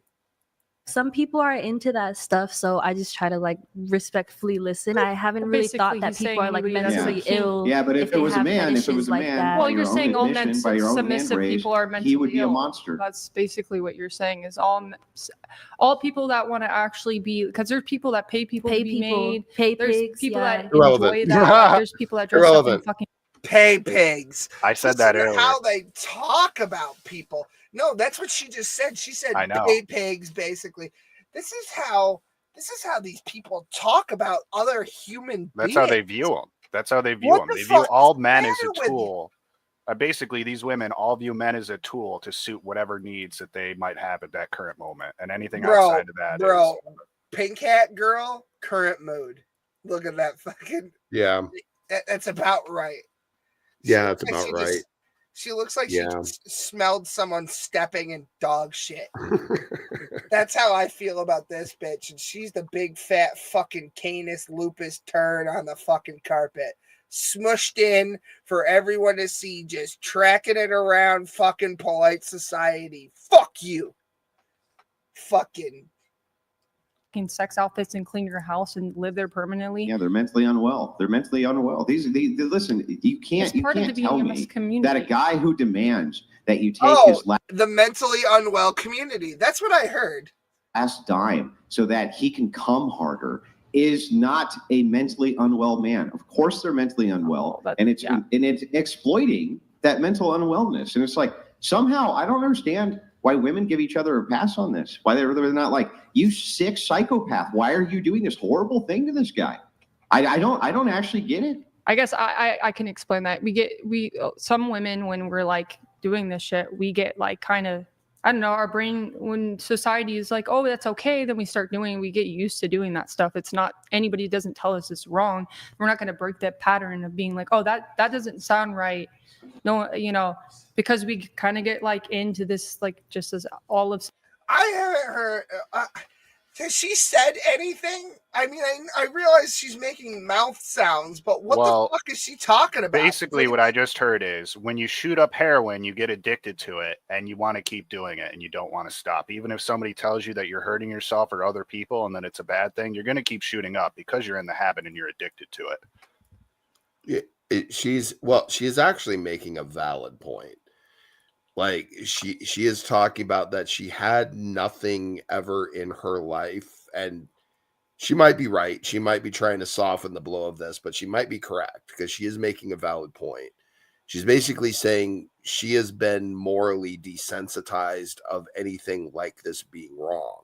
Some people are into that stuff, so I just try to like respectfully listen. I haven't really thought that people are like mentally ill. Yeah, but if it was a man, that. Well, you're saying all men submissive race, people are mentally he would be ill. a monster. That's basically what you're saying. Is all people that want to actually be, because there's people that pay people to be made. There's pigs, people yeah. that enjoy that. There's people that dress up in fucking pay pigs. I said that earlier. How they talk about people. No, that's what she just said. She said I know. pay pigs, basically. This is how these people talk about other human That's beings. how they view them. That's how they view them. They view all men as a tool. Basically, these women all view men as a tool to suit whatever needs that they might have at that current moment, and anything outside of that is Pink Hat Girl, current mood. Look at that fucking. Yeah. That's about right. Yeah, that's about right. She looks like she just smelled someone stepping in dog shit. That's how I feel about this bitch. And she's the big fat fucking Canis lupus turd on the fucking carpet. Smushed in for everyone to see, just tracking it around fucking polite society. Fuck you. Fucking sex outfits and clean your house and live there permanently. Yeah, they're mentally unwell. These listen, you can't tell me that a guy who demands that you take his the mentally unwell community. That's what I heard. last dime so that he can come harder is not a mentally unwell man. Of course they're mentally unwell, and it's exploiting that mental unwellness. And it's like, somehow I don't understand why women give each other a pass on this. Why they're not like, you sick psychopath, why are you doing this horrible thing to this guy? I don't actually get it. I guess I can explain that. We some women, when we're like doing this shit, we get like kind of, I don't know, our brain, when society is like, oh, that's okay, then we start doing, we get used to doing that stuff. It's not, anybody doesn't tell us it's wrong. We're not going to break that pattern of being like, oh, that doesn't sound right. No, because we kind of get like into this, like, just as all of. I haven't heard. Has she said anything? I mean, I realize she's making mouth sounds, but what the fuck is she talking about? Basically, what I just heard is, when you shoot up heroin, you get addicted to it, and you want to keep doing it, and you don't want to stop. Even if somebody tells you that you're hurting yourself or other people, and that it's a bad thing, you're going to keep shooting up because you're in the habit and you're addicted to it. She is actually making a valid point. Like, she is talking about that she had nothing ever in her life, and she might be right. She might be trying to soften the blow of this, but she might be correct, because she is making a valid point. She's basically saying she has been morally desensitized of anything like this being wrong.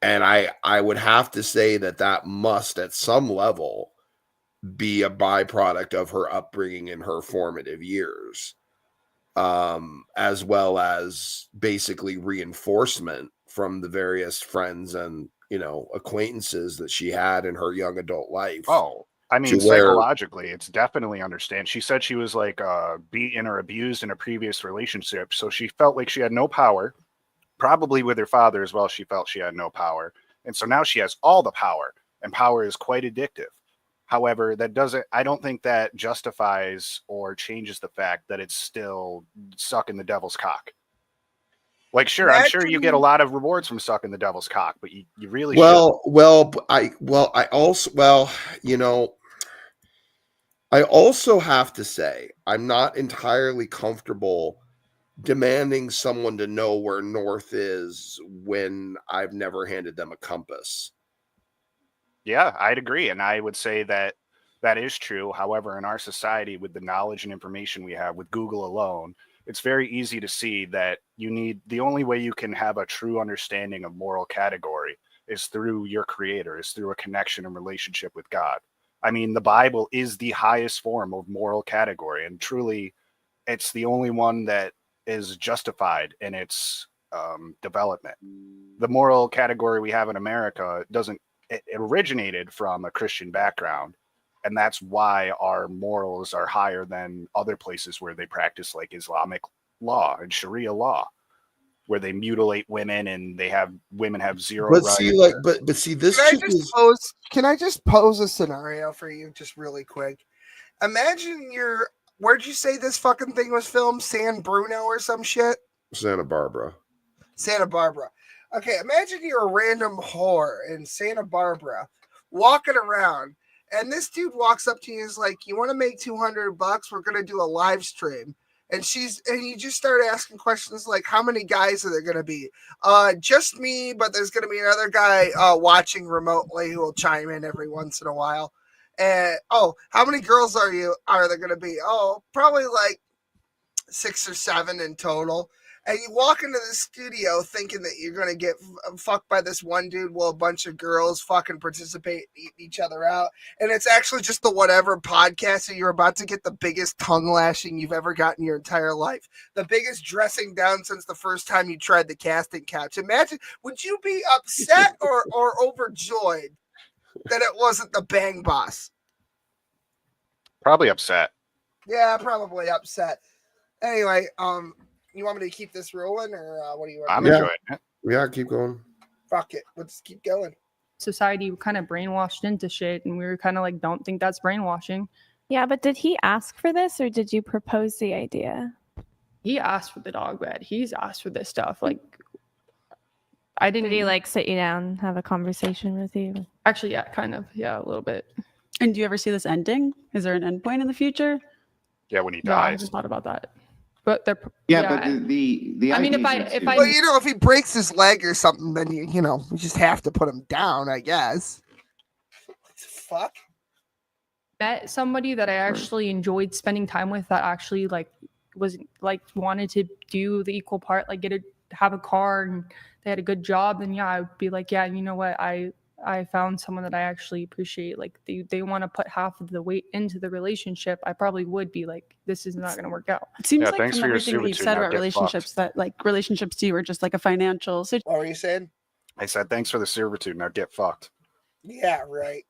And I would have to say that must, at some level, be a byproduct of her upbringing in her formative years. As well as basically reinforcement from the various friends and, acquaintances that she had in her young adult life. Oh, I mean, psychologically, it's definitely understand. She said she was like beaten or abused in a previous relationship. So she felt like she had no power, probably with her father as well. She felt she had no power. And so now she has all the power, and power is quite addictive. However, I don't think that justifies or changes the fact that it's still sucking the devil's cock. Like, sure, I'm sure you get a lot of rewards from sucking the devil's cock, but you really I also have to say, I'm not entirely comfortable demanding someone to know where north is when I've never handed them a compass. Yeah, I'd agree. And I would say that is true. However, in our society, with the knowledge and information we have with Google alone, it's very easy to see that the only way you can have a true understanding of moral category is through your creator, is through a connection and relationship with God. I mean, the Bible is the highest form of moral category, and truly it's the only one that is justified in its development. The moral category we have in America it originated from a Christian background, And that's why our morals are higher than other places where they practice like Islamic law and Sharia law, where they mutilate women and women have zero But rights. see, like, but see, this Can I just pose a scenario for you, just really quick? Imagine where'd you say this fucking thing was filmed? San Bruno or some shit? Santa Barbara. Santa Barbara. Okay, imagine you're a random whore in Santa Barbara walking around, and this dude walks up to you and is like, "You want to make $200? We're gonna do a live stream." And you just start asking questions like, "How many guys are there gonna be?" Just me, but there's gonna be another guy watching remotely who will chime in every once in a while. And how many girls are there gonna be? Oh, probably like 6 or 7 in total. And you walk into the studio thinking that you're going to get fucked by this one dude while a bunch of girls fucking participate, eat each other out. And it's actually just the whatever podcast, and you're about to get the biggest tongue lashing you've ever gotten in your entire life. The biggest dressing down since the first time you tried the casting couch. Imagine, would you be upset or overjoyed that it wasn't the Bang Boss? Probably upset. Yeah, probably upset. Anyway, you want me to keep this rolling, or what do you want? I'm enjoying it. Yeah, keep going. Fuck it. Let's keep going. Society kind of brainwashed into shit, and we were kind of like, don't think that's brainwashing. Yeah, but did he ask for this, or did you propose the idea? He asked for the dog bed. He's asked for this stuff. Like, I didn't. Did he like sit you down, have a conversation with you? Actually, yeah, kind of. Yeah, a little bit. And do you ever see this ending? Is there an end point in the future? Yeah, when he No, I dies. haven't thought about that. But they're but the I mean, if I well, if he breaks his leg or something, then you just have to put him down, I guess. What the fuck? Met somebody that I actually enjoyed spending time with, that actually wanted to do the equal part, like have a car, and they had a good job, then yeah, I would be like, yeah, you know what, I found someone that I actually appreciate. Like they want to put half of the weight into the relationship. I probably would be like, this is not going to work out. It seems like from everything that you've said about relationships, that like relationships to you are just like a financial situation. What were you saying? I said, thanks for the servitude. Now get fucked. Yeah, right.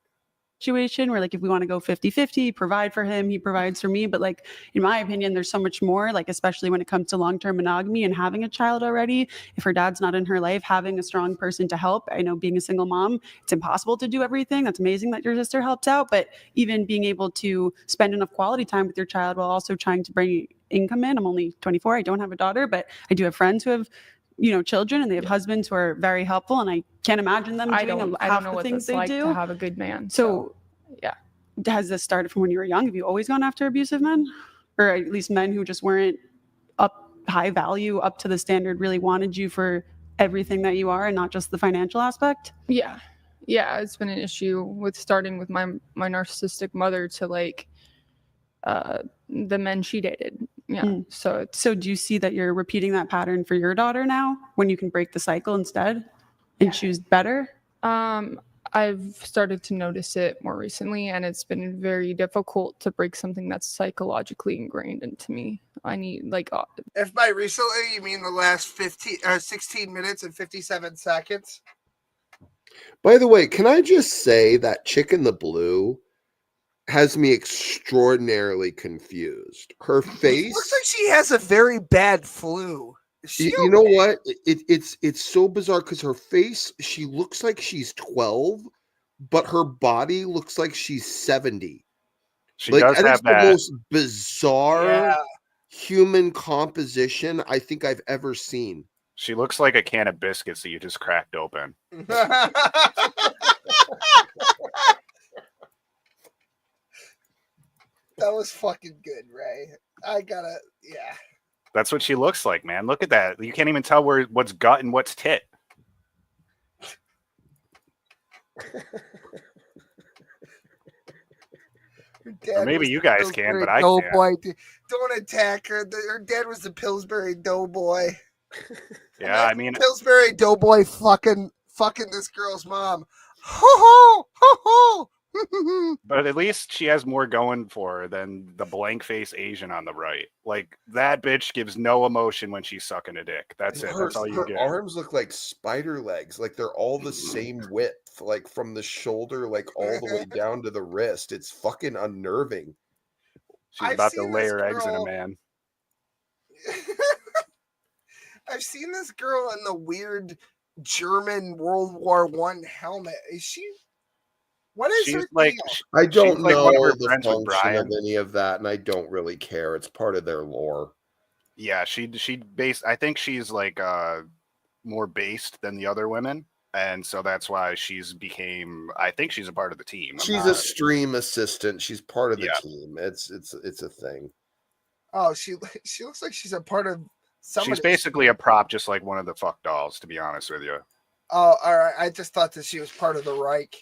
Situation where like if we want to go 50-50, provide for him, he provides for me, but like in my opinion there's so much more, like especially when it comes to long-term monogamy and having a child already. If her dad's not in her life, having a strong person to help. I know being a single mom, it's impossible to do everything. That's amazing that your sister helps out, but even being able to spend enough quality time with your child while also trying to bring income in. I'm only 24, I don't have a daughter, but I do have friends who have children, and they have husbands who are very helpful, and I can't imagine them doing half the things they do. To have a good man. So yeah, has this started from when you were young? Have you always gone after abusive men, or at least men who just weren't up high value, up to the standard, really wanted you for everything that you are and not just the financial aspect? Yeah, it's been an issue with starting with my narcissistic mother to like the men she dated. Yeah. So do you see that you're repeating that pattern for your daughter now, when you can break the cycle instead and choose better? I've started to notice it more recently, and it's been very difficult to break something that's psychologically ingrained into me. I need If by recently you mean the last 16 minutes and 57 seconds. By the way, can I just say that Chick in the Blue has me extraordinarily confused. Her face looks like she has a very bad flu. You know what? It's so bizarre because her face, she looks like she's 12, but her body looks like she's 70. She does have the most bizarre human composition I think I've ever seen. She looks like a can of biscuits that you just cracked open. That was fucking good, Ray. Yeah. That's what she looks like, man. Look at that. You can't even tell what's gut and what's tit. Or maybe you guys can, but I can't. Boy, don't attack her. Her dad was the Pillsbury Doughboy. Yeah, I mean, Pillsbury Doughboy fucking this girl's mom. Ho ho ho ho! But at least she has more going for her than the blank face Asian on the right. Like, that bitch gives no emotion when she's sucking a dick. That's it. That's all you Her get. arms look like spider legs. Like they're all the same width, like from the shoulder, like all the way down to the wrist. It's fucking unnerving. She's about to lay her eggs in a man. I've seen this girl in the weird German World War I helmet. Is she? What is her like? deal? I don't she's like know one of her the friends with function Brian. of any of that, and I don't really care. It's part of their lore. Yeah, I think she's like more based than the other women, and so that's why I think she's a part of the team. She's a stream assistant. She's part of the team. It's a thing. Oh, she looks like she's a part of somebody. She's basically a prop, just like one of the fuck dolls, to be honest with you. Oh, all right. I just thought that she was part of the Reich.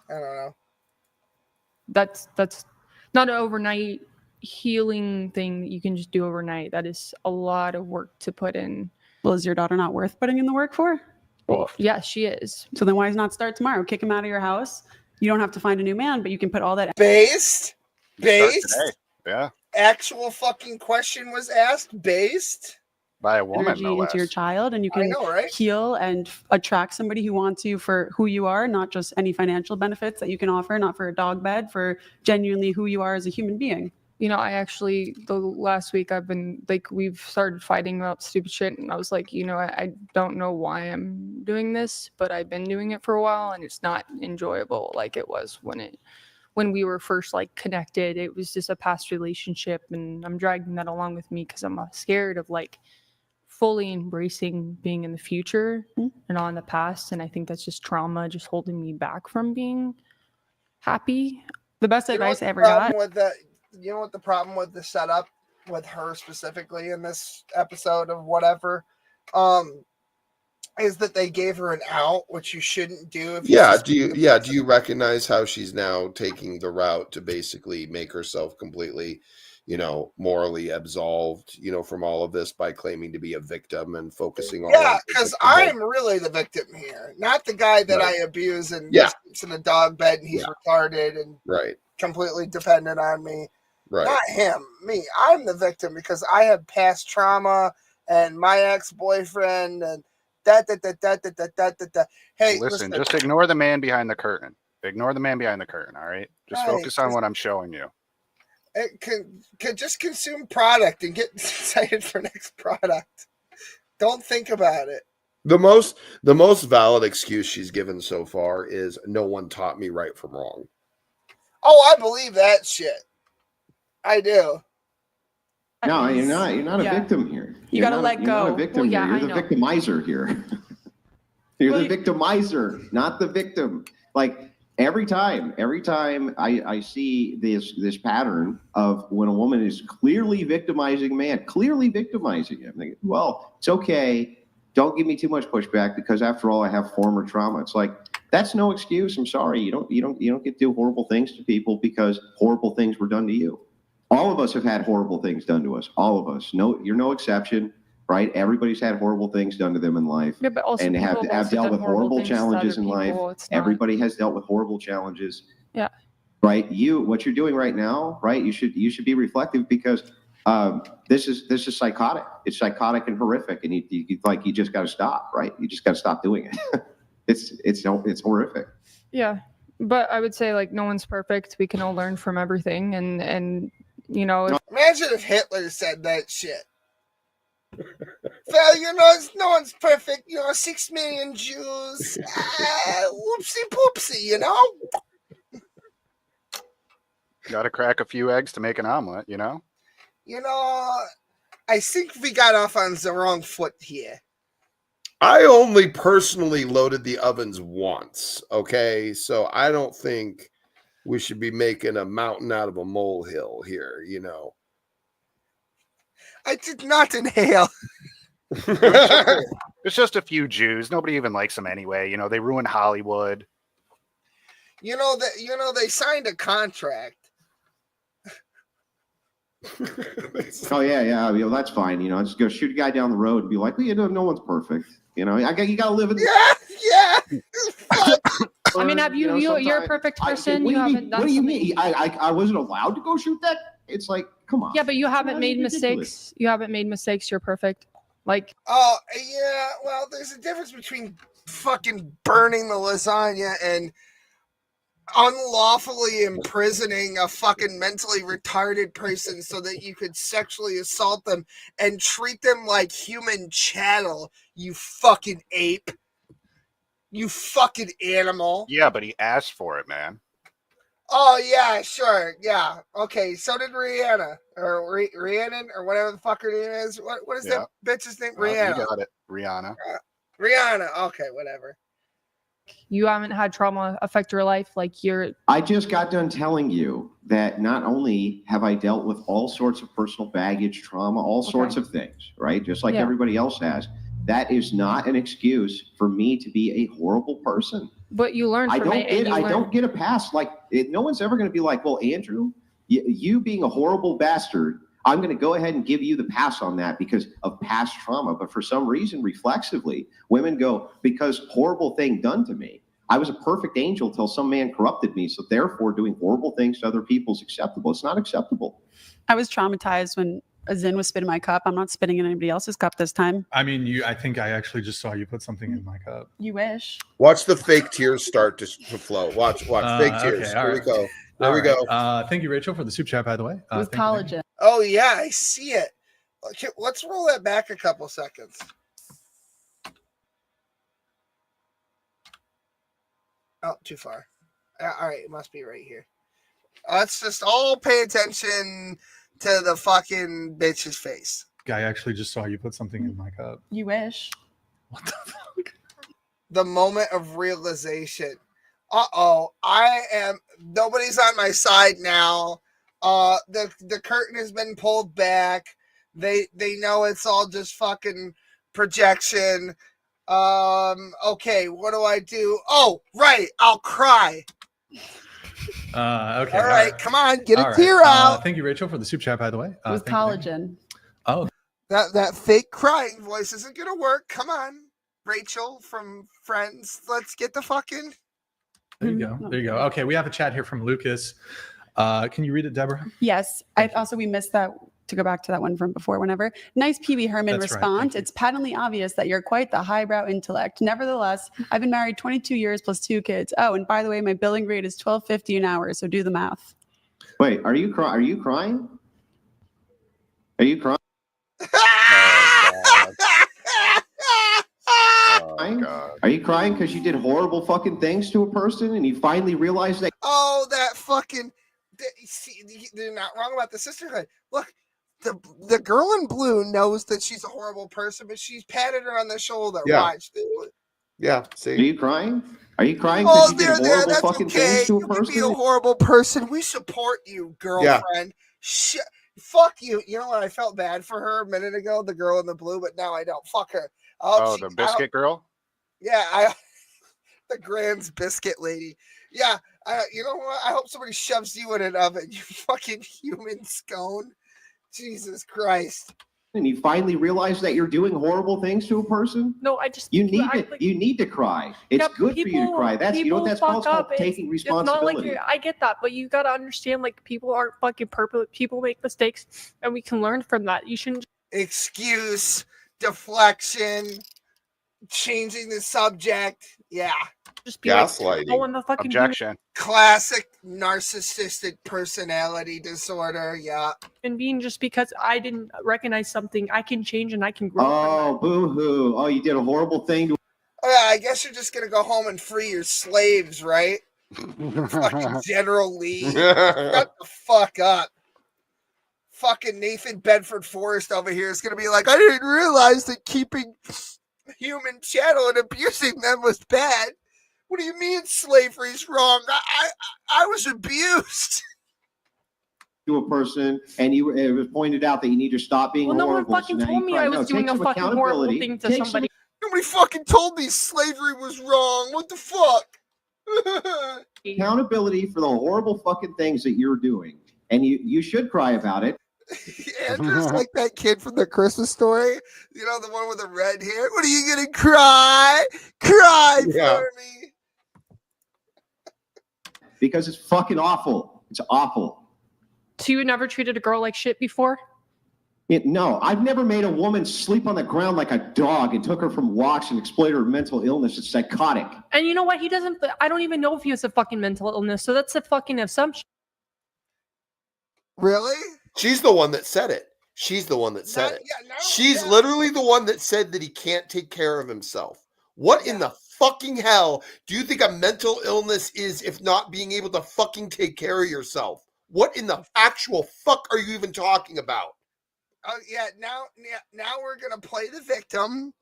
I don't know. That's not an overnight healing thing that you can just do overnight. That is a lot of work to put in. Well, is your daughter not worth putting in the work for? Well, yeah, she is. So then why not start tomorrow? Kick him out of your house. You don't have to find a new man, but you can put all that based. Yeah. Actual fucking question was asked based by a woman, energy no less. into your child, and you can know, right? heal and attract somebody who wants you for who you are, not just any financial benefits that you can offer, not for a dog bed, for genuinely who you are as a human being. You know, I actually, the last week I've been like, we've started fighting about stupid shit. And I was like, you know, I don't know why I'm doing this, but I've been doing it for a while and it's not enjoyable like it was when we were first like connected. It was just a past relationship and I'm dragging that along with me because I'm scared of like fully embracing being in the future and not in the past. And I think that's just trauma, just holding me back from being happy. The best advice I ever got. You know what the problem with the setup with her specifically in this episode of whatever is that they gave her an out, which you shouldn't do. If Do you recognize how she's now taking the route to basically make herself completely, morally absolved, from all of this by claiming to be a victim and focusing on because I'm really the victim here, not the guy that I abuse and sleeps in a dog bed and he's retarded and completely dependent on me. Right. Not him, me. I'm the victim because I have past trauma and my ex-boyfriend and that. Hey, listen, just ignore the man behind the curtain. Ignore the man behind the curtain, all right? Just focus on what I'm showing you. It can just consume product and get excited for next product. Don't think about it. The most valid excuse she's given so far is no one taught me right from wrong. Oh, I believe that shit. I do. No, you're not a victim here. You got to let go. You're not a victim here. You're the victimizer here. You're the victimizer, not the victim. Like every time I see this pattern of when a woman is clearly victimizing a man, clearly victimizing him. Thinking, well, it's okay. Don't give me too much pushback because after all, I have former trauma. It's like, that's no excuse. I'm sorry. You don't get to do horrible things to people because horrible things were done to you. All of us have had horrible things done to us. All of us. No, you're no exception, right? Everybody's had horrible things done to them in life, but also and have dealt with horrible challenges in life. Everybody has dealt with horrible challenges. Yeah. Right. What you're doing right now, right? You should be reflective because this is psychotic. It's psychotic and horrific, and you just got to stop. Right. You just got to stop doing it. It's horrific. Yeah. But I would say like no one's perfect. We can all learn from everything and imagine if Hitler said that shit. Well, no one's perfect. 6 million Jews. Whoopsie poopsie, Got to crack a few eggs to make an omelet, I think we got off on the wrong foot here. I only personally loaded the ovens once, okay? So I don't think we should be making a mountain out of a molehill here, I did not inhale. It's just a few Jews. Nobody even likes them anyway. They ruin Hollywood. They signed a contract. Oh yeah. That's fine. Just go shoot a guy down the road and be like, well, no one's perfect. You got to live in. Yeah. I mean, have you're a sometimes- perfect I- person. what You do you haven't mean? done What do you something- mean? I wasn't allowed to go shoot that. It's like, come on. Yeah, but you haven't That's made ridiculous. mistakes. You haven't made mistakes. You're perfect. Like, Oh, yeah. Well, there's a difference between fucking burning the lasagna and unlawfully imprisoning a fucking mentally retarded person so that you could sexually assault them and treat them like human chattel, you fucking ape. You fucking animal. Yeah, but he asked for it, man. Oh, yeah, sure. Yeah. Okay, so did Rihanna. Or Rhiannon, or whatever the fuck her name is. What is that bitch's name? Rihanna. You got it. Rihanna. Rihanna. Okay, whatever. you haven't had trauma affect your life. Like, you're. I just got done telling you that not only have I dealt with all sorts of personal baggage, trauma, all sorts of things, right? Just like Yeah. everybody else has. That is not an excuse for me to be a horrible person. But you learn from it. And you don't get a pass. Like, no one's ever going to be like, well, Andrew, you being a horrible bastard, I'm going to go ahead and give you the pass on that because of past trauma. But for some reason, reflexively, women go, because horrible thing done to me. I was a perfect angel till some man corrupted me. So therefore, doing horrible things to other people is acceptable. It's not acceptable. I was traumatized when a Zin was spitting my cup. I'm not spitting in anybody else's cup this time. I mean, I think I actually just saw you put something in my cup. You wish. Watch the fake tears start to flow. Watch fake tears. Okay, all Here we right. go. There All we right. go. Thank you, Rachel, for the soup chat, by the way. With thank you. collagen. Oh, yeah, I see it. Okay, let's roll that back a couple seconds. Oh, too far. All right, it must be right here. Let's just all pay attention to the fucking bitch's face. Guy actually just saw you put something in my cup. You wish. The moment of realization. Nobody's on my side now. The curtain has been pulled back. They know it's all just fucking projection. Okay, what do I do? Oh, right, I'll cry. Okay. All right, come on, get a All right. tear out. Thank you, Rachel, for the soup chat, by the way. With collagen. Oh. That fake crying voice isn't gonna work. Come on, Rachel from Friends. Let's get the fucking. There you go. There you go. Okay, we have a chat here from Lucas. Can you read it, Deborah? Yes. We missed that, to go back to that one from before, whenever. Nice PB Herman That's right, response. It's patently obvious that you're quite the highbrow intellect. Nevertheless, I've been married 22 years plus 2 kids. Oh, and by the way, my billing rate is $12.50 an hour, so do the math. Wait, are you crying? Are you crying? Are you crying because you did horrible fucking things to a person and you finally realized that? Oh, that fucking. See, they're not wrong about the sisterhood. Look, the girl in blue knows that she's a horrible person, but she's patted her on the shoulder. Yeah. Watch. Yeah. See. Are you crying? Are you crying Oh, because you did horrible that's fucking okay. things to You a can person? be a horrible person. We support you, girlfriend. Fuck you. You know what? I felt bad for her a minute ago, the girl in the blue, but now I don't. Fuck her. The biscuit girl? Yeah, the Grand's biscuit lady. Yeah, you know what? I hope somebody shoves you in an oven, you fucking human scone. Jesus Christ. And you finally realize that you're doing horrible things to a person? No, I just. You need to cry. It's good for you to cry. That's you know what that's called? It's called taking responsibility. It's not like I get that, but you gotta understand, like, people aren't fucking perfect. People make mistakes, and we can learn from that. You shouldn't. Excuse, deflection, changing the subject. Yeah. Just be Gaslighting. Like, oh, and the fucking Objection. Classic narcissistic personality disorder. Yeah. And being just because I didn't recognize something, I can change and I can grow. Oh, boo-hoo. Oh, you did a horrible thing to Oh, yeah, I guess you're just gonna go home and free your slaves, right? Fucking General Lee. Shut the fuck up. Fucking Nathan Bedford Forrest over here is gonna be like, I didn't realize that keeping human chattel and abusing them was bad. What do you mean slavery's wrong? I was abused. to a person, and it was pointed out that you need to stop being Well, horrible. no one fucking told me I was doing a fucking horrible thing to somebody. Nobody fucking told me slavery was wrong. What the fuck? Accountability for the horrible fucking things that you're doing, and you should cry about it. Andrew's like that kid from the Christmas Story. You know, the one with the red hair. What are you gonna cry? Cry for me. because it's fucking awful. It's awful. So you never treated a girl like shit before? No, I've never made a woman sleep on the ground like a dog and took her from walks and exploited her mental illness. It's psychotic. And you know what? He doesn't. I don't even know if he has a fucking mental illness. So that's a fucking assumption. Really? She's the one that said it. She's the one that said it. She's literally the one that said that he can't take care of himself. What in the fucking hell do you think a mental illness is if not being able to fucking take care of yourself? What in the actual fuck are you even talking about? Oh yeah, now we're gonna play the victim,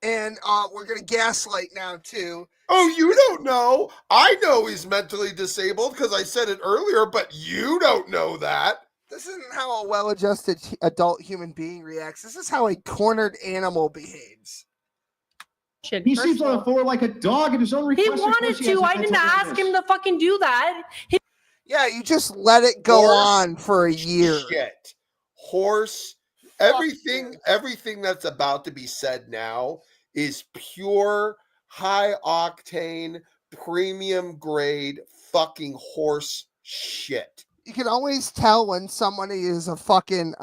and we're gonna gaslight now too. Oh, you don't know. I know he's mentally disabled because I said it earlier, but you don't know that. This isn't how a well-adjusted adult human being reacts. This is how a cornered animal behaves. He sleeps on the floor like a dog at his own request. He wanted to. I didn't ask him to fucking do that. Yeah, you just let it go on for a year. Shit. Horse. Everything that's about to be said now is pure, high octane, premium grade fucking horse shit. You can always tell when somebody is a fucking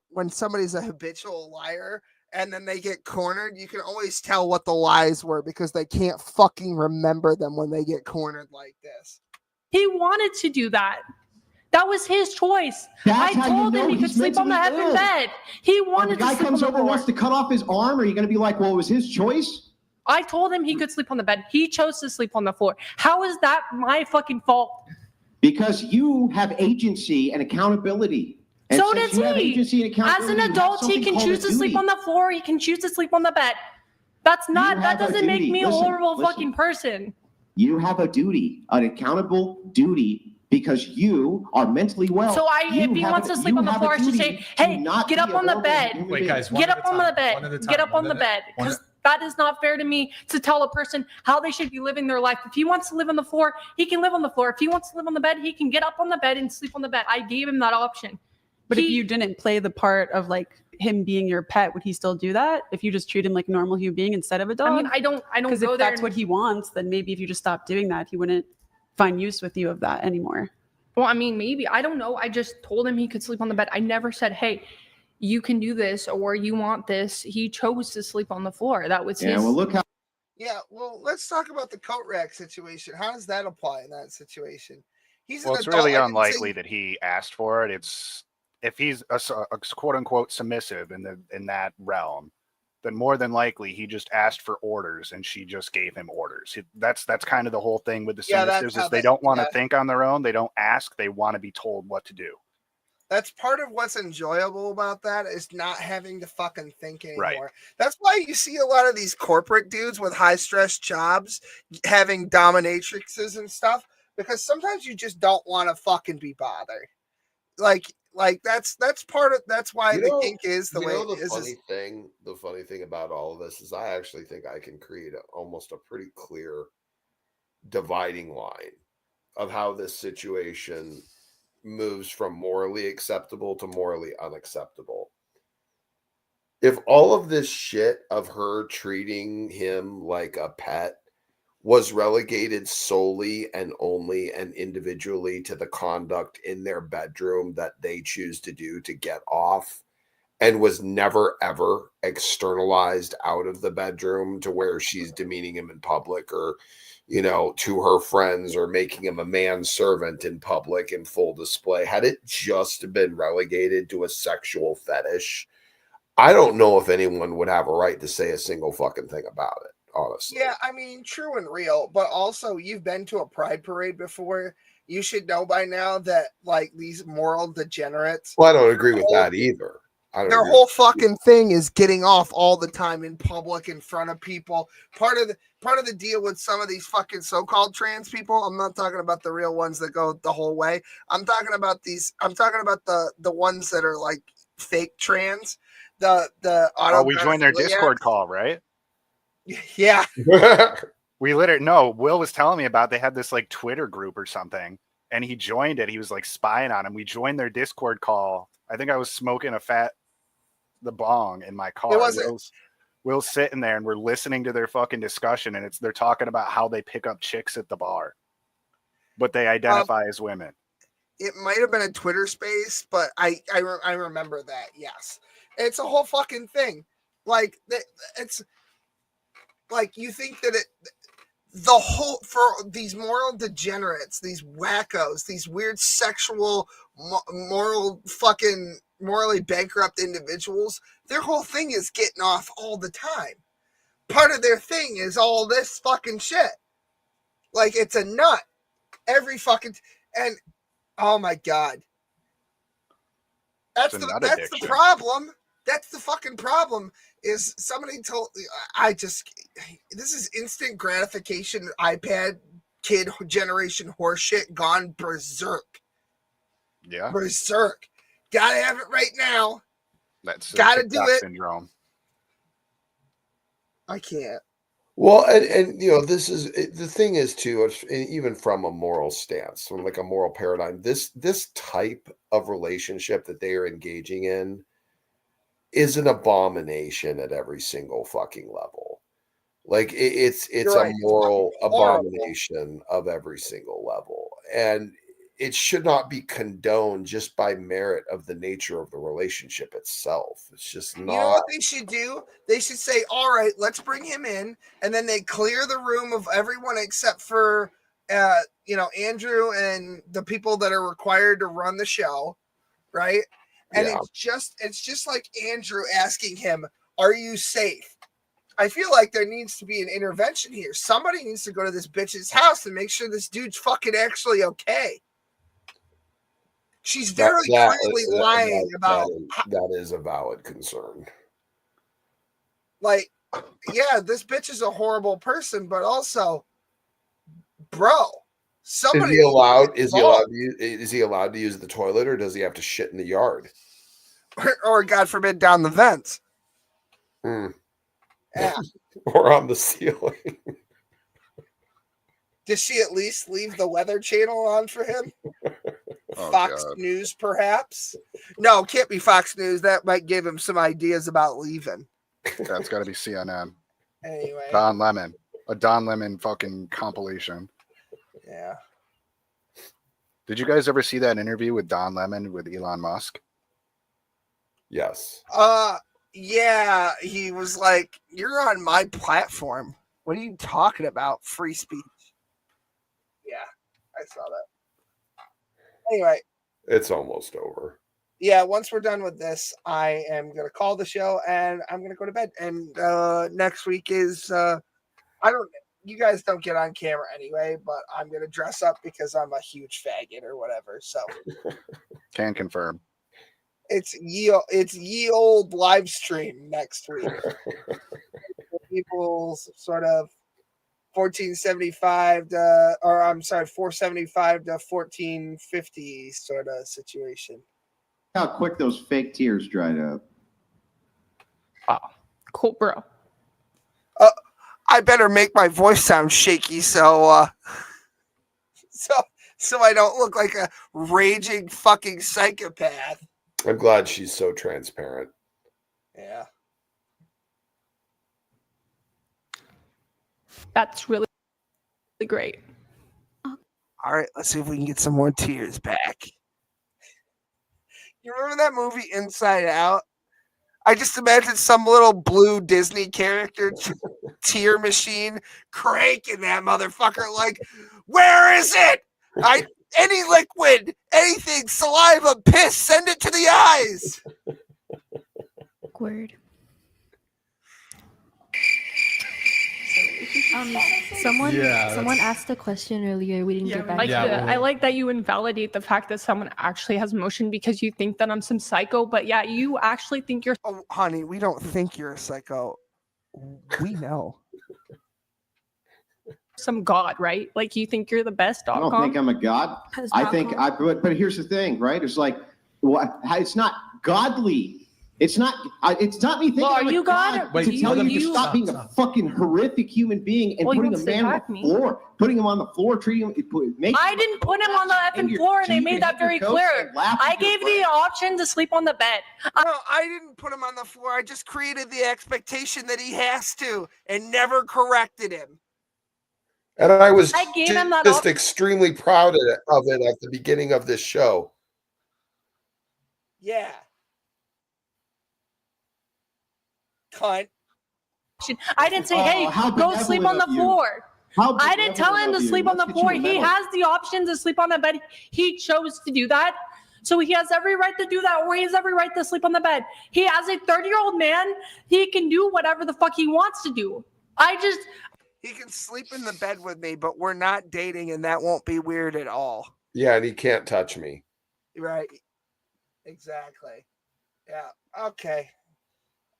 when somebody's a habitual liar and then they get cornered. You can always tell what the lies were because they can't fucking remember them when they get cornered like this. He wanted to do that. That was his choice. I told him he could sleep on the effing bed. He wanted to sleep on the floor. The guy comes over and wants to cut off his arm. Are you going to be like, well, it was his choice? I told him he could sleep on the bed. He chose to sleep on the floor. How is that my fucking fault? Because you have agency and accountability. And So does he. As an adult, he can choose to sleep on the floor. He can choose to sleep on the bed. That's not. That doesn't make me a horrible fucking person. You have a duty, an accountable duty, because you are mentally well. So if he wants to sleep on the floor, I should say, hey, get up on the bed. Wait, guys, get up on the bed. Get up on the bed. Because that is not fair to me to tell a person how they should be living their life. If he wants to live on the floor, he can live on the floor. If he wants to live on the bed, he can get up on the bed and sleep on the bed. I gave him that option. But if you didn't play the part of like him being your pet, would he still do that? If you just treat him like a normal human being instead of a dog? I mean, I don't Because go if there. that's what he wants, then maybe if you just stopped doing that, he wouldn't find use with you of that anymore. Well, I mean, maybe. I don't know. I just told him he could sleep on the bed. I never said, hey, you can do this or you want this. He chose to sleep on the floor. That was his. Yeah, well, look how. Yeah, well, let's talk about the coat rack situation. How does that apply in that situation? It's really unlikely that he asked for it. It's if he's a quote unquote submissive in that realm, then more than likely he just asked for orders and she just gave him orders. That's kind of the whole thing with the submissives is they don't want to think on their own. They don't ask. They want to be told what to do. That's part of what's enjoyable about that is not having to fucking think anymore. Right. That's why you see a lot of these corporate dudes with high stress jobs having dominatrixes and stuff because sometimes you just don't want to fucking be bothered. Like that's part of that's why the kink is the way it is. The funny thing about all of this is I actually think I can create almost a pretty clear dividing line of how this situation moves from morally acceptable to morally unacceptable. If all of this shit of her treating him like a pet was relegated solely and only and individually to the conduct in their bedroom that they choose to do to get off and was never ever externalized out of the bedroom to where she's demeaning him in public or, you know, to her friends or making him a manservant in public in full display, had it just been relegated to a sexual fetish, I don't know if anyone would have a right to say a single fucking thing about it. Honestly. Yeah, I mean, true and real, but also you've been to a pride parade before. You should know by now that like these moral degenerates. Well, I don't agree with that either. Their whole fucking thing is getting off all the time in public in front of people. Part of the deal with some of these fucking so-called trans people. I'm not talking about the real ones that go the whole way. I'm talking about the ones that are like fake trans. We joined their Discord call, right? Yeah. Will was telling me about they had this like Twitter group or something and he joined it. He was like spying on him. We joined their Discord call. I think I was smoking the bong in my car. Will's sitting there and we're listening to their fucking discussion and they're talking about how they pick up chicks at the bar. But they identify as women. It might have been a Twitter space, but I remember that. Yes, it's a whole fucking thing. Like it's like you think that the whole for these moral degenerates, these wackos, these weird sexual, morally bankrupt individuals. Their whole thing is getting off all the time. Part of their thing is all this fucking shit. Like it's a nut. Every fucking and oh my god. That's the problem. That's the fucking problem. Is somebody told this is instant gratification iPad kid generation horseshit gone berserk. Yeah. Berserk. Gotta have it right now. That's gotta do it. Syndrome. I can't. Well, and this is the thing is too, even from a moral stance, from like a moral paradigm, this type of relationship that they are engaging in is an abomination at every single fucking level. Like it's right. A moral abomination of every single level, and it should not be condoned just by merit of the nature of the relationship itself. It's just not. You know what they should do? They should say, all right, let's bring him in. And then they clear the room of everyone except for, Andrew and the people that are required to run the show. Right. And it's just like Andrew asking him, are you safe? I feel like there needs to be an intervention here. Somebody needs to go to this bitch's house and make sure this dude's fucking actually okay. She's very clearly lying about that is a valid concern. Like, yeah, this bitch is a horrible person, but also, bro, somebody is he allowed to use the toilet, or does he have to shit in the yard? Or God forbid, down the vents. Yeah. Or on the ceiling. Does she at least leave the Weather Channel on for him? Fox News, perhaps? No, can't be Fox News. That might give him some ideas about leaving. That's got to be CNN. Anyway. Don Lemon. A Don Lemon fucking compilation. Yeah. Did you guys ever see that interview with Don Lemon with Elon Musk? Yes. Yeah. He was like, you're on my platform. What are you talking about? Free speech. Yeah, I saw that. Anyway, it's almost over. Yeah, once we're done with this, I am gonna call the show and I'm gonna go to bed. And next week is you guys don't get on camera anyway, but I'm gonna dress up because I'm a huge faggot or whatever. So can confirm. It's ye old live stream next week. People's sort of 475 to 1450 sort of situation. How quick those fake tears dried up. Wow. Cool, bro. I better make my voice sound shaky so I don't look like a raging fucking psychopath. I'm glad she's so transparent. Yeah. That's really great. All right, let's see if we can get some more tears back. You remember that movie Inside Out? I just imagine some little blue Disney character tear machine cranking that motherfucker like, where is it? Any liquid, anything, saliva, piss, send it to the eyes. Awkward. Someone asked a question earlier. We didn't get back to it. I like that you invalidate the fact that someone actually has motion because you think that I'm some psycho, but yeah, you actually think you're. Oh, honey, we don't think you're a psycho. We know. Some god, right? Like you think you're the best. I don't think I'm a god. But here's the thing, right? It's like, it's not godly. It's not me thinking. Well, I'm you God. Wait, to tell you to stop being a fucking horrific human being and putting a man on the floor, putting him on the floor, treating him. I didn't put him on the effing floor, and they made that very clear. I gave the option to sleep on the bed. No, I didn't put him on the floor. I just created the expectation that he has to, and never corrected him. And I was gave him that just extremely proud of it at the beginning of this show. Yeah. Cunt. I didn't say, hey, go sleep on the floor. I didn't tell him to sleep on the floor. He has the option to sleep on the bed. He chose to do that. So he has every right to do that, or he has every right to sleep on the bed. He, as a 30-year-old man, he can do whatever the fuck he wants to do. He can sleep in the bed with me, but we're not dating, and that won't be weird at all. Yeah, and he can't touch me. Right. Exactly. Yeah. Okay.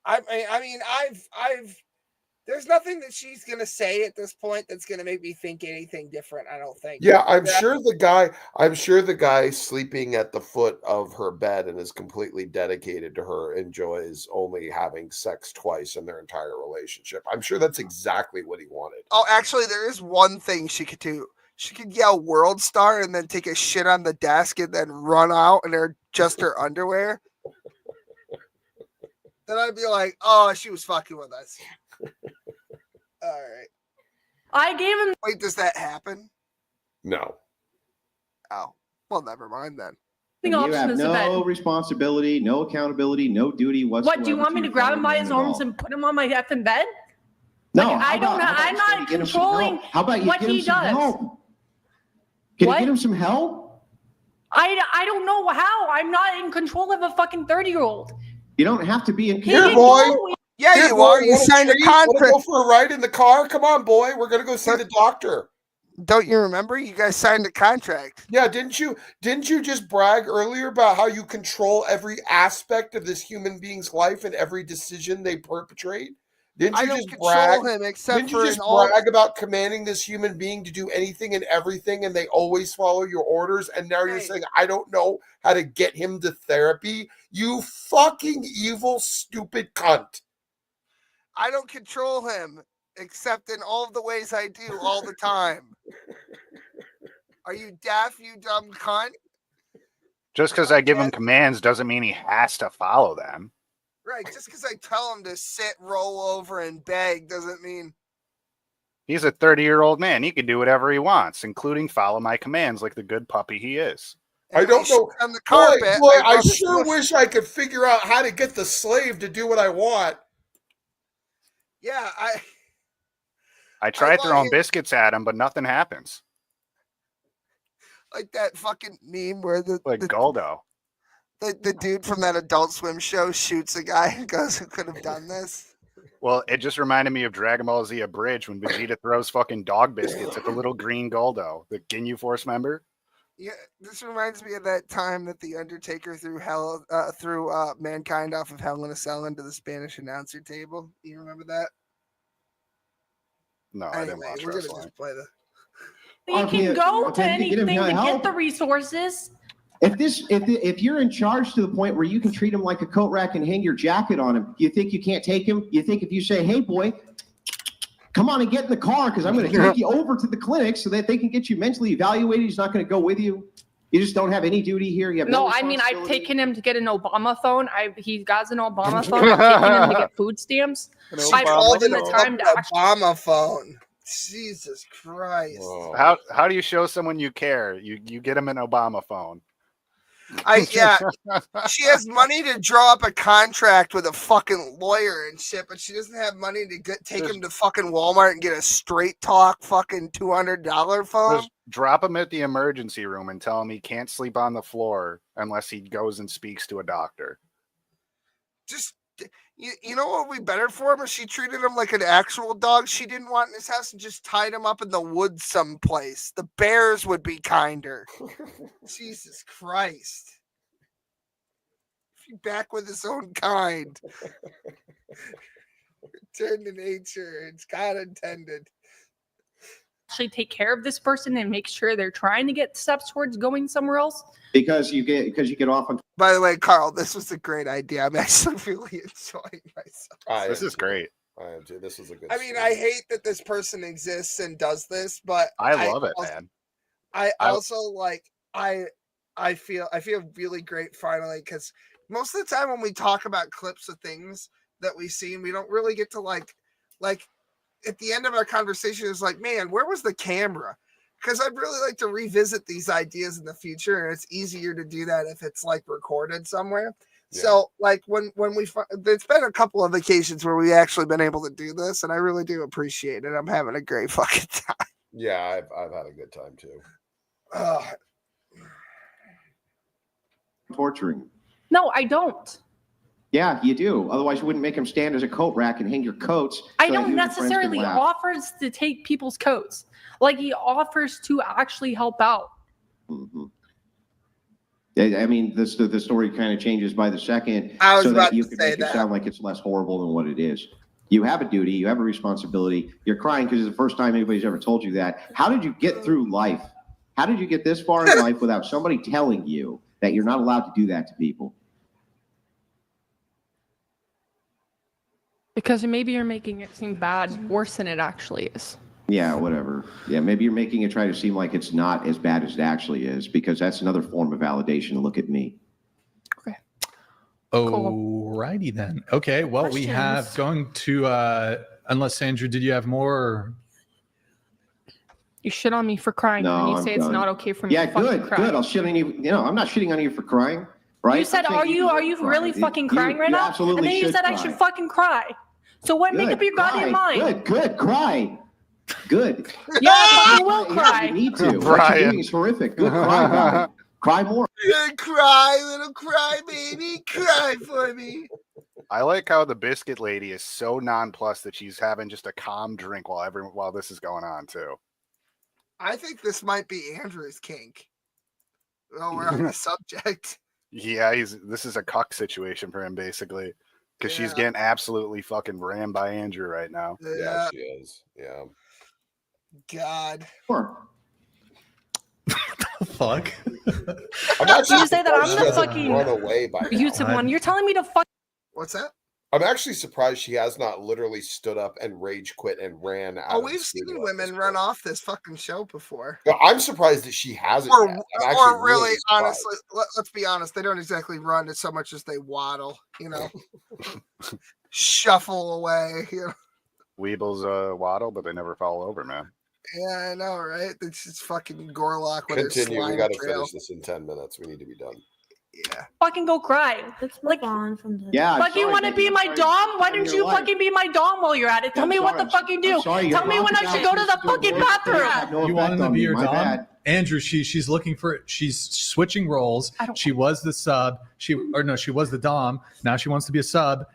I mean, I've. There's nothing that she's gonna say at this point that's gonna make me think anything different. I don't think. Yeah, I'm sure the guy sleeping at the foot of her bed and is completely dedicated to her enjoys only having sex twice in their entire relationship. I'm sure that's exactly what he wanted. Oh, actually, there is one thing she could do. She could yell "World Star" and then take a shit on the desk and then run out in just her underwear. Then I'd be like, "Oh, she was fucking with us." All right. I gave him. Wait, does that happen? No. Oh, well, never mind then. You have no responsibility, no accountability, no duty whatsoever. What, do you want me to grab him by his arms and put him on my effing bed? No, like, I'm not controlling what he does. Can you get him some help? I don't know how. I'm not in control of a fucking 30-year-old. You don't have to be in Here, boy. Yeah, Here, you boy, are. You signed a contract. Want to go for a ride in the car? Come on, boy. We're gonna go see the doctor. Don't you remember? You guys signed a contract. Yeah, didn't you just brag earlier about how you control every aspect of this human being's life and every decision they perpetrate? Didn't you just brag? Didn't you just brag about commanding this human being to do anything and everything, and they always follow your orders? And now you're saying, I don't know how to get him to therapy? You fucking evil, stupid cunt. I don't control him, except in all of the ways I do all the time. Are you deaf, you dumb cunt? Just because I give him commands doesn't mean he has to follow them. Right, just because I tell him to sit, roll over, and beg doesn't mean... He's a 30-year-old man. He can do whatever he wants, including follow my commands like the good puppy he is. I don't know. On the carpet, boy, I sure wish I could figure out how to get the slave to do what I want. Yeah, I tried throwing biscuits at him, but nothing happens. Like that fucking meme where the Goldo. The dude from that Adult Swim show shoots a guy and goes, "Who could have done this?" Well, it just reminded me of Dragon Ball Z Abridged when Vegeta throws fucking dog biscuits at the little green Goldo, the Ginyu Force member. Yeah, this reminds me of that time that the Undertaker threw Mankind off of Hell in a Cell into the Spanish announcer table. You remember that? No, anyway, I didn't watch we're wrestling. gonna just play the. You can go to anything to get the resources. If you're in charge to the point where you can treat him like a coat rack and hang your jacket on him, you think you can't take him? You think if you say, "Hey, boy, come on and get in the car because I'm going to take you over to the clinic so that they can get you mentally evaluated," he's not going to go with you? You just don't have any duty here. You have No, I mean, I've taken him to get an Obama phone. He got an Obama phone. I've taken him to get food stamps. I've called him the time to Obama phone. Jesus Christ! Whoa. How do you show someone you care? You get him an Obama phone. She has money to draw up a contract with a fucking lawyer and shit, but she doesn't have money to take him to fucking Walmart and get a straight talk fucking $200 phone. Just drop him at the emergency room and tell him he can't sleep on the floor unless he goes and speaks to a doctor. Just you know what would be better for him if she treated him like an actual dog she didn't want in his house and just tied him up in the woods someplace. The bears would be kinder. Jesus Christ. If you back with his own kind. Return to nature. It's God intended. Actually take care of this person and make sure they're trying to get steps towards going somewhere else. Because you get off on. By the way, Carl, this was a great idea. I'm actually really enjoying myself. This is great. This is a good. I mean, I hate that this person exists and does this, but I love it, man. I also like I feel really great finally, because most of the time when we talk about clips of things that we've seen, we don't really get to like at the end of our conversation is like, man, where was the camera? Because I'd really like to revisit these ideas in the future, and it's easier to do that if it's like recorded somewhere. Yeah. So like when we, it's been a couple of occasions where we actually been able to do this, and I really do appreciate it. I'm having a great fucking time. Yeah, I've had a good time too. Torturing. No, I don't. Yeah, you do. Otherwise, you wouldn't make him stand as a coat rack and hang your coats. I don't necessarily offers to take people's coats. Like he offers to actually help out. Mm-hmm. I mean, the story kind of changes by the second, I was so about that you to can say make that. it sound like it's less horrible than what it is. You have a duty, you have a responsibility. You're crying because it's the first time anybody's ever told you that. How did you get through life? How did you get this far in life without somebody telling you that you're not allowed to do that to people? Because maybe you're making it seem bad, worse than it actually is. Yeah, whatever. Yeah, maybe you're making it try to seem like it's not as bad as it actually is, because that's another form of validation. Look at me. Okay. Alrighty then. Okay, well, we have going to, unless Andrew, did you have more? Or? You shit on me for crying, No, and you I'm say it's done. not okay for me Yeah, to fucking cry. good. I'll shit on you. You know, I'm not shitting on you for crying, right? You said, are you really fucking crying right now? Absolutely, and then you said I should fucking cry. So what? Make up your goddamn mind. Good, cry. Good. Yeah, I fucking will cry. You need to. What you're doing is horrific. Good, cry. Cry more. Good cry, little cry baby, cry for me. I like how the biscuit lady is so nonplussed that she's having just a calm drink while this is going on too. I think this might be Andrew's kink. Well, we're on the subject. Yeah, this is a cuck situation for him basically, because she's getting absolutely fucking rammed by Andrew right now. Yeah, she is. Yeah. God. Sure. Fuck. I'm actually You say that I'm surprised the she hasn't fucking run away by now. abusive one. You're telling me to fuck. What's that? I'm actually surprised she has not literally stood up and rage quit and ran out. Oh, of we've the seen studio women run off this fucking show before. No, I'm surprised that she hasn't. Or, yet. I'm actually or really, surprised. honestly, let's be honest. They don't exactly run so much as they waddle, you know, shuffle away. You know? Weebles waddle, but they never fall over, man. Yeah, I know, right? It's just fucking Gorlock with Continue. her We got to trail. finish this in 10 minutes. We need to be done. Yeah. Fucking go cry. Let's move on from the. Yeah. Fucking you want to be my dom? Why don't you fucking be my dom while you're at it? Tell me what the fuck you do. Tell me when I should go to the fucking bathroom. You want him to be your dom? Andrew, she's looking for. She's switching roles. She was the sub. She was the dom. Now she wants to be a sub.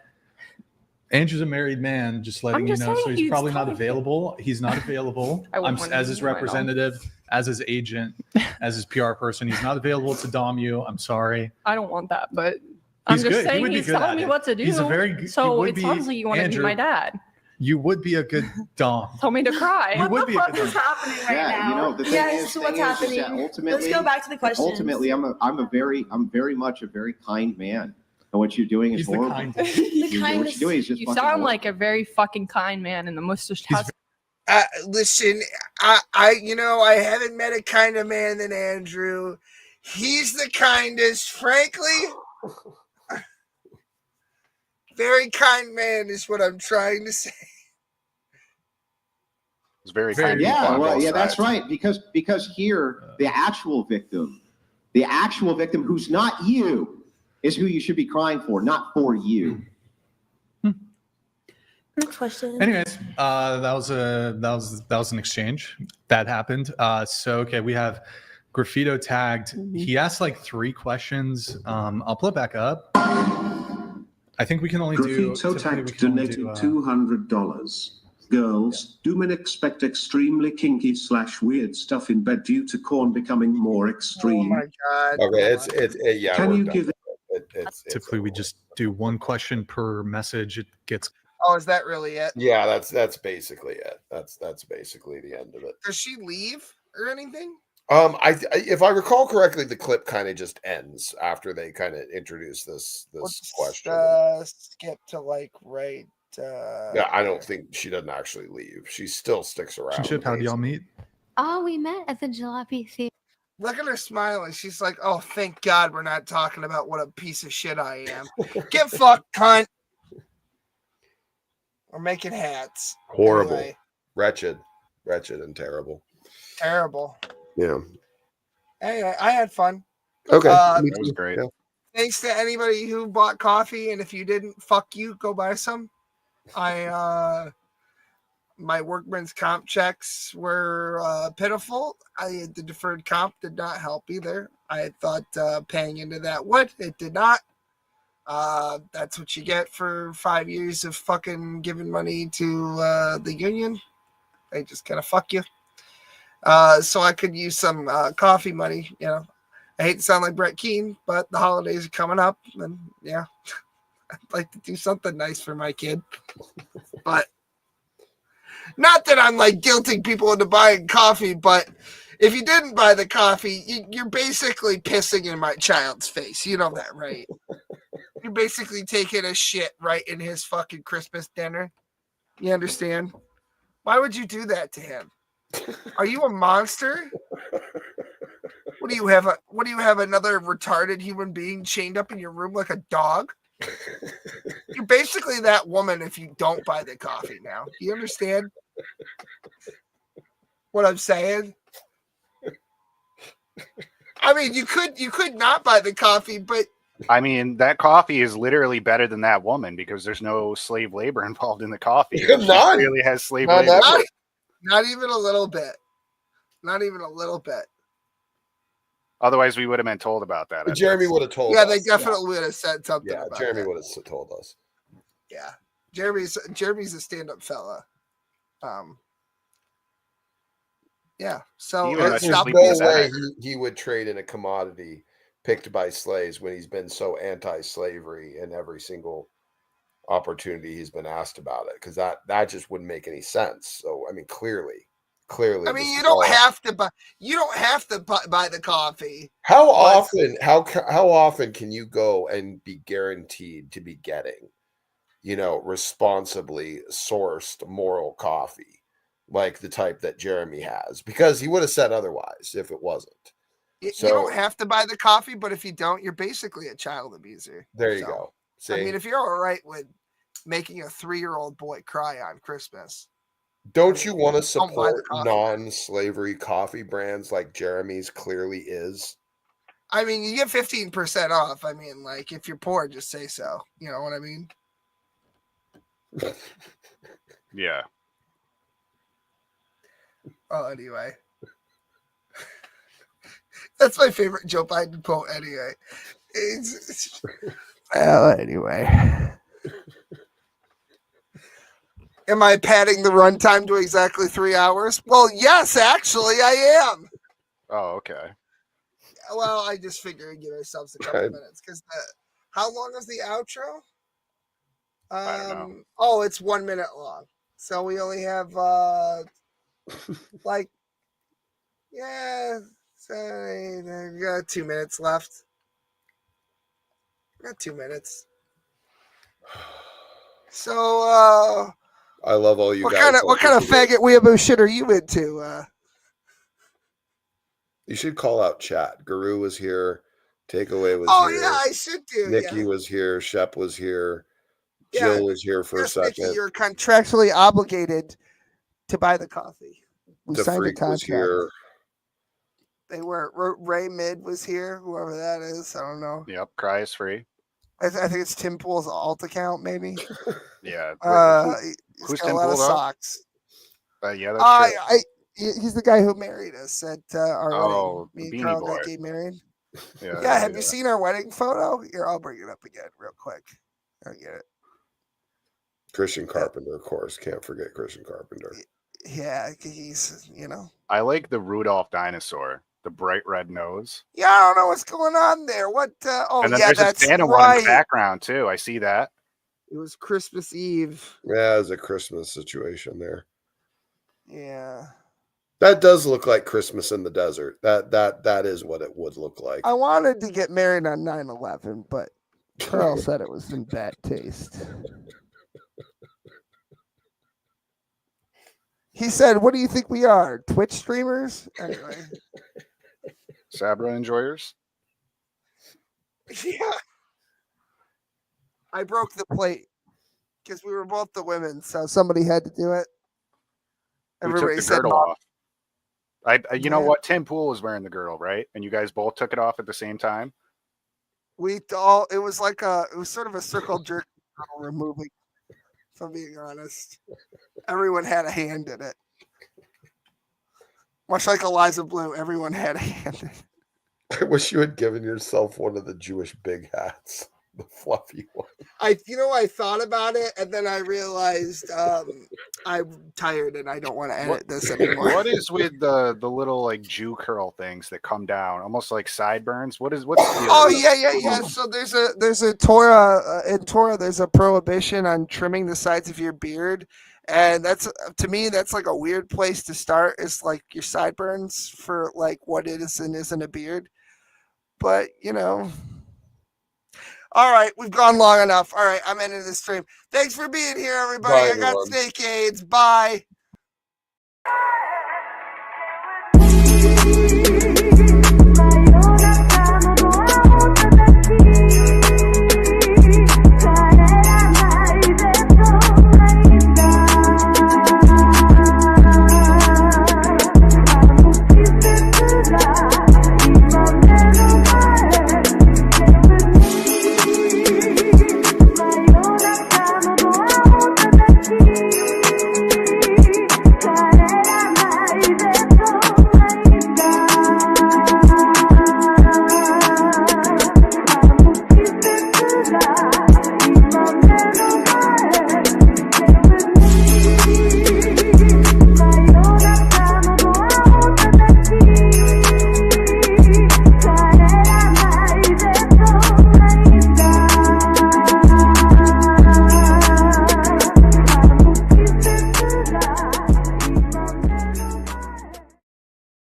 Andrew's a married man, just letting you know. So he's probably not available. He's not available. I'm as his representative, as his agent, as his PR person. He's not available to dom you. I'm sorry. I don't want that, but I'm just saying he's telling me what to do. He's a very. So it sounds like you want to be my dad. You would be a good dom. Told me to cry. You would be a good What's happening right now? You know, the thing is, what's happening? ultimately, Let's go back to the question. Ultimately, I'm very much a very kind man. And what you're doing is horrible. The kindest. You sound like a very fucking kind man, and the mustache has. Listen, I haven't met a kinder man than Andrew. He's the kindest, frankly. Very kind man is what I'm trying to say. It's very kind. Yeah, well, yeah, that's right. Because here, the actual victim who's not you, is who you should be crying for, not for you. Next question. Anyways, that was an exchange that happened. So okay, we have Graffito tagged. He asked like 3 questions. I'll pull it back up. I think we can only do. Graffito tagged donated $200. Girls, do men expect extremely kinky / weird stuff in bed due to corn becoming more extreme? Oh my god. Okay, yeah. Can you give Typically, we just do 1 question per message. It gets. Oh, is that really it? Yeah, that's basically it. That's basically the end of it. Does she leave or anything? If I recall correctly, the clip kind of just ends after they kind of introduce this question. Skip to like right. Yeah, I don't think she doesn't actually leave. She still sticks around. Chip, how do y'all meet? Oh, we met at the Jalopy Theater. Look at her smiling. She's like, "Oh, thank God we're not talking about what a piece of shit I am." Get fucked, cunt. We're making hats. Horrible. Anyway, Wretched and terrible. terrible. Yeah. Anyway, I had fun. Okay. That was great. Yeah. Thanks to anybody who bought coffee, and if you didn't, fuck you, go buy some. My workman's comp checks were pitiful. The deferred comp did not help either. I had thought paying into that would. It did not. That's what you get for 5 years of fucking giving money to the union. They just kind of fuck you. So I could use some coffee money. You know, I hate to sound like Brett Keane, but the holidays are coming up, and yeah, I'd like to do something nice for my kid. But not that I'm like guilting people into buying coffee, but if you didn't buy the coffee, you're basically pissing in my child's face. You know that, right? You're basically taking a shit right in his fucking Christmas dinner. You understand? Why would you do that to him? Are you a monster? What do you have? What do you have? Another retarded human being chained up in your room like a dog? You're basically that woman if you don't buy the coffee now. Do you understand what I'm saying? I mean, you could not buy the coffee, but I mean, that coffee is literally better than that woman because there's no slave labor involved in the coffee. She really has slave labor. Not even a little bit. Not even a little bit. Otherwise, we would have been told about that. But Jeremy would have told us. Yeah, they definitely would have said something about Jeremy that. would have told us. Yeah. Jeremy's a stand-up fella. Yeah. So there's no way he would trade in a commodity picked by slaves when he's been so anti-slavery in every single opportunity he's been asked about it, because that just wouldn't make any sense. So I mean, clearly. I mean, you don't have to buy the coffee. How often can you go and be guaranteed to be getting, responsibly sourced moral coffee, like the type that Jeremy has? Because he would have said otherwise if it wasn't. You don't have to buy the coffee, but if you don't, you're basically a child abuser. There you go. See? I mean, if you're all right with making a 3-year-old boy cry on Christmas. Don't you want to support non-slavery coffee brands like Jeremy's clearly is? I mean, you get 15% off. I mean, like, if you're poor, just say so. You know what I mean? Yeah. Oh, anyway. That's my favorite Joe Biden quote anyway. Well, anyway. Am I padding the runtime to exactly 3 hours? Well, yes, actually, I am. Oh, okay. Well, I just figured I'd give ourselves a couple minutes because how long is the outro? I don't know. Oh, it's 1 minute long. So we only have like, yeah, so we got 2 minutes left. We got 2 minutes. So I love all you guys. What kind of faggot weeaboo shit are you into? You should call out chat. Guru was here. Takeaway was here. Oh yeah, I should do. Nikki was here. Shep was here. Jill was here for a second. Nikki, you're contractually obligated to buy the coffee. We the signed Freak a contract. was here. They were. Ray Mid was here. Whoever that is, I don't know. Yep, Cry is free. I think it's Tim Pool's alt account, maybe. Yeah. Who's got a lot of socks. Yeah, that's true. He's the guy who married us at our wedding. Me and Beanie Carl Boy. got getting married. Yeah. Have you seen our wedding photo? Here, I'll bring it up again real quick. I'll get it. Christian Carpenter, of course. Can't forget Christian Carpenter. Yeah, he's, I like the Rudolph dinosaur, the bright red nose. Yeah, I don't know what's going on there. What? And then yeah, there's that's a Santa right. one in the background, too. I see that. It was Christmas Eve. Yeah, it was a Christmas situation there. Yeah. That does look like Christmas in the desert. That is what it would look like. I wanted to get married on 9/11, but Carl said it was in bad taste. He said, "What do you think we are? Twitch streamers?" Anyway. Sabra enjoyers? Yeah. I broke the plate. because we were both the women, so somebody had to do it. Who Everybody took the said girdle mom. off? You know what? Tim Pool was wearing the girdle, right? And you guys both took it off at the same time. It was sort of a circle jerk removing. If I'm being honest, everyone had a hand in it. Much like Eliza Blue, everyone had a hand in it. I wish you had given yourself one of the Jewish big hats, the fluffy one. I thought about it, and then I realized I'm tired and I don't want to edit this anymore. What is with the little like Jew curl things that come down, almost like sideburns? What's the deal? Oh yeah. So there's a Torah in Torah. There's a prohibition on trimming the sides of your beard, and that's to me that's like a weird place to start. It's like your sideburns for like what it is and isn't a beard, but All right, we've gone long enough. All right, I'm ending the stream. Thanks for being here, everybody. Bye, I got everyone. snake AIDS. Bye.